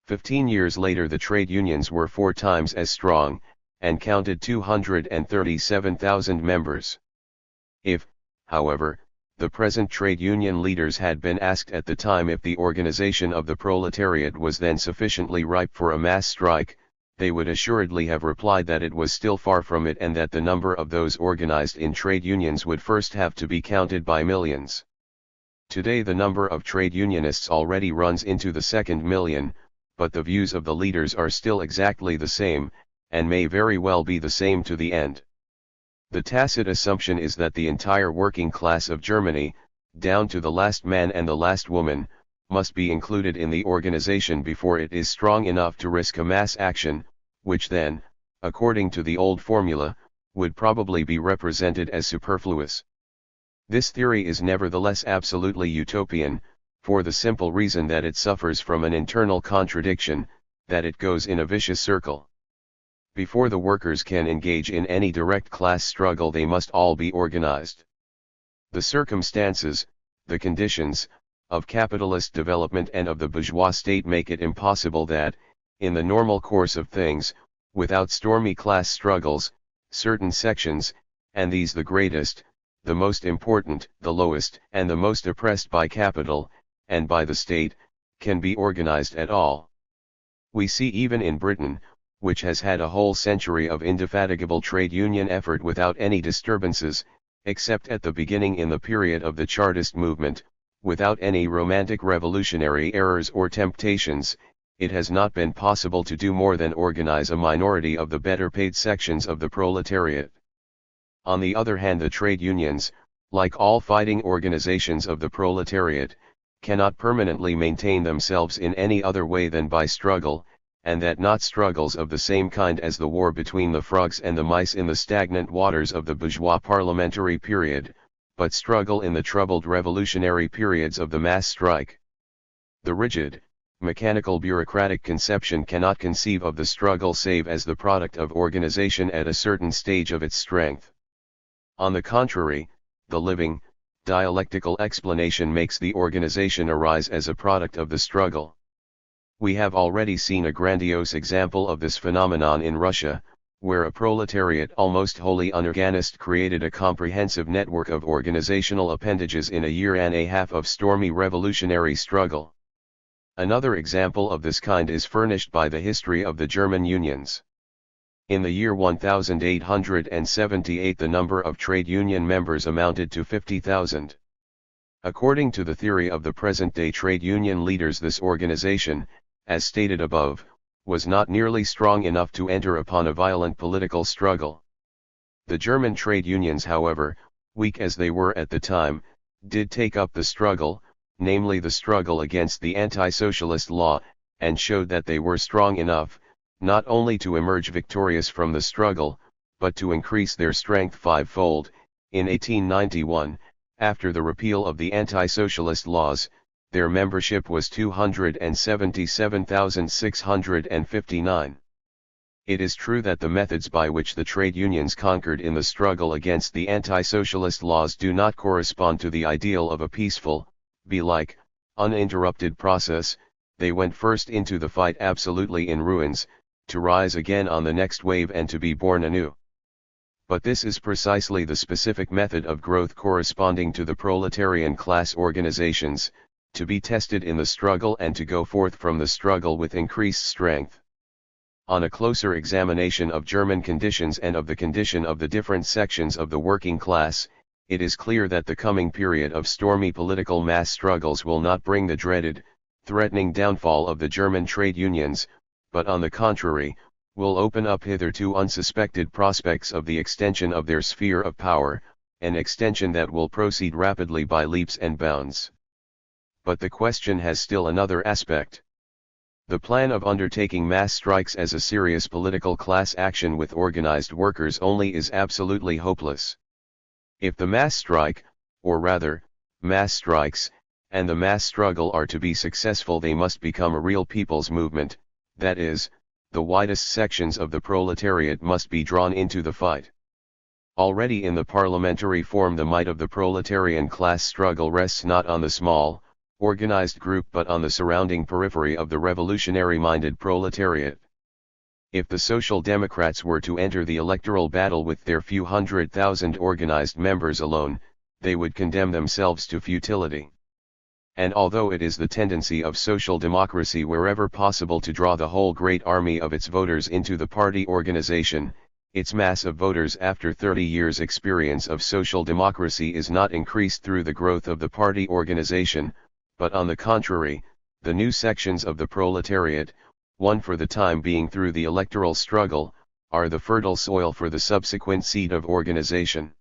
15 years later the trade unions were 4 times as strong, and counted 237,000 members. If, however, the present trade union leaders had been asked at the time if the organization of the proletariat was then sufficiently ripe for a mass strike, they would assuredly have replied that it was still far from it and that the number of those organized in trade unions would first have to be counted by millions. Today the number of trade unionists already runs into the 2nd million, but the views of the leaders are still exactly the same, and may very well be the same to the end. The tacit assumption is that the entire working class of Germany, down to the last man and the last woman, must be included in the organization before it is strong enough to risk a mass action, which then, according to the old formula, would probably be represented as superfluous. This theory is nevertheless absolutely utopian, for the simple reason that it suffers from an internal contradiction, that it goes in a vicious circle. Before the workers can engage in any direct class struggle they must all be organized. The circumstances, the conditions, of capitalist development and of the bourgeois state make it impossible that, in the normal course of things, without stormy class struggles, certain sections, and these the greatest, the most important, the lowest, and the most oppressed by capital, and by the state, can be organized at all. We see even in Britain, which has had a whole century of indefatigable trade union effort without any disturbances, except at the beginning in the period of the Chartist movement, without any romantic revolutionary errors or temptations, it has not been possible to do more than organize a minority of the better paid sections of the proletariat. On the other hand, the trade unions, like all fighting organizations of the proletariat, cannot permanently maintain themselves in any other way than by struggle, and that not struggles of the same kind as the war between the frogs and the mice in the stagnant waters of the bourgeois parliamentary period, but struggle in the troubled revolutionary periods of the mass strike. The rigid, mechanical bureaucratic conception cannot conceive of the struggle save as the product of organization at a certain stage of its strength. On the contrary, the living, dialectical explanation makes the organization arise as a product of the struggle. We have already seen a grandiose example of this phenomenon in Russia, where a proletariat almost wholly unorganized created a comprehensive network of organizational appendages in a year and a half of stormy revolutionary struggle. Another example of this kind is furnished by the history of the German unions. In the year 1878 the number of trade union members amounted to 50,000. According to the theory of the present-day trade union leaders, this organization, as stated above, was not nearly strong enough to enter upon a violent political struggle. The German trade unions, however, weak as they were at the time, did take up the struggle, namely the struggle against the anti-socialist law, and showed that they were strong enough, not only to emerge victorious from the struggle, but to increase their strength fivefold. In 1891, after the repeal of the anti-socialist laws, their membership was 277,659. It is true that the methods by which the trade unions conquered in the struggle against the anti-socialist laws do not correspond to the ideal of a peaceful, bee-like, uninterrupted process. They went first into the fight absolutely in ruins, to rise again on the next wave and to be born anew. But this is precisely the specific method of growth corresponding to the proletarian class organizations, to be tested in the struggle and to go forth from the struggle with increased strength. On a closer examination of German conditions and of the condition of the different sections of the working class, it is clear that the coming period of stormy political mass struggles will not bring the dreaded, threatening downfall of the German trade unions, but on the contrary, will open up hitherto unsuspected prospects of the extension of their sphere of power, an extension that will proceed rapidly by leaps and bounds. But the question has still another aspect. The plan of undertaking mass strikes as a serious political class action with organized workers only is absolutely hopeless. If the mass strike, or rather, mass strikes, and the mass struggle are to be successful, they must become a real people's movement, that is, the widest sections of the proletariat must be drawn into the fight. Already in the parliamentary form, the might of the proletarian class struggle rests not on the small, organized group but on the surrounding periphery of the revolutionary-minded proletariat. If the Social Democrats were to enter the electoral battle with their few 100,000 organized members alone, they would condemn themselves to futility. And although it is the tendency of social democracy wherever possible to draw the whole great army of its voters into the party organization, its mass of voters after 30 years' experience of social democracy is not increased through the growth of the party organization, but on the contrary, the new sections of the proletariat, won for the time being through the electoral struggle, are the fertile soil for the subsequent seed of organization.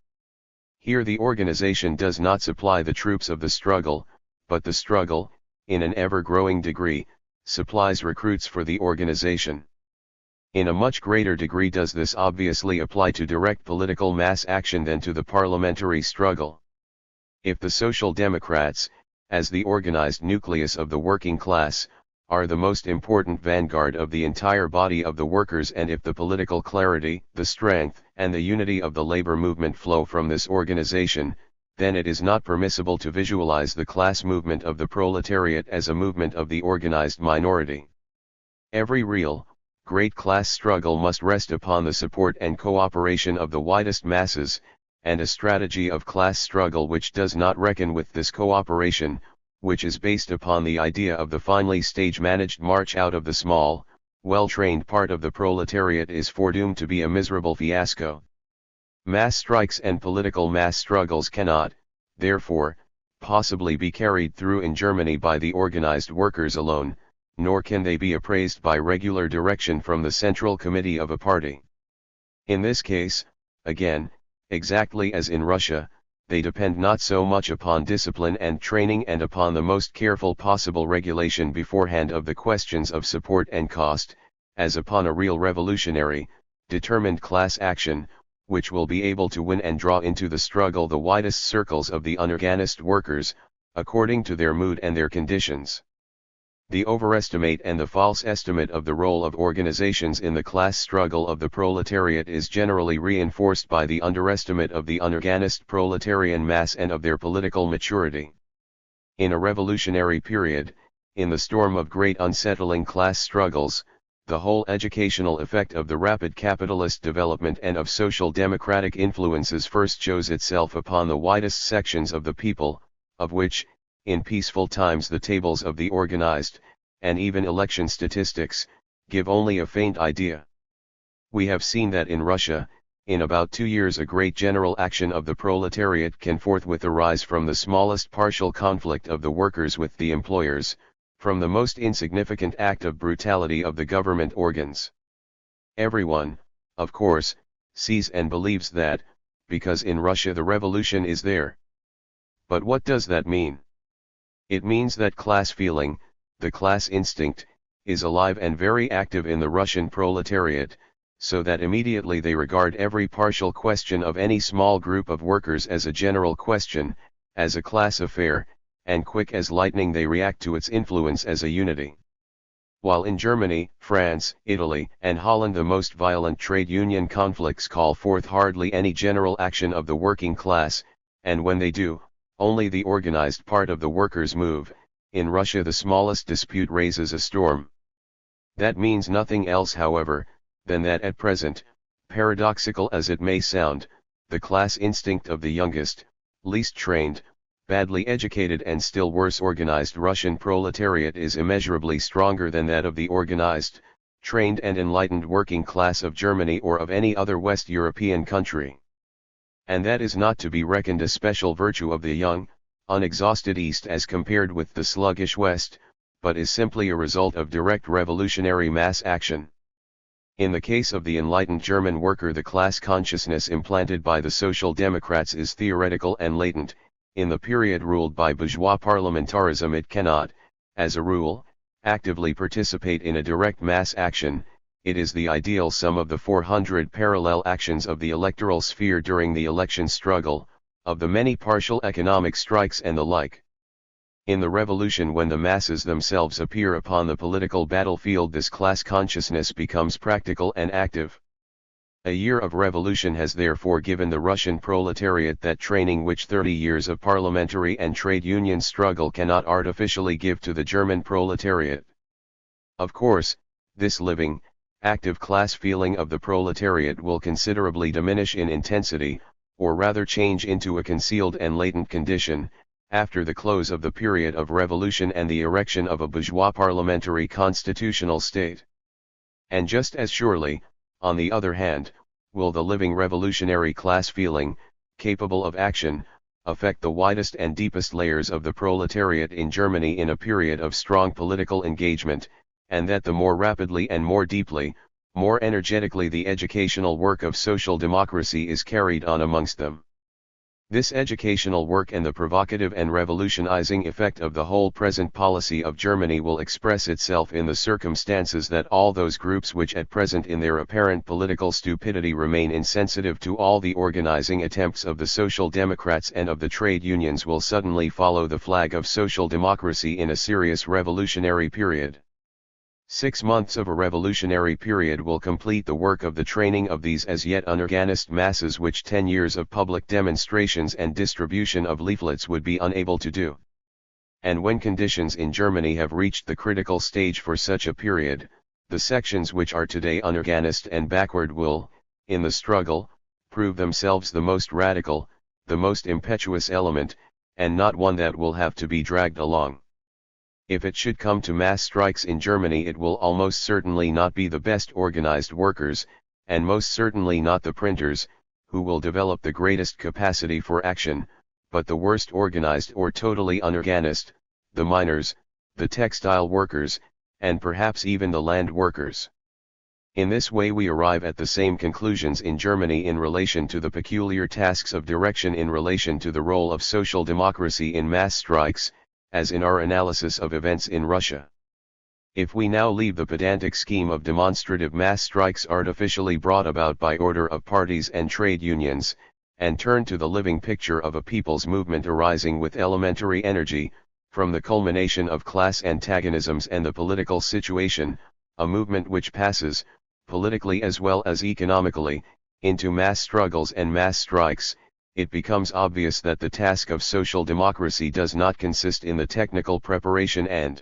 Here the organization does not supply the troops of the struggle, but the struggle, in an ever-growing degree, supplies recruits for the organization. In a much greater degree does this obviously apply to direct political mass action than to the parliamentary struggle. If the Social Democrats, as the organized nucleus of the working class, are the most important vanguard of the entire body of the workers, and if the political clarity, the strength, and the unity of the labor movement flow from this organization, then it is not permissible to visualize the class movement of the proletariat as a movement of the organized minority. Every real, great class struggle must rest upon the support and cooperation of the widest masses, and a strategy of class struggle which does not reckon with this cooperation, which is based upon the idea of the finely stage-managed march out of the small, well-trained part of the proletariat, is foredoomed to be a miserable fiasco. Mass strikes and political mass struggles cannot, therefore, possibly be carried through in Germany by the organized workers alone, nor can they be appraised by regular direction from the central committee of a party. In this case, again, exactly as in Russia, they depend not so much upon discipline and training and upon the most careful possible regulation beforehand of the questions of support and cost, as upon a real revolutionary, determined class action, which will be able to win and draw into the struggle the widest circles of the unorganized workers, according to their mood and their conditions. The overestimate and the false estimate of the role of organizations in the class struggle of the proletariat is generally reinforced by the underestimate of the unorganized proletarian mass and of their political maturity. In a revolutionary period, in the storm of great unsettling class struggles, the whole educational effect of the rapid capitalist development and of social democratic influences first shows itself upon the widest sections of the people, of which, in peaceful times, the tables of the organized, and even election statistics, give only a faint idea. We have seen that in Russia, in about 2 years a great general action of the proletariat can forthwith arise from the smallest partial conflict of the workers with the employers, from the most insignificant act of brutality of the government organs. Everyone, of course, sees and believes that, because in Russia the revolution is there. But what does that mean? It means that class feeling, the class instinct, is alive and very active in the Russian proletariat, so that immediately they regard every partial question of any small group of workers as a general question, as a class affair, and quick as lightning they react to its influence as a unity. While in Germany, France, Italy, and Holland the most violent trade union conflicts call forth hardly any general action of the working class, and when they do, only the organized part of the workers move. In Russia the smallest dispute raises a storm. That means nothing else, however, than that at present, paradoxical as it may sound, the class instinct of the youngest, least trained, badly educated and still worse organized Russian proletariat is immeasurably stronger than that of the organized, trained and enlightened working class of Germany or of any other West European country. And that is not to be reckoned a special virtue of the young, unexhausted East as compared with the sluggish West, but is simply a result of direct revolutionary mass action. In the case of the enlightened German worker, the class consciousness implanted by the Social Democrats is theoretical and latent. In the period ruled by bourgeois parliamentarism, it cannot, as a rule, actively participate in a direct mass action. It is the ideal sum of the 400 parallel actions of the electoral sphere during the election struggle, of the many partial economic strikes and the like. In the revolution, when the masses themselves appear upon the political battlefield, this class consciousness becomes practical and active. A year of revolution has therefore given the Russian proletariat that training which 30 years of parliamentary and trade union struggle cannot artificially give to the German proletariat. Of course, this living, active class feeling of the proletariat will considerably diminish in intensity, or rather change into a concealed and latent condition, after the close of the period of revolution and the erection of a bourgeois parliamentary constitutional state. And just as surely, on the other hand, will the living revolutionary class feeling, capable of action, affect the widest and deepest layers of the proletariat in Germany in a period of strong political engagement, and that the more rapidly and more deeply, more energetically the educational work of social democracy is carried on amongst them. This educational work and the provocative and revolutionizing effect of the whole present policy of Germany will express itself in the circumstances that all those groups which at present in their apparent political stupidity remain insensitive to all the organizing attempts of the Social Democrats and of the trade unions will suddenly follow the flag of social democracy in a serious revolutionary period. 6 months of a revolutionary period will complete the work of the training of these as yet unorganized masses which 10 years of public demonstrations and distribution of leaflets would be unable to do. And when conditions in Germany have reached the critical stage for such a period, the sections which are today unorganized and backward will, in the struggle, prove themselves the most radical, the most impetuous element, and not one that will have to be dragged along. If it should come to mass strikes in Germany, it will almost certainly not be the best organized workers, and most certainly not the printers, who will develop the greatest capacity for action, but the worst organized or totally unorganized, the miners, the textile workers, and perhaps even the land workers. In this way we arrive at the same conclusions in Germany in relation to the peculiar tasks of direction in relation to the role of social democracy in mass strikes, as in our analysis of events in Russia. If we now leave the pedantic scheme of demonstrative mass strikes artificially brought about by order of parties and trade unions, and turn to the living picture of a people's movement arising with elementary energy, from the culmination of class antagonisms and the political situation, a movement which passes, politically as well as economically, into mass struggles and mass strikes, it becomes obvious that the task of social democracy does not consist in the technical preparation and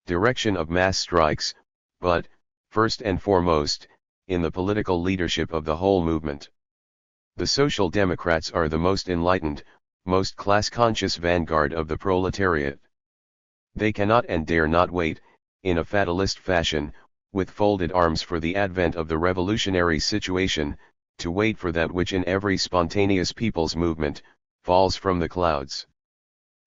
direction of mass strikes, but, first and foremost, in the political leadership of the whole movement. The Social Democrats are the most enlightened, most class-conscious vanguard of the proletariat. They cannot and dare not wait, in a fatalist fashion, with folded arms for the advent of the revolutionary situation, to wait for that which in every spontaneous people's movement, falls from the clouds.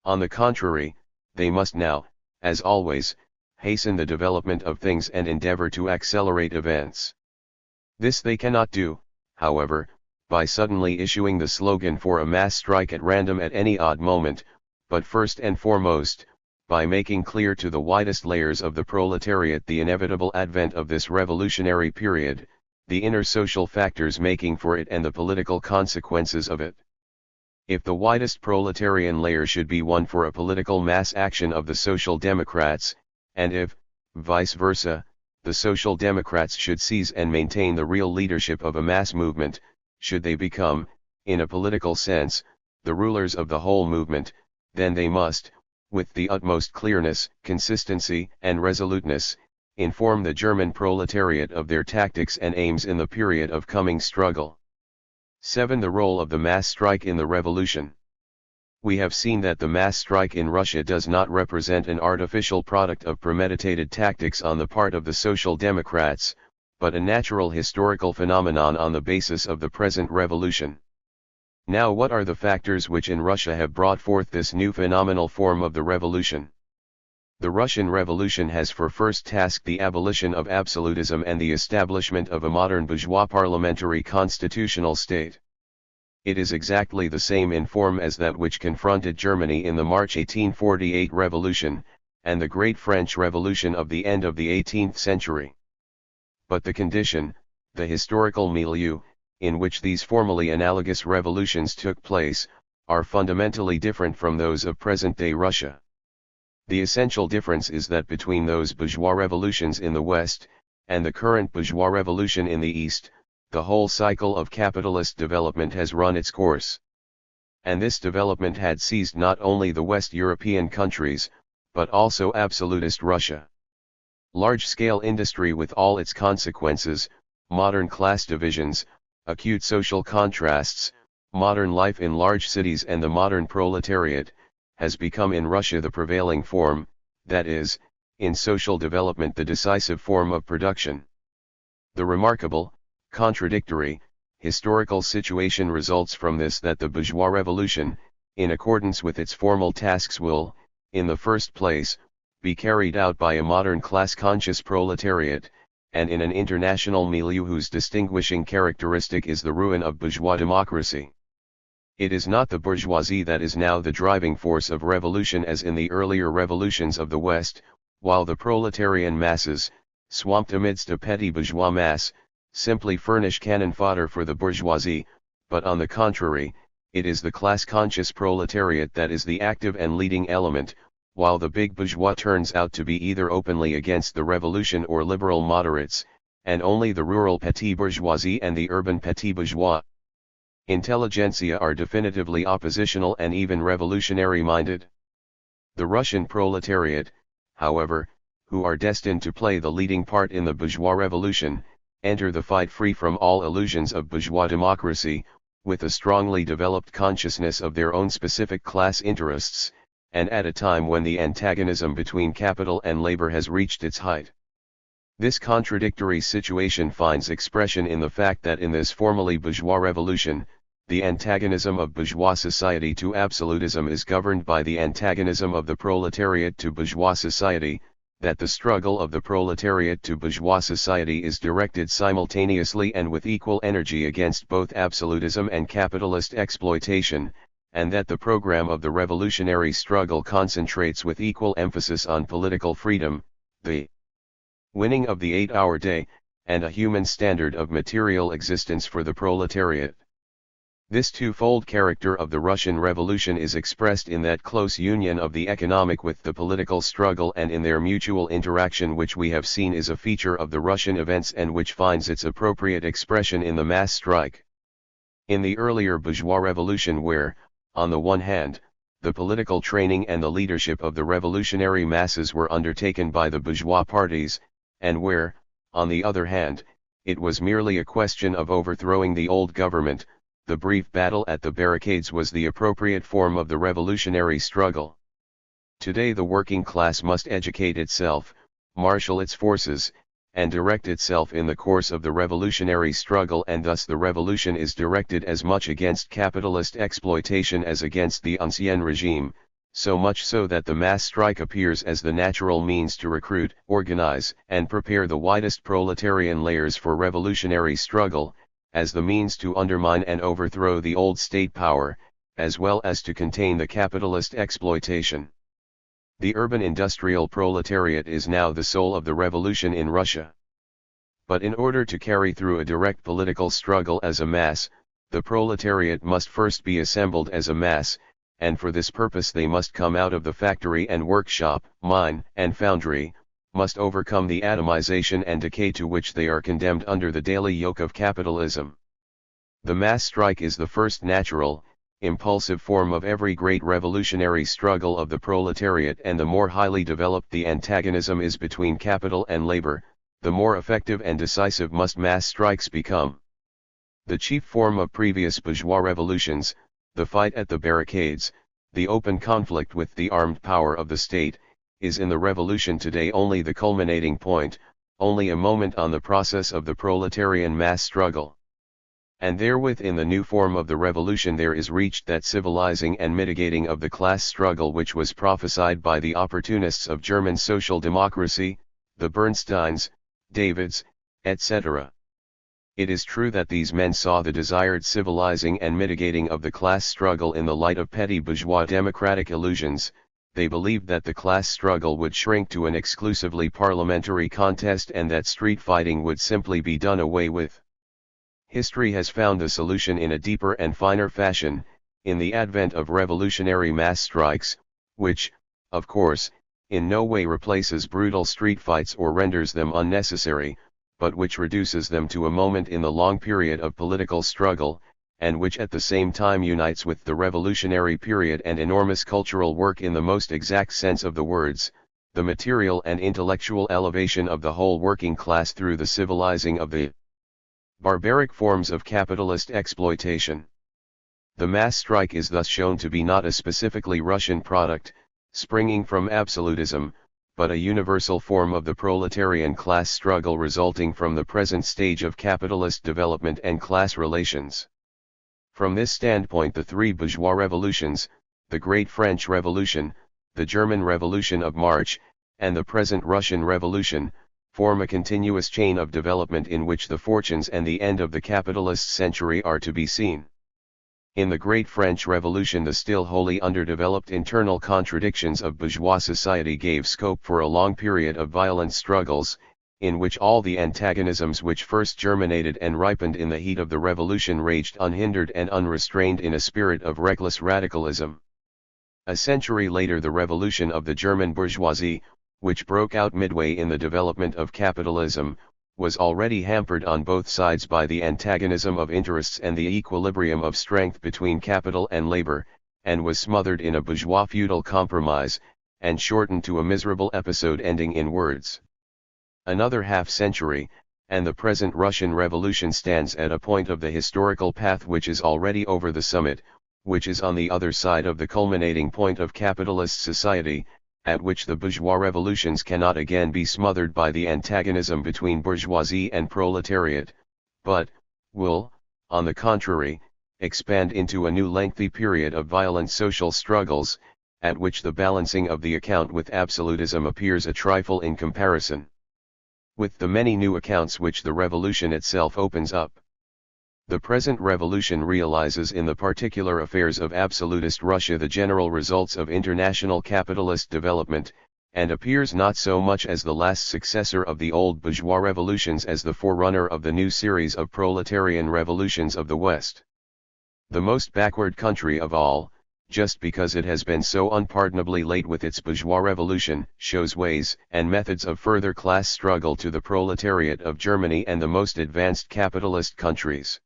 On the contrary, they must now, as always, hasten the development of things and endeavor to accelerate events. This they cannot do, however, by suddenly issuing the slogan for a mass strike at random at any odd moment, but first and foremost, by making clear to the widest layers of the proletariat the inevitable advent of this revolutionary period, the inner social factors making for it and the political consequences of it. If the widest proletarian layer should be won for a political mass action of the Social Democrats, and if, vice versa, the Social Democrats should seize and maintain the real leadership of a mass movement, should they become, in a political sense, the rulers of the whole movement, then they must, with the utmost clearness, consistency, and resoluteness, inform the German proletariat of their tactics and aims in the period of coming struggle. 7. The role of the mass strike in the revolution. We have seen that the mass strike in Russia does not represent an artificial product of premeditated tactics on the part of the Social Democrats, but a natural historical phenomenon on the basis of the present revolution. Now, what are the factors which in Russia have brought forth this new phenomenal form of the revolution? The Russian Revolution has for first task the abolition of absolutism and the establishment of a modern bourgeois parliamentary constitutional state. It is exactly the same in form as that which confronted Germany in the March 1848 Revolution, and the Great French Revolution of the end of the 18th century. But the condition, the historical milieu, in which these formally analogous revolutions took place, are fundamentally different from those of present-day Russia. The essential difference is that between those bourgeois revolutions in the West, and the current bourgeois revolution in the East, the whole cycle of capitalist development has run its course. And this development had seized not only the West European countries, but also absolutist Russia. Large-scale industry with all its consequences, modern class divisions, acute social contrasts, modern life in large cities and the modern proletariat, has become in Russia the prevailing form, that is, in social development the decisive form of production. The remarkable, contradictory, historical situation results from this that the bourgeois revolution, in accordance with its formal tasks will, in the first place, be carried out by a modern class-conscious proletariat, and in an international milieu whose distinguishing characteristic is the ruin of bourgeois democracy. It is not the bourgeoisie that is now the driving force of revolution as in the earlier revolutions of the West, while the proletarian masses, swamped amidst a petty bourgeois mass, simply furnish cannon fodder for the bourgeoisie, but on the contrary, it is the class-conscious proletariat that is the active and leading element, while the big bourgeois turns out to be either openly against the revolution or liberal moderates, and only the rural petit bourgeoisie and the urban petit bourgeois intelligentsia are definitively oppositional and even revolutionary-minded. The Russian proletariat, however, who are destined to play the leading part in the bourgeois revolution, enter the fight free from all illusions of bourgeois democracy, with a strongly developed consciousness of their own specific class interests, and at a time when the antagonism between capital and labor has reached its height. This contradictory situation finds expression in the fact that in this formally bourgeois revolution, the antagonism of bourgeois society to absolutism is governed by the antagonism of the proletariat to bourgeois society, that the struggle of the proletariat to bourgeois society is directed simultaneously and with equal energy against both absolutism and capitalist exploitation, and that the program of the revolutionary struggle concentrates with equal emphasis on political freedom, the winning of the 8-hour day, and a human standard of material existence for the proletariat. This twofold character of the Russian Revolution is expressed in that close union of the economic with the political struggle and in their mutual interaction which we have seen is a feature of the Russian events and which finds its appropriate expression in the mass strike. In the earlier bourgeois revolution where, on the one hand, the political training and the leadership of the revolutionary masses were undertaken by the bourgeois parties, and where, on the other hand, it was merely a question of overthrowing the old government, the brief battle at the barricades was the appropriate form of the revolutionary struggle. Today the working class must educate itself, marshal its forces, and direct itself in the course of the revolutionary struggle, and thus the revolution is directed as much against capitalist exploitation as against the ancien regime, so much so that the mass strike appears as the natural means to recruit, organize, and prepare the widest proletarian layers for revolutionary struggle, as the means to undermine and overthrow the old state power, as well as to contain the capitalist exploitation. The urban industrial proletariat is now the soul of the revolution in Russia. But in order to carry through a direct political struggle as a mass, the proletariat must first be assembled as a mass, and for this purpose they must come out of the factory and workshop, mine and foundry, must overcome the atomization and decay to which they are condemned under the daily yoke of capitalism. The mass strike is the first natural, impulsive form of every great revolutionary struggle of the proletariat, and the more highly developed the antagonism is between capital and labor, the more effective and decisive must mass strikes become. The chief form of previous bourgeois revolutions, the fight at the barricades, the open conflict with the armed power of the state, is in the revolution today only the culminating point, only a moment on the process of the proletarian mass struggle. And therewith in the new form of the revolution there is reached that civilizing and mitigating of the class struggle which was prophesied by the opportunists of German social democracy, the Bernsteins, Davids, etc. It is true that these men saw the desired civilizing and mitigating of the class struggle in the light of petty bourgeois democratic illusions. They believed that the class struggle would shrink to an exclusively parliamentary contest and that street fighting would simply be done away with. History has found the solution in a deeper and finer fashion, in the advent of revolutionary mass strikes, which, of course, in no way replaces brutal street fights or renders them unnecessary, but which reduces them to a moment in the long period of political struggle, and which at the same time unites with the revolutionary period and enormous cultural work in the most exact sense of the words, the material and intellectual elevation of the whole working class through the civilizing of the barbaric forms of capitalist exploitation. The mass strike is thus shown to be not a specifically Russian product, springing from absolutism, but a universal form of the proletarian class struggle resulting from the present stage of capitalist development and class relations. From this standpoint the three bourgeois revolutions, the Great French Revolution, the German Revolution of March, and the present Russian Revolution, form a continuous chain of development in which the fortunes and the end of the capitalist century are to be seen. In the Great French Revolution the still wholly underdeveloped internal contradictions of bourgeois society gave scope for a long period of violent struggles, in which all the antagonisms which first germinated and ripened in the heat of the revolution raged unhindered and unrestrained in a spirit of reckless radicalism. A century later the revolution of the German bourgeoisie, which broke out midway in the development of capitalism, was already hampered on both sides by the antagonism of interests and the equilibrium of strength between capital and labor, and was smothered in a bourgeois feudal compromise, and shortened to a miserable episode ending in words. Another half-century, and the present Russian Revolution stands at a point of the historical path which is already over the summit, which is on the other side of the culminating point of capitalist society, at which the bourgeois revolutions cannot again be smothered by the antagonism between bourgeoisie and proletariat, but will, on the contrary, expand into a new lengthy period of violent social struggles, at which the balancing of the account with absolutism appears a trifle in comparison with the many new accounts which the revolution itself opens up. The present revolution realizes in the particular affairs of absolutist Russia the general results of international capitalist development, and appears not so much as the last successor of the old bourgeois revolutions as the forerunner of the new series of proletarian revolutions of the West. The most backward country of all, just because it has been so unpardonably late with its bourgeois revolution, shows ways and methods of further class struggle to the proletariat of Germany and the most advanced capitalist countries.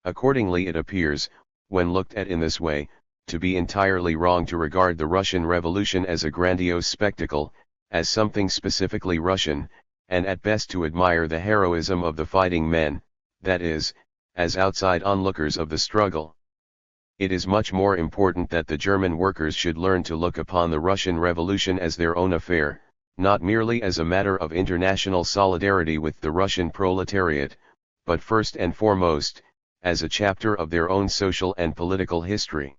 Accordingly it appears, when looked at in this way, to be entirely wrong to regard the Russian Revolution as a grandiose spectacle, as something specifically Russian, and at best to admire the heroism of the fighting men, that is, as outside onlookers of the struggle. It is much more important that the German workers should learn to look upon the Russian Revolution as their own affair, not merely as a matter of international solidarity with the Russian proletariat, but first and foremost, as a chapter of their own social and political history.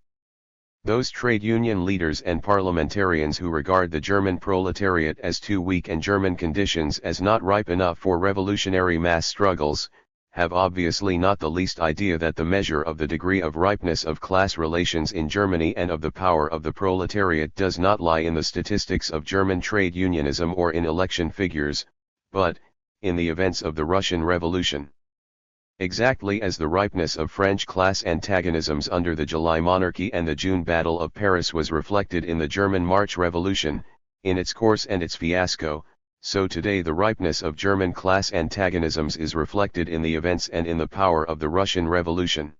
Those trade union leaders and parliamentarians who regard the German proletariat as too weak and German conditions as not ripe enough for revolutionary mass struggles, have obviously not the least idea that the measure of the degree of ripeness of class relations in Germany and of the power of the proletariat does not lie in the statistics of German trade unionism or in election figures, but in the events of the Russian Revolution. Exactly as the ripeness of French class antagonisms under the July Monarchy and the June Battle of Paris was reflected in the German March Revolution, in its course and its fiasco, so today the ripeness of German class antagonisms is reflected in the events and in the power of the Russian Revolution.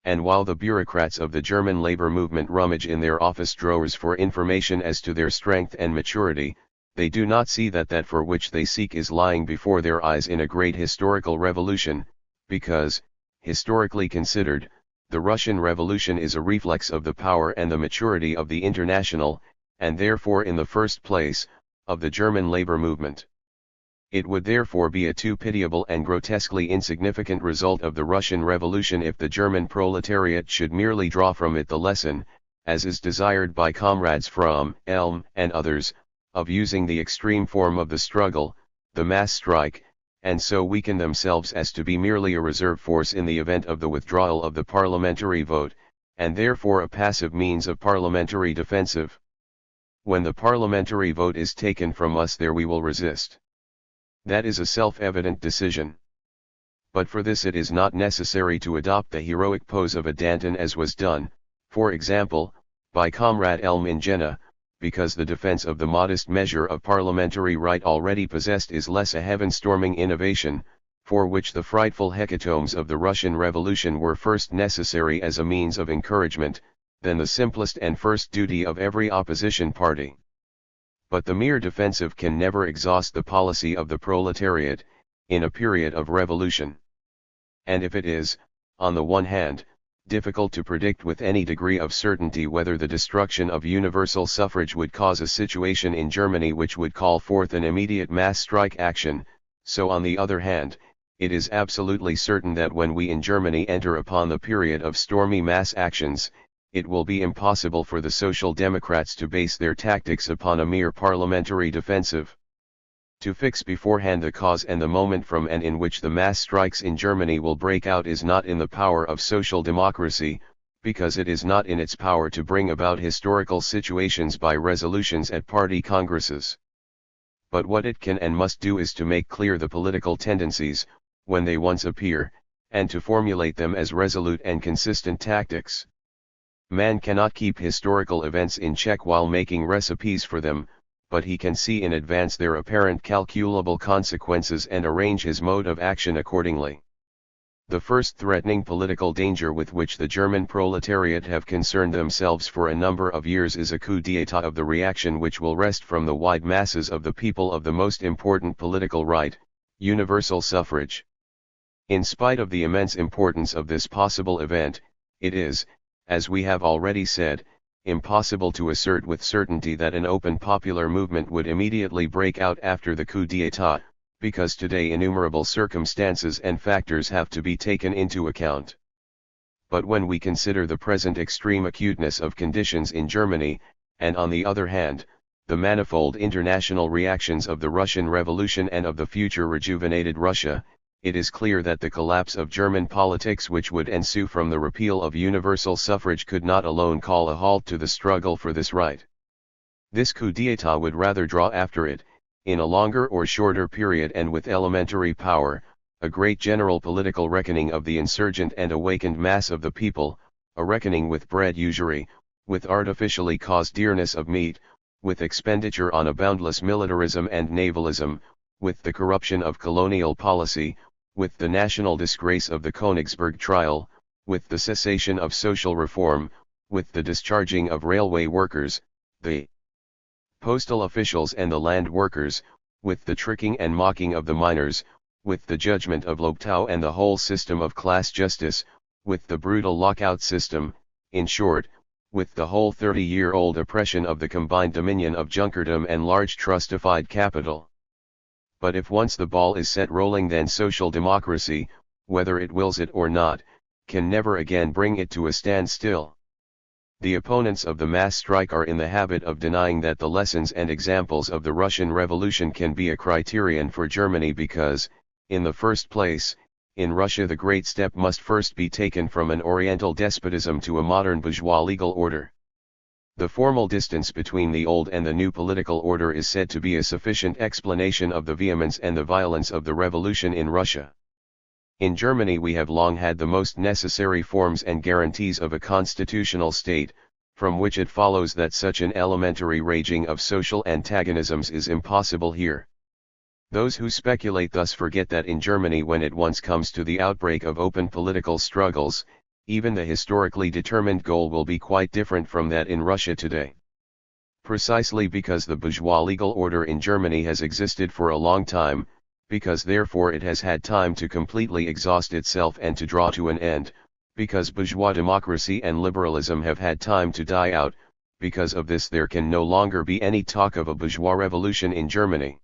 And while the bureaucrats of the German labor movement rummage in their office drawers for information as to their strength and maturity, they do not see that that for which they seek is lying before their eyes in a great historical revolution, because, historically considered, the Russian Revolution is a reflex of the power and the maturity of the international, and therefore in the first place, of the German labor movement. It would therefore be a too pitiable and grotesquely insignificant result of the Russian Revolution if the German proletariat should merely draw from it the lesson, as is desired by comrades from Elm and others, of using the extreme form of the struggle, the mass strike, and so weaken themselves as to be merely a reserve force in the event of the withdrawal of the parliamentary vote, and therefore a passive means of parliamentary defensive. When the parliamentary vote is taken from us, there we will resist. That is a self-evident decision. But for this it is not necessary to adopt the heroic pose of a Danton, as was done, for example, by Comrade Elm in Jena, because the defense of the modest measure of parliamentary right already possessed is less a heaven-storming innovation, for which the frightful hecatombs of the Russian Revolution were first necessary as a means of encouragement, than the simplest and first duty of every opposition party. But the mere defensive can never exhaust the policy of the proletariat, in a period of revolution. And if it is, on the one hand, difficult to predict with any degree of certainty whether the destruction of universal suffrage would cause a situation in Germany which would call forth an immediate mass strike action, so on the other hand, it is absolutely certain that when we in Germany enter upon the period of stormy mass actions, it will be impossible for the Social Democrats to base their tactics upon a mere parliamentary defensive. To fix beforehand the cause and the moment from and in which the mass strikes in Germany will break out is not in the power of social democracy, because it is not in its power to bring about historical situations by resolutions at party congresses. But what it can and must do is to make clear the political tendencies, when they once appear, and to formulate them as resolute and consistent tactics. Man cannot keep historical events in check while making recipes for them, but he can see in advance their apparent calculable consequences and arrange his mode of action accordingly. The first threatening political danger with which the German proletariat have concerned themselves for a number of years is a coup d'état of the reaction which will wrest from the wide masses of the people of the most important political right, universal suffrage. In spite of the immense importance of this possible event, it is, as we have already said, impossible to assert with certainty that an open popular movement would immediately break out after the coup d'état, because today innumerable circumstances and factors have to be taken into account. But when we consider the present extreme acuteness of conditions in Germany, and on the other hand, the manifold international reactions of the Russian Revolution and of the future rejuvenated Russia, it is clear that the collapse of German politics which would ensue from the repeal of universal suffrage could not alone call a halt to the struggle for this right. This coup d'état would rather draw after it, in a longer or shorter period and with elementary power, a great general political reckoning of the insurgent and awakened mass of the people, a reckoning with bread usury, with artificially caused dearness of meat, with expenditure on a boundless militarism and navalism, with the corruption of colonial policy, with the national disgrace of the Königsberg trial, with the cessation of social reform, with the discharging of railway workers, the postal officials and the land workers, with the tricking and mocking of the miners, with the judgment of Lobtau and the whole system of class justice, with the brutal lockout system, in short, with the whole 30-year-old oppression of the combined dominion of Junkerdom and large trustified capital. But if once the ball is set rolling, then social democracy, whether it wills it or not, can never again bring it to a standstill. The opponents of the mass strike are in the habit of denying that the lessons and examples of the Russian Revolution can be a criterion for Germany because, in the first place, in Russia the great step must first be taken from an oriental despotism to a modern bourgeois legal order. The formal distance between the old and the new political order is said to be a sufficient explanation of the vehemence and the violence of the revolution in Russia. In Germany we have long had the most necessary forms and guarantees of a constitutional state, from which it follows that such an elementary raging of social antagonisms is impossible here. Those who speculate thus forget that in Germany, when it once comes to the outbreak of open political struggles, even the historically determined goal will be quite different from that in Russia today. Precisely because the bourgeois legal order in Germany has existed for a long time, because therefore it has had time to completely exhaust itself and to draw to an end, because bourgeois democracy and liberalism have had time to die out, because of this there can no longer be any talk of a bourgeois revolution in Germany.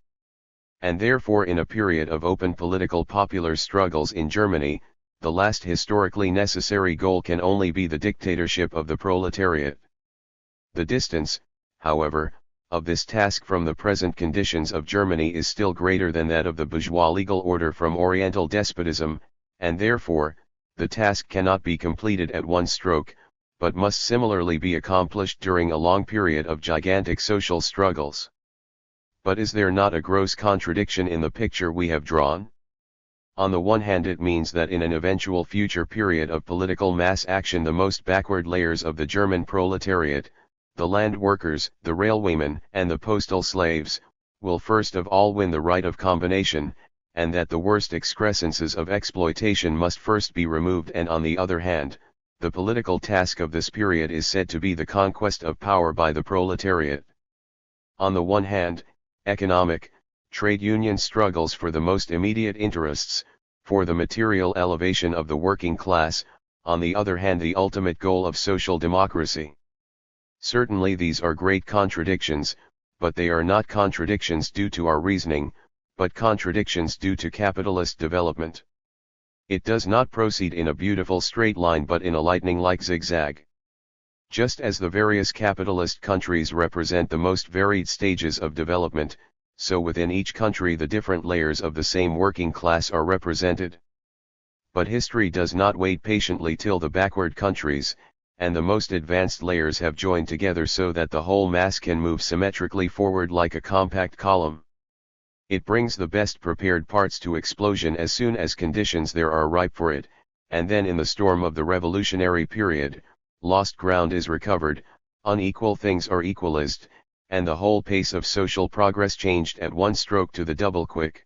And therefore in a period of open political popular struggles in Germany, the last historically necessary goal can only be the dictatorship of the proletariat. The distance, however, of this task from the present conditions of Germany is still greater than that of the bourgeois legal order from Oriental despotism, and therefore, the task cannot be completed at one stroke, but must similarly be accomplished during a long period of gigantic social struggles. But is there not a gross contradiction in the picture we have drawn? On the one hand, it means that in an eventual future period of political mass action the most backward layers of the German proletariat, the land workers, the railwaymen, and the postal slaves, will first of all win the right of combination, and that the worst excrescences of exploitation must first be removed, and on the other hand, the political task of this period is said to be the conquest of power by the proletariat. On the one hand, economic, trade union struggles for the most immediate interests, for the material elevation of the working class, on the other hand the ultimate goal of social democracy. Certainly these are great contradictions, but they are not contradictions due to our reasoning, but contradictions due to capitalist development. It does not proceed in a beautiful straight line but in a lightning-like zigzag. Just as the various capitalist countries represent the most varied stages of development, so within each country the different layers of the same working class are represented. But history does not wait patiently till the backward countries, and the most advanced layers have joined together so that the whole mass can move symmetrically forward like a compact column. It brings the best prepared parts to explosion as soon as conditions there are ripe for it, and then in the storm of the revolutionary period, lost ground is recovered, unequal things are equalized, and the whole pace of social progress changed at one stroke to the double quick.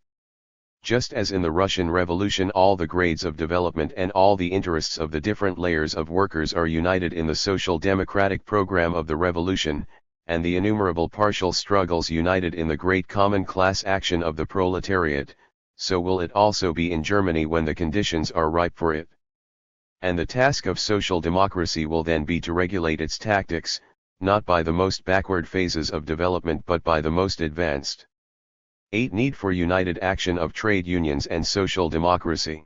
Just as in the Russian Revolution all the grades of development and all the interests of the different layers of workers are united in the social democratic program of the revolution, and the innumerable partial struggles united in the great common class action of the proletariat, so will it also be in Germany when the conditions are ripe for it. And the task of social democracy will then be to regulate its tactics, not by the most backward phases of development but by the most advanced. 8. Need for united action of trade unions and social democracy.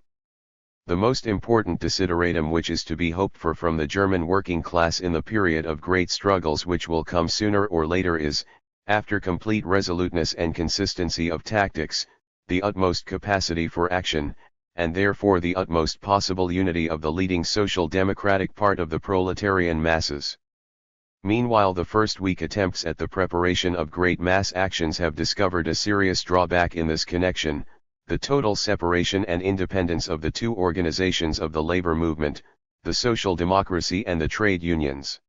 The most important desideratum which is to be hoped for from the German working class in the period of great struggles which will come sooner or later is, after complete resoluteness and consistency of tactics, the utmost capacity for action, and therefore the utmost possible unity of the leading social democratic part of the proletarian masses. Meanwhile the first weak attempts at the preparation of great mass actions have discovered a serious drawback in this connection, the total separation and independence of the two organizations of the labor movement, the social democracy and the trade unions.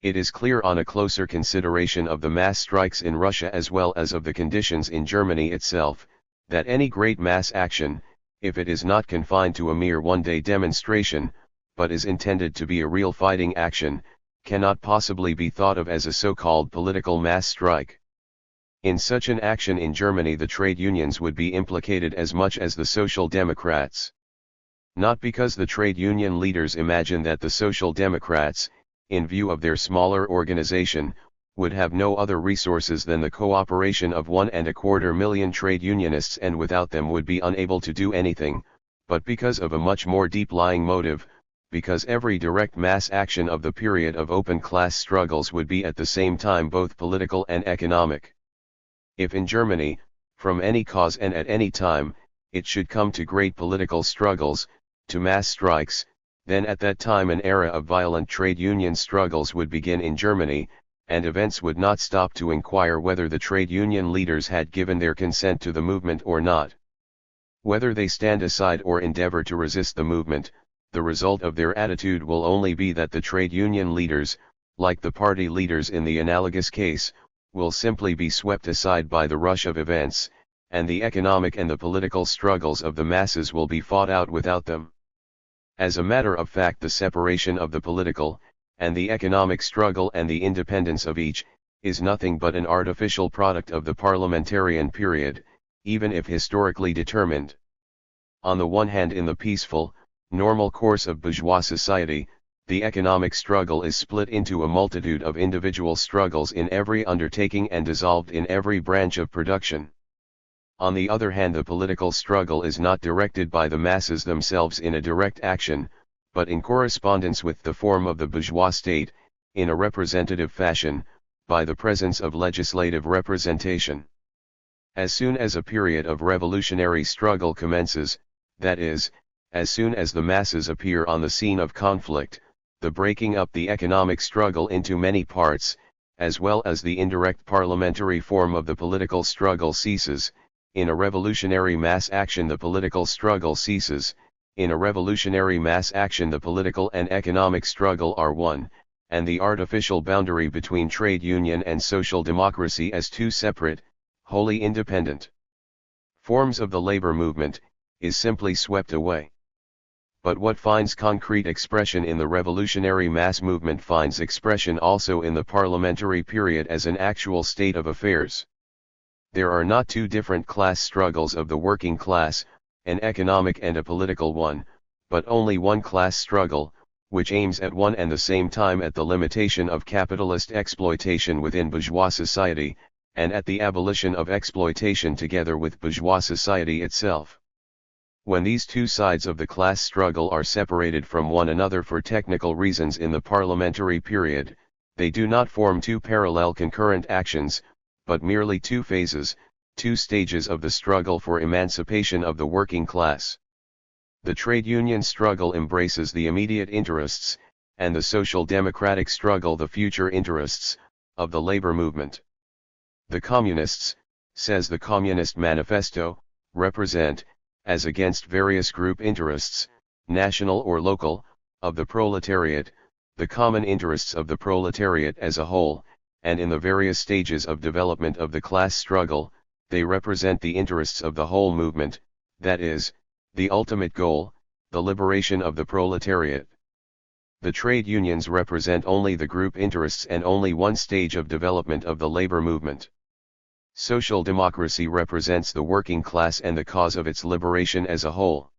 It is clear on a closer consideration of the mass strikes in Russia as well as of the conditions in Germany itself, that any great mass action, if it is not confined to a mere one-day demonstration, but is intended to be a real fighting action, cannot possibly be thought of as a so-called political mass strike. In such an action in Germany the trade unions would be implicated as much as the Social Democrats. Not because the trade union leaders imagine that the Social Democrats, in view of their smaller organization, would have no other resources than the cooperation of 1.25 million trade unionists and without them would be unable to do anything, but because of a much more deep-lying motive, because every direct mass action of the period of open class struggles would be at the same time both political and economic. If in Germany, from any cause and at any time, it should come to great political struggles, to mass strikes, then at that time an era of violent trade union struggles would begin in Germany, and events would not stop to inquire whether the trade union leaders had given their consent to the movement or not. Whether they stand aside or endeavor to resist the movement, the result of their attitude will only be that the trade union leaders, like the party leaders in the analogous case, will simply be swept aside by the rush of events, and the economic and the political struggles of the masses will be fought out without them. As a matter of fact, the separation of the political and the economic struggle and the independence of each is nothing but an artificial product of the parliamentarian period, even if historically determined. On the one hand, in the peaceful, normal course of bourgeois society, the economic struggle is split into a multitude of individual struggles in every undertaking and dissolved in every branch of production. On the other hand, the political struggle is not directed by the masses themselves in a direct action, but in correspondence with the form of the bourgeois state, in a representative fashion, by the presence of legislative representation. As soon as a period of revolutionary struggle commences, that is, as soon as the masses appear on the scene of conflict, the breaking up the economic struggle into many parts, as well as the indirect parliamentary form of the political struggle ceases. In a revolutionary mass action the political struggle ceases. In a revolutionary mass action the political and economic struggle are one, and the artificial boundary between trade union and social democracy as two separate, wholly independent forms of the labor movement, is simply swept away. But what finds concrete expression in the revolutionary mass movement finds expression also in the parliamentary period as an actual state of affairs. There are not two different class struggles of the working class, an economic and a political one, but only one class struggle, which aims at one and the same time at the limitation of capitalist exploitation within bourgeois society, and at the abolition of exploitation together with bourgeois society itself. When these two sides of the class struggle are separated from one another for technical reasons in the parliamentary period, they do not form two parallel concurrent actions, but merely two phases, two stages of the struggle for emancipation of the working class. The trade union struggle embraces the immediate interests, and the social democratic struggle the future interests, of the labor movement. The communists, says the Communist Manifesto, represent, as against various group interests, national or local, of the proletariat, the common interests of the proletariat as a whole, and in the various stages of development of the class struggle, they represent the interests of the whole movement, that is, the ultimate goal, the liberation of the proletariat. The trade unions represent only the group interests and only one stage of development of the labor movement. Social democracy represents the working class and the cause of its liberation as a whole.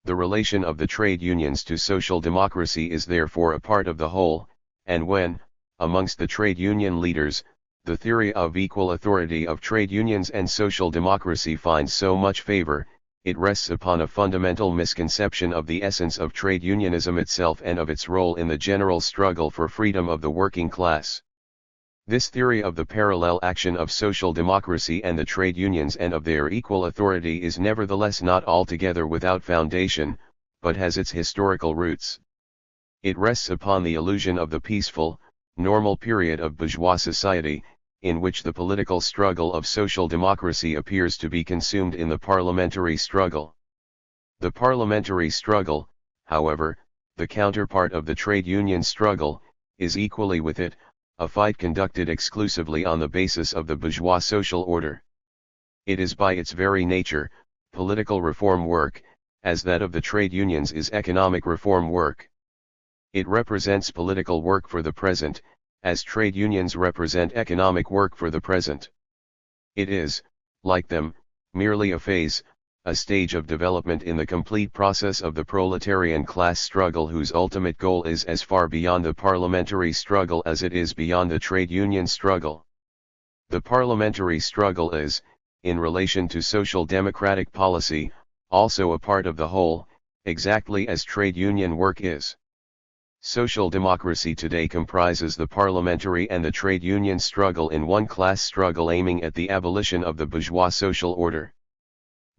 The relation of the trade unions to social democracy is therefore a part of the whole, and when, amongst the trade union leaders, the theory of equal authority of trade unions and social democracy finds so much favor, it rests upon a fundamental misconception of the essence of trade unionism itself and of its role in the general struggle for freedom of the working class. This theory of the parallel action of social democracy and the trade unions and of their equal authority is nevertheless not altogether without foundation, but has its historical roots. It rests upon the illusion of the peaceful, normal period of bourgeois society, in which the political struggle of social democracy appears to be consumed in the parliamentary struggle. The parliamentary struggle, however, the counterpart of the trade union struggle, is equally with it, a fight conducted exclusively on the basis of the bourgeois social order. It is by its very nature, political reform work, as that of the trade unions is economic reform work. It represents political work for the present, as trade unions represent economic work for the present. It is, like them, merely a phase, a stage of development in the complete process of the proletarian class struggle whose ultimate goal is as far beyond the parliamentary struggle as it is beyond the trade union struggle. The parliamentary struggle is, in relation to social democratic policy, also a part of the whole, exactly as trade union work is. Social democracy today comprises the parliamentary and the trade union struggle in one class struggle aiming at the abolition of the bourgeois social order.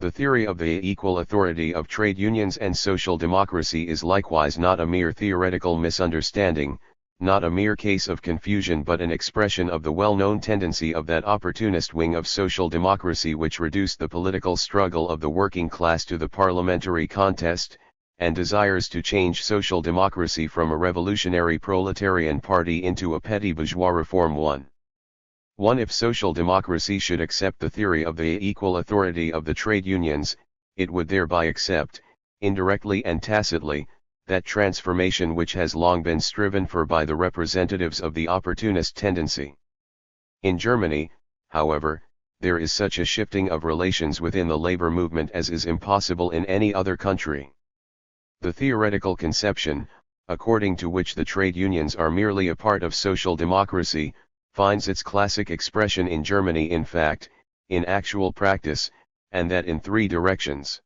The theory of the equal authority of trade unions and social democracy is likewise not a mere theoretical misunderstanding, not a mere case of confusion but an expression of the well-known tendency of that opportunist wing of social democracy which reduced the political struggle of the working class to the parliamentary contest, and desires to change social democracy from a revolutionary proletarian party into a petty bourgeois reform one. If social democracy should accept the theory of the equal authority of the trade unions, it would thereby accept, indirectly and tacitly, that transformation which has long been striven for by the representatives of the opportunist tendency. In Germany, however, there is such a shifting of relations within the labor movement as is impossible in any other country. The theoretical conception, according to which the trade unions are merely a part of social democracy, finds its classic expression in Germany. In fact, in actual practice, and that in three directions.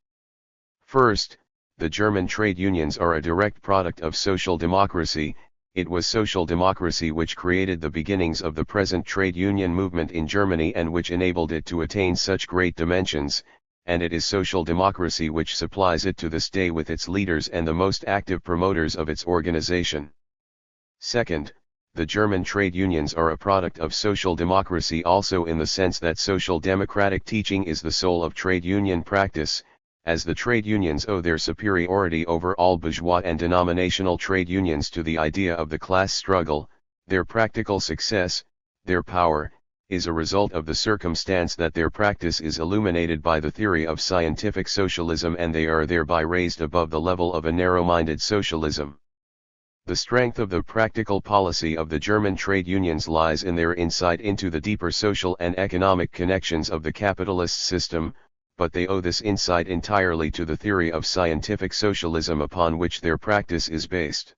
First, the German trade unions are a direct product of social democracy. It was social democracy which created the beginnings of the present trade union movement in Germany and which enabled it to attain such great dimensions, and it is social democracy which supplies it to this day with its leaders and the most active promoters of its organization. Second, the German trade unions are a product of social democracy also in the sense that social democratic teaching is the soul of trade union practice, as the trade unions owe their superiority over all bourgeois and denominational trade unions to the idea of the class struggle. Their practical success, their power, is a result of the circumstance that their practice is illuminated by the theory of scientific socialism and they are thereby raised above the level of a narrow-minded socialism. The strength of the practical policy of the German trade unions lies in their insight into the deeper social and economic connections of the capitalist system, but they owe this insight entirely to the theory of scientific socialism upon which their practice is based.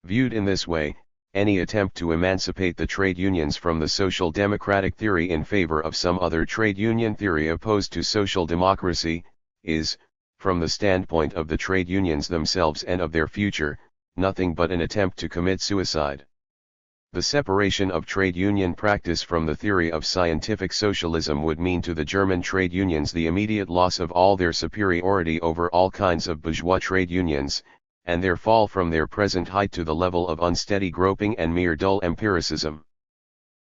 Viewed in this way, any attempt to emancipate the trade unions from the social democratic theory in favor of some other trade union theory opposed to social democracy, is, from the standpoint of the trade unions themselves and of their future, nothing but an attempt to commit suicide. The separation of trade union practice from the theory of scientific socialism would mean to the German trade unions the immediate loss of all their superiority over all kinds of bourgeois trade unions, and their fall from their present height to the level of unsteady groping and mere dull empiricism.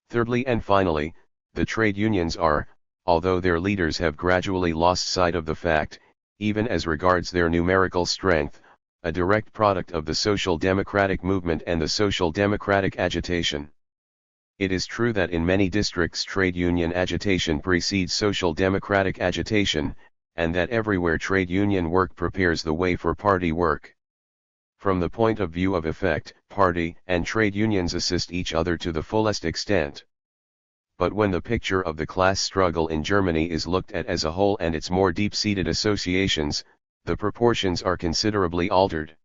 Thirdly and finally, the trade unions are, although their leaders have gradually lost sight of the fact, even as regards their numerical strength, a direct product of the social democratic movement and the social democratic agitation. It is true that in many districts trade union agitation precedes social democratic agitation, and that everywhere trade union work prepares the way for party work. From the point of view of effect, party and trade unions assist each other to the fullest extent. But when the picture of the class struggle in Germany is looked at as a whole and its more deep-seated associations, the proportions are considerably altered.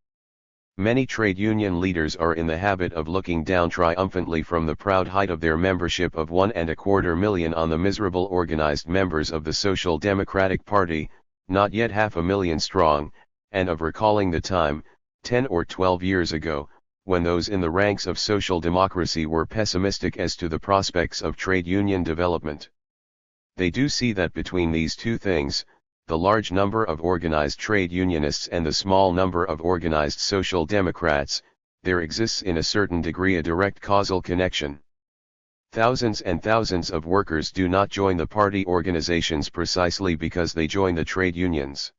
Many trade union leaders are in the habit of looking down triumphantly from the proud height of their membership of 1.25 million on the miserable organized members of the Social Democratic Party, not yet 500,000 strong, and of recalling the time, 10 or 12 years ago, when those in the ranks of social democracy were pessimistic as to the prospects of trade union development. They do see that between these two things, the large number of organized trade unionists and the small number of organized social democrats, there exists in a certain degree a direct causal connection. Thousands and thousands of workers do not join the party organizations precisely because they join the trade unions.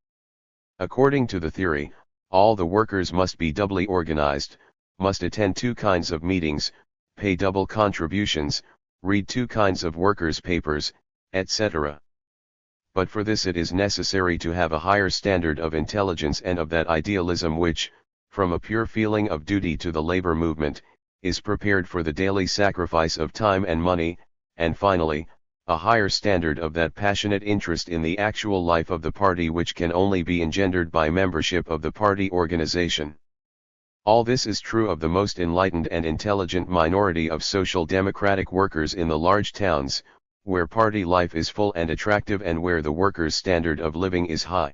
According to the theory, all the workers must be doubly organized, must attend two kinds of meetings, pay double contributions, read two kinds of workers' papers, etc. But for this it is necessary to have a higher standard of intelligence and of that idealism which, from a pure feeling of duty to the labor movement, is prepared for the daily sacrifice of time and money, and finally, a higher standard of that passionate interest in the actual life of the party which can only be engendered by membership of the party organization. All this is true of the most enlightened and intelligent minority of social democratic workers in the large towns, where party life is full and attractive and where the workers' standard of living is high.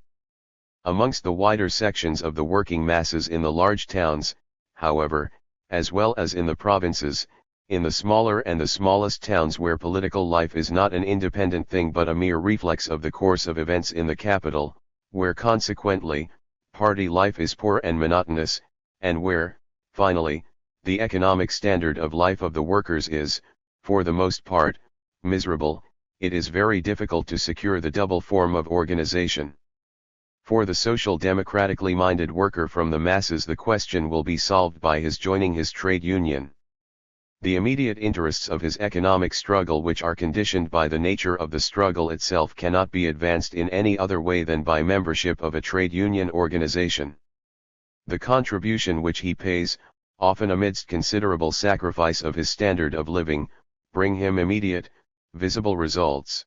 Amongst the wider sections of the working masses in the large towns, however, as well as in the provinces, in the smaller and the smallest towns where political life is not an independent thing but a mere reflex of the course of events in the capital, where consequently, party life is poor and monotonous, and where, finally, the economic standard of life of the workers is, for the most part, miserable, it is very difficult to secure the double form of organization. For the social democratically minded worker from the masses the question will be solved by his joining his trade union. The immediate interests of his economic struggle which are conditioned by the nature of the struggle itself cannot be advanced in any other way than by membership of a trade union organization. The contribution which he pays, often amidst considerable sacrifice of his standard of living, bring him immediate, visible results.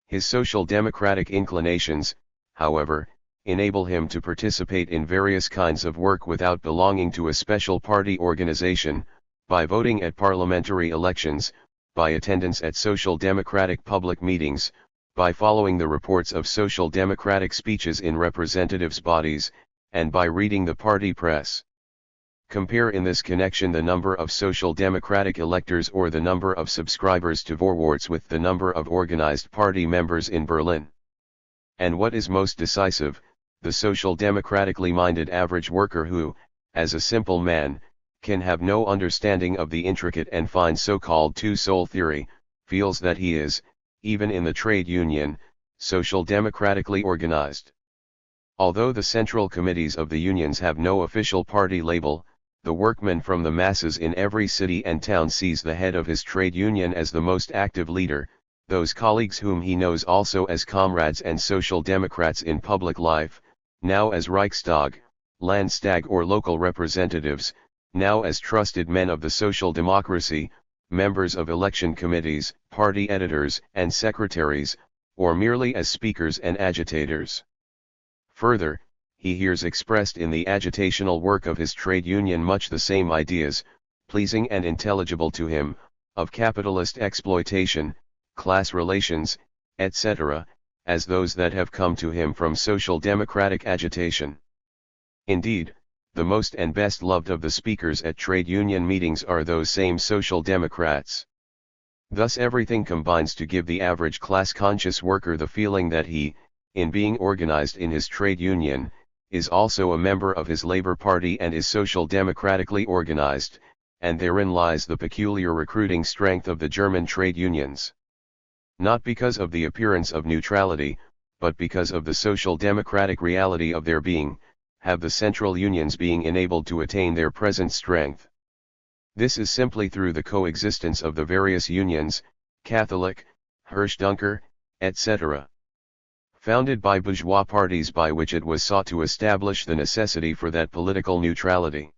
His social democratic inclinations, however, enable him to participate in various kinds of work without belonging to a special party organization, by voting at parliamentary elections, by attendance at social democratic public meetings, by following the reports of social democratic speeches in representatives' bodies, and by reading the party press. Compare in this connection the number of social democratic electors or the number of subscribers to Vorwärts with the number of organized party members in Berlin. And what is most decisive, the social democratically minded average worker who, as a simple man, can have no understanding of the intricate and fine so-called two-soul theory, feels that he is, even in the trade union, social democratically organized. Although the central committees of the unions have no official party label, the workman from the masses in every city and town sees the head of his trade union as the most active leader, those colleagues whom he knows also as comrades and social democrats in public life, now as Reichstag, Landtag or local representatives, now as trusted men of the social democracy, members of election committees, party editors and secretaries, or merely as speakers and agitators. Further, he hears expressed in the agitational work of his trade union much the same ideas, pleasing and intelligible to him, of capitalist exploitation, class relations, etc., as those that have come to him from social democratic agitation. Indeed, the most and best loved of the speakers at trade union meetings are those same social democrats. Thus everything combines to give the average class-conscious worker the feeling that he, in being organized in his trade union, is also a member of his Labor Party and is social democratically organized, and therein lies the peculiar recruiting strength of the German trade unions. Not because of the appearance of neutrality, but because of the social democratic reality of their being, have the central unions being enabled to attain their present strength. This is simply through the coexistence of the various unions, Catholic, Hirschdunker, etc., founded by bourgeois parties by which it was sought to establish the necessity for that political neutrality.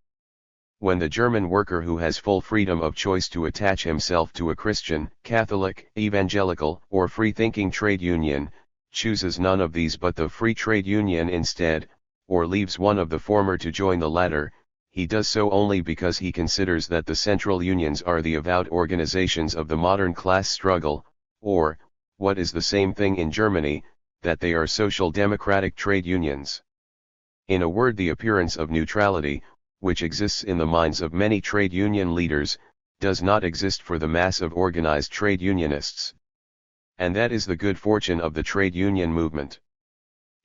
When the German worker who has full freedom of choice to attach himself to a Christian, Catholic, evangelical, or free-thinking trade union, chooses none of these but the free trade union instead, or leaves one of the former to join the latter, he does so only because he considers that the central unions are the avowed organizations of the modern class struggle, or, what is the same thing in Germany, that they are social democratic trade unions. In a word, the appearance of neutrality, which exists in the minds of many trade union leaders, does not exist for the mass of organized trade unionists. And that is the good fortune of the trade union movement.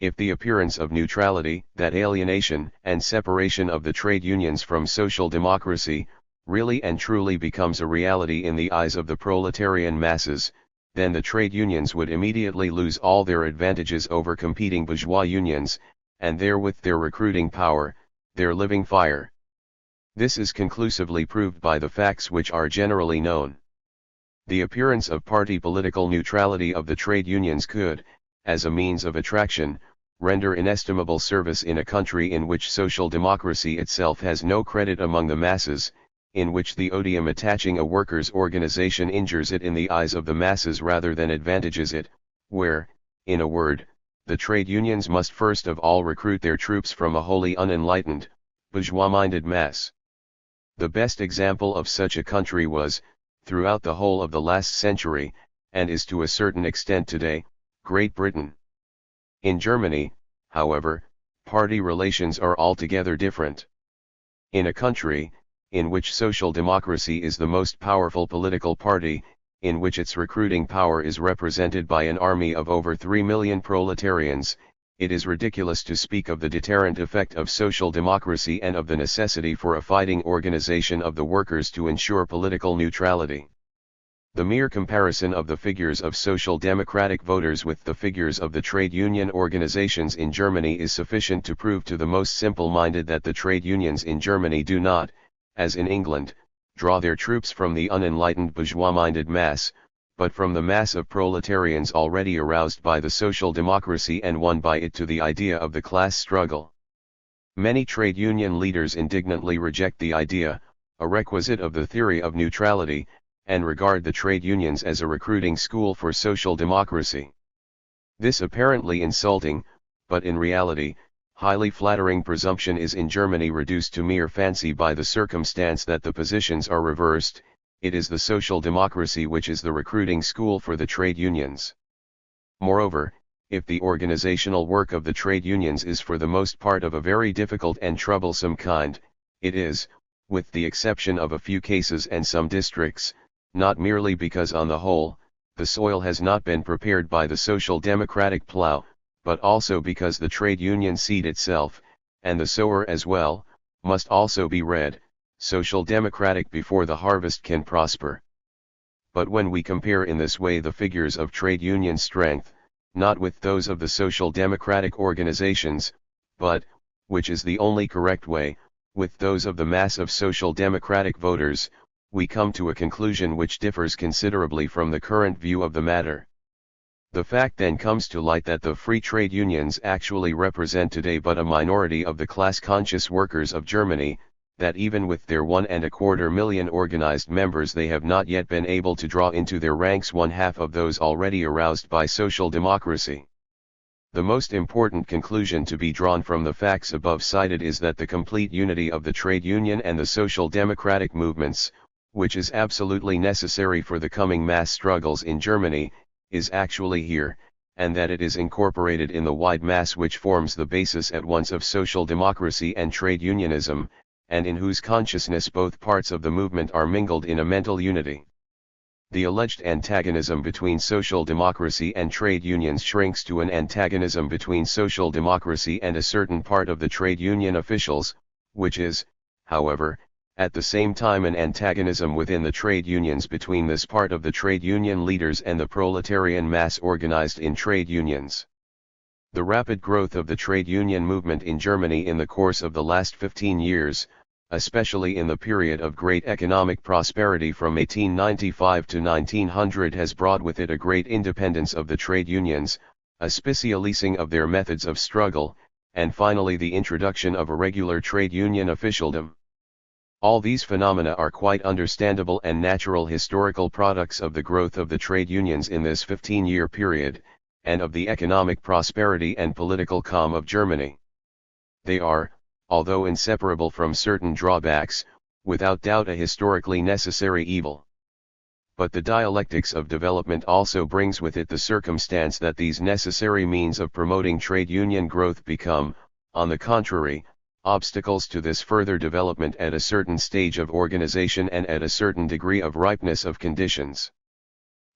If the appearance of neutrality, that alienation and separation of the trade unions from social democracy, really and truly becomes a reality in the eyes of the proletarian masses, then the trade unions would immediately lose all their advantages over competing bourgeois unions, and therewith their recruiting power, their living fire. This is conclusively proved by the facts which are generally known. The appearance of party political neutrality of the trade unions could, as a means of attraction, render inestimable service in a country in which social democracy itself has no credit among the masses, in which the odium attaching a workers' organization injures it in the eyes of the masses rather than advantages it, where, in a word, the trade unions must first of all recruit their troops from a wholly unenlightened, bourgeois-minded mass. The best example of such a country was, throughout the whole of the last century, and is to a certain extent today, Great Britain. In Germany, however, party relations are altogether different. In a country, in which social democracy is the most powerful political party, in which its recruiting power is represented by an army of over 3 million proletarians, it is ridiculous to speak of the deterrent effect of social democracy and of the necessity for a fighting organization of the workers to ensure political neutrality. The mere comparison of the figures of social democratic voters with the figures of the trade union organizations in Germany is sufficient to prove to the most simple-minded that the trade unions in Germany do not, as in England, draw their troops from the unenlightened bourgeois-minded mass, but from the mass of proletarians already aroused by the social democracy and won by it to the idea of the class struggle. Many trade union leaders indignantly reject the idea, a requisite of the theory of neutrality, and regard the trade unions as a recruiting school for social democracy. This apparently insulting, but in reality, highly flattering presumption is in Germany reduced to mere fancy by the circumstance that the positions are reversed. It is the social democracy which is the recruiting school for the trade unions. Moreover, if the organizational work of the trade unions is for the most part of a very difficult and troublesome kind, it is, with the exception of a few cases and some districts, not merely because on the whole, the soil has not been prepared by the social democratic plow, but also because the trade union seed itself, and the sower as well, must also be red, social democratic before the harvest can prosper. But when we compare in this way the figures of trade union strength, not with those of the social democratic organizations, but, which is the only correct way, with those of the mass of social democratic voters, we come to a conclusion which differs considerably from the current view of the matter. The fact then comes to light that the free trade unions actually represent today but a minority of the class-conscious workers of Germany, that even with their 1.25 million organized members they have not yet been able to draw into their ranks one half of those already aroused by social democracy. The most important conclusion to be drawn from the facts above cited is that the complete unity of the trade union and the social democratic movements, which is absolutely necessary for the coming mass struggles in Germany, is actually here, and that it is incorporated in the wide mass which forms the basis at once of social democracy and trade unionism, and in whose consciousness both parts of the movement are mingled in a mental unity. The alleged antagonism between social democracy and trade unions shrinks to an antagonism between social democracy and a certain part of the trade union officials, which is, however, at the same time an antagonism within the trade unions between this part of the trade union leaders and the proletarian mass organized in trade unions. The rapid growth of the trade union movement in Germany in the course of the last 15 years, especially in the period of great economic prosperity from 1895 to 1900, has brought with it a great independence of the trade unions, a specialising of their methods of struggle, and finally the introduction of a regular trade union officialdom. All these phenomena are quite understandable and natural historical products of the growth of the trade unions in this 15-year period, and of the economic prosperity and political calm of Germany. They are, although inseparable from certain drawbacks, without doubt a historically necessary evil. But the dialectics of development also brings with it the circumstance that these necessary means of promoting trade union growth become, on the contrary, obstacles to this further development at a certain stage of organization and at a certain degree of ripeness of conditions.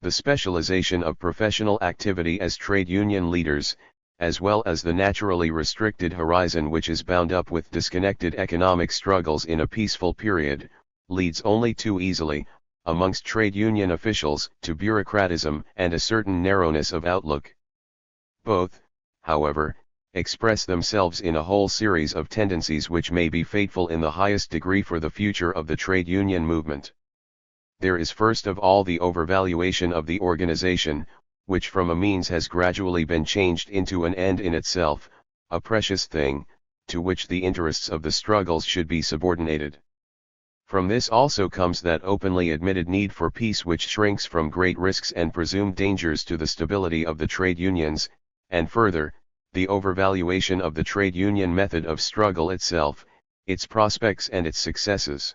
The specialization of professional activity as trade union leaders, as well as the naturally restricted horizon which is bound up with disconnected economic struggles in a peaceful period, leads only too easily, amongst trade union officials, to bureaucratism and a certain narrowness of outlook. Both, however, express themselves in a whole series of tendencies which may be fateful in the highest degree for the future of the trade union movement. There is first of all the overvaluation of the organization, which from a means has gradually been changed into an end in itself, a precious thing, to which the interests of the struggles should be subordinated. From this also comes that openly admitted need for peace which shrinks from great risks and presumed dangers to the stability of the trade unions, and further, the overvaluation of the trade union method of struggle itself, its prospects and its successes.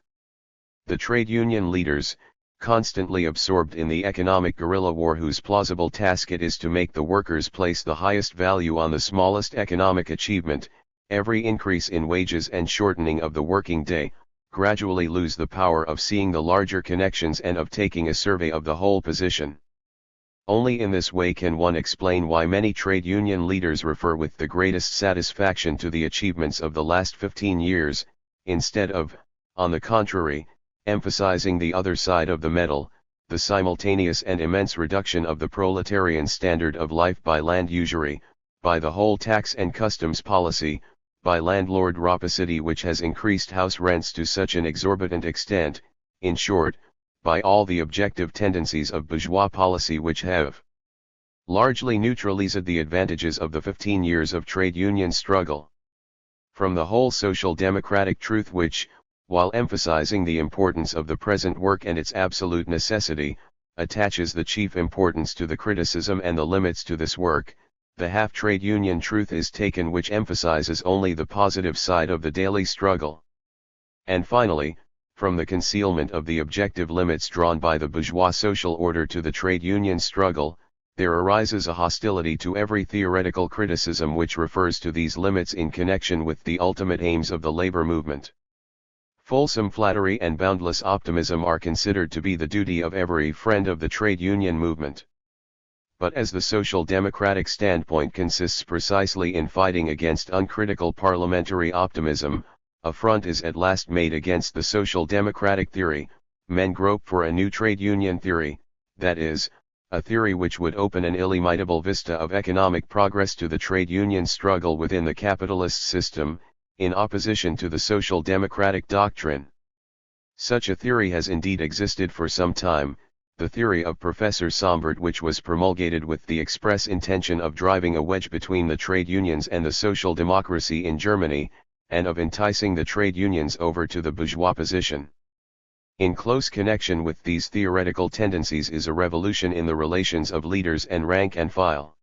The trade union leaders, constantly absorbed in the economic guerrilla war whose plausible task it is to make the workers place the highest value on the smallest economic achievement, every increase in wages and shortening of the working day, gradually lose the power of seeing the larger connections and of taking a survey of the whole position. Only in this way can one explain why many trade union leaders refer with the greatest satisfaction to the achievements of the last 15 years, instead of, on the contrary, emphasizing the other side of the medal, the simultaneous and immense reduction of the proletarian standard of life by land usury, by the whole tax and customs policy, by landlord rapacity which has increased house rents to such an exorbitant extent, in short, by all the objective tendencies of bourgeois policy which have largely neutralized the advantages of the 15 years of trade union struggle. From the whole social democratic truth which, while emphasizing the importance of the present work and its absolute necessity, attaches the chief importance to the criticism and the limits to this work, the half-trade union truth is taken which emphasizes only the positive side of the daily struggle. And finally, from the concealment of the objective limits drawn by the bourgeois social order to the trade union struggle, there arises a hostility to every theoretical criticism which refers to these limits in connection with the ultimate aims of the labor movement. Fulsome flattery and boundless optimism are considered to be the duty of every friend of the trade union movement. But as the social democratic standpoint consists precisely in fighting against uncritical parliamentary optimism, a front is at last made against the social democratic theory. Men grope for a new trade union theory, that is, a theory which would open an illimitable vista of economic progress to the trade union struggle within the capitalist system, in opposition to the social democratic doctrine. Such a theory has indeed existed for some time, the theory of Professor Sombart, which was promulgated with the express intention of driving a wedge between the trade unions and the social democracy in Germany, and of enticing the trade unions over to the bourgeois position. In close connection with these theoretical tendencies is a revolution in the relations of leaders and rank and file.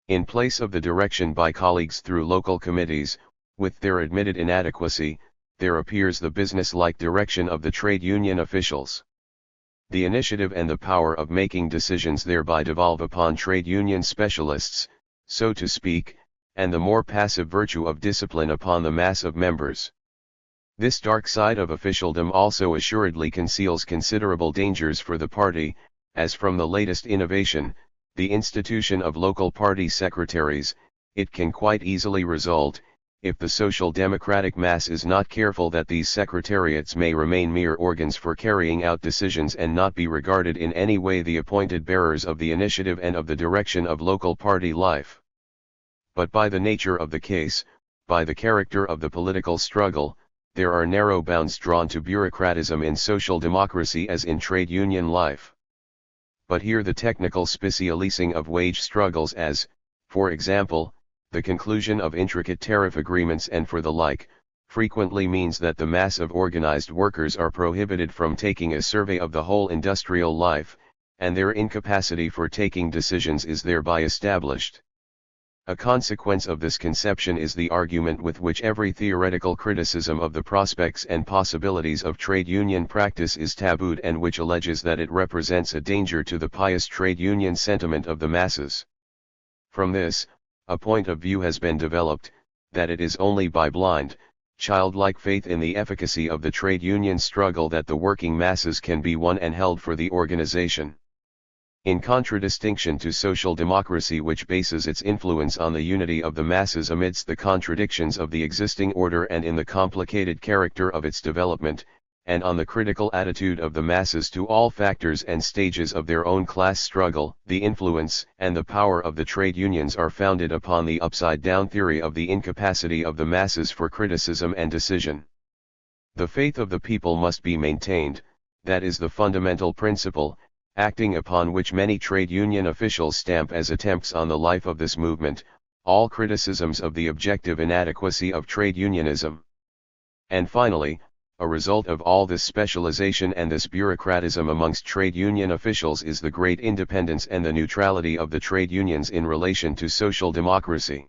In place of the direction by colleagues through local committees, with their admitted inadequacy, there appears the business-like direction of the trade union officials. The initiative and the power of making decisions thereby devolve upon trade union specialists, so to speak, and the more passive virtue of discipline upon the mass of members. This dark side of officialdom also assuredly conceals considerable dangers for the party, as from the latest innovation, the institution of local party secretaries, it can quite easily result, if the social democratic mass is not careful, that these secretariats may remain mere organs for carrying out decisions and not be regarded in any way the appointed bearers of the initiative and of the direction of local party life. But by the nature of the case, by the character of the political struggle, there are narrow bounds drawn to bureaucratism in social democracy as in trade union life. But here the technical specialising of wage struggles, as, for example, the conclusion of intricate tariff agreements and for the like, frequently means that the mass of organized workers are prohibited from taking a survey of the whole industrial life, and their incapacity for taking decisions is thereby established. A consequence of this conception is the argument with which every theoretical criticism of the prospects and possibilities of trade union practice is tabooed, and which alleges that it represents a danger to the pious trade union sentiment of the masses. From this, a point of view has been developed, that it is only by blind, childlike faith in the efficacy of the trade union struggle that the working masses can be won and held for the organization. In contradistinction to social democracy, which bases its influence on the unity of the masses amidst the contradictions of the existing order and in the complicated character of its development, and on the critical attitude of the masses to all factors and stages of their own class struggle, the influence and the power of the trade unions are founded upon the upside-down theory of the incapacity of the masses for criticism and decision. The faith of the people must be maintained, that is the fundamental principle, acting upon which many trade union officials stamp as attempts on the life of this movement, all criticisms of the objective inadequacy of trade unionism. And finally, a result of all this specialization and this bureaucratism amongst trade union officials is the great independence and the neutrality of the trade unions in relation to social democracy.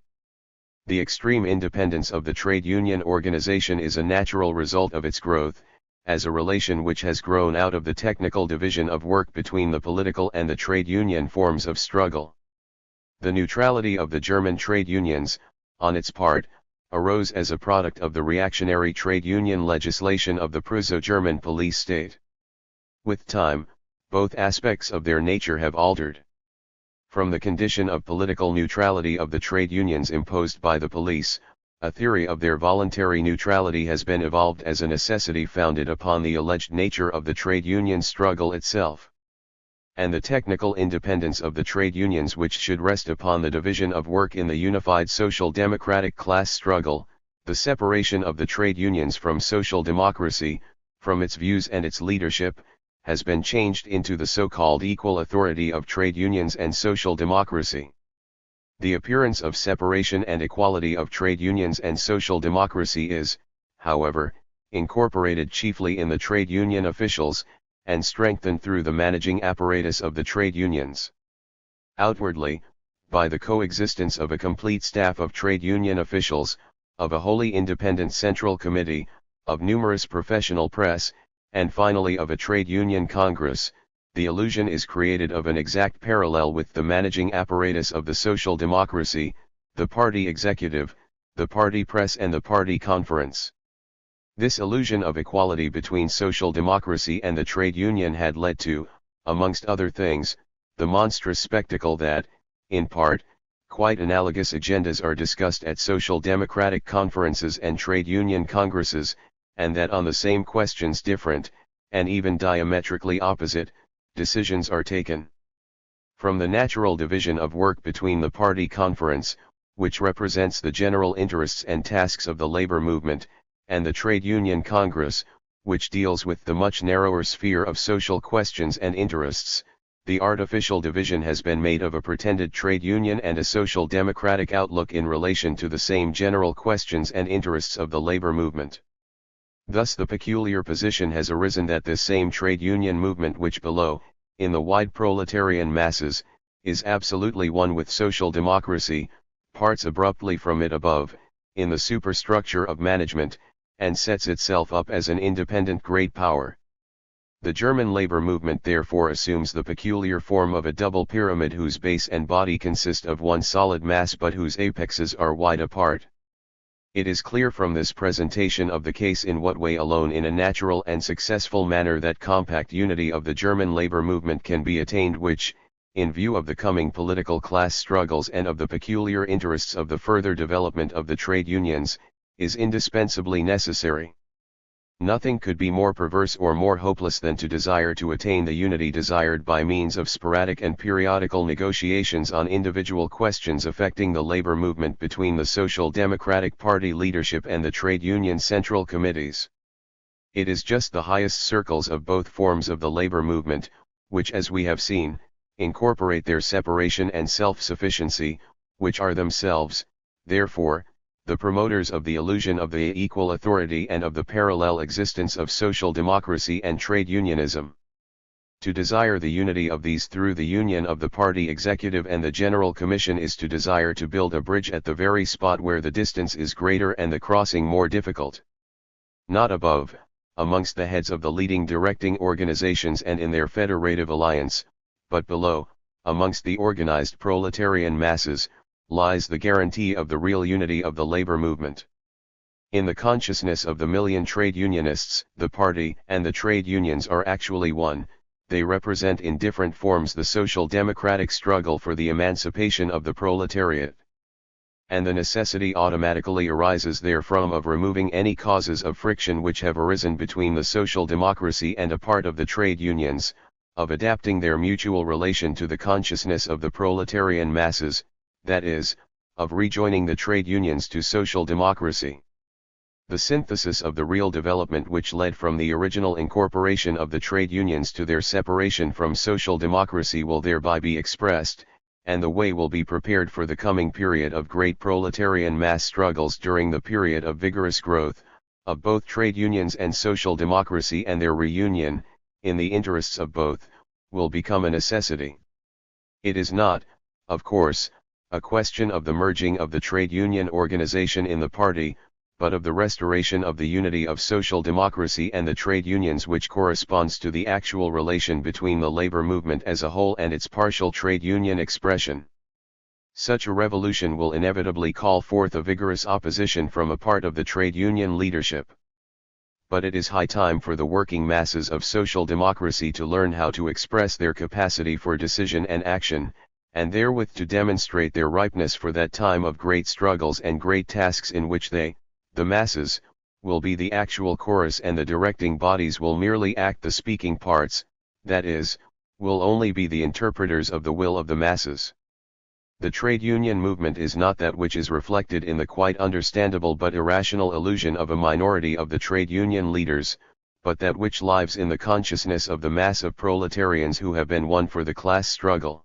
The extreme independence of the trade union organization is a natural result of its growth, as a relation which has grown out of the technical division of work between the political and the trade union forms of struggle. The neutrality of the German trade unions, on its part, arose as a product of the reactionary trade union legislation of the Prusso-German police state. With time, both aspects of their nature have altered. From the condition of political neutrality of the trade unions imposed by the police, a theory of their voluntary neutrality has been evolved as a necessity founded upon the alleged nature of the trade union struggle itself. And the technical independence of the trade unions, which should rest upon the division of work in the unified social democratic class struggle, the separation of the trade unions from social democracy, from its views and its leadership, has been changed into the so-called equal authority of trade unions and social democracy. The appearance of separation and equality of trade unions and social democracy is, however, incorporated chiefly in the trade union officials, and strengthened through the managing apparatus of the trade unions. Outwardly, by the coexistence of a complete staff of trade union officials, of a wholly independent central committee, of numerous professional press, and finally of a trade union congress, the illusion is created of an exact parallel with the managing apparatus of the social democracy, the party executive, the party press and the party conference. This illusion of equality between social democracy and the trade union had led to, amongst other things, the monstrous spectacle that, in part, quite analogous agendas are discussed at social democratic conferences and trade union congresses, and that on the same questions different, and even diametrically opposite, decisions are taken. From the natural division of work between the party conference, which represents the general interests and tasks of the labor movement, and the trade union congress, which deals with the much narrower sphere of social questions and interests, the artificial division has been made of a pretended trade union and a social democratic outlook in relation to the same general questions and interests of the labor movement. Thus the peculiar position has arisen that this same trade union movement which below, in the wide proletarian masses, is absolutely one with social democracy, parts abruptly from it above, in the superstructure of management, and sets itself up as an independent great power. The German labor movement therefore assumes the peculiar form of a double pyramid whose base and body consist of one solid mass but whose apexes are wide apart. It is clear from this presentation of the case in what way alone in a natural and successful manner that compact unity of the German labor movement can be attained which, in view of the coming political class struggles and of the peculiar interests of the further development of the trade unions, is indispensably necessary. Nothing could be more perverse or more hopeless than to desire to attain the unity desired by means of sporadic and periodical negotiations on individual questions affecting the labor movement between the Social Democratic Party leadership and the trade union central committees. It is just the highest circles of both forms of the labor movement, which as we have seen, incorporate their separation and self-sufficiency, which are themselves, therefore, the promoters of the illusion of the equal authority and of the parallel existence of social democracy and trade unionism. To desire the unity of these through the union of the party executive and the general commission is to desire to build a bridge at the very spot where the distance is greater and the crossing more difficult. Not above, amongst the heads of the leading directing organizations and in their federative alliance, but below, amongst the organized proletarian masses, lies the guarantee of the real unity of the labor movement. In the consciousness of the million trade unionists, the party and the trade unions are actually one, they represent in different forms the social democratic struggle for the emancipation of the proletariat. And the necessity automatically arises therefrom of removing any causes of friction which have arisen between the social democracy and a part of the trade unions, of adapting their mutual relation to the consciousness of the proletarian masses, that is, of rejoining the trade unions to social democracy. The synthesis of the real development which led from the original incorporation of the trade unions to their separation from social democracy will thereby be expressed, and the way will be prepared for the coming period of great proletarian mass struggles during the period of vigorous growth, of both trade unions and social democracy, and their reunion, in the interests of both, will become a necessity. It is not, of course, a question of the merging of the trade union organization in the party, but of the restoration of the unity of social democracy and the trade unions which corresponds to the actual relation between the labor movement as a whole and its partial trade union expression. Such a revolution will inevitably call forth a vigorous opposition from a part of the trade union leadership. But it is high time for the working masses of social democracy to learn how to express their capacity for decision and action, and therewith to demonstrate their ripeness for that time of great struggles and great tasks in which they, the masses, will be the actual chorus and the directing bodies will merely act the speaking parts, that is, will only be the interpreters of the will of the masses. The trade union movement is not that which is reflected in the quite understandable but irrational illusion of a minority of the trade union leaders, but that which lives in the consciousness of the mass of proletarians who have been won for the class struggle.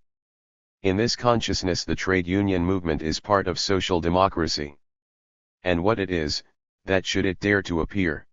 In this consciousness the trade union movement is part of social democracy. And what it is, that should it dare to appear.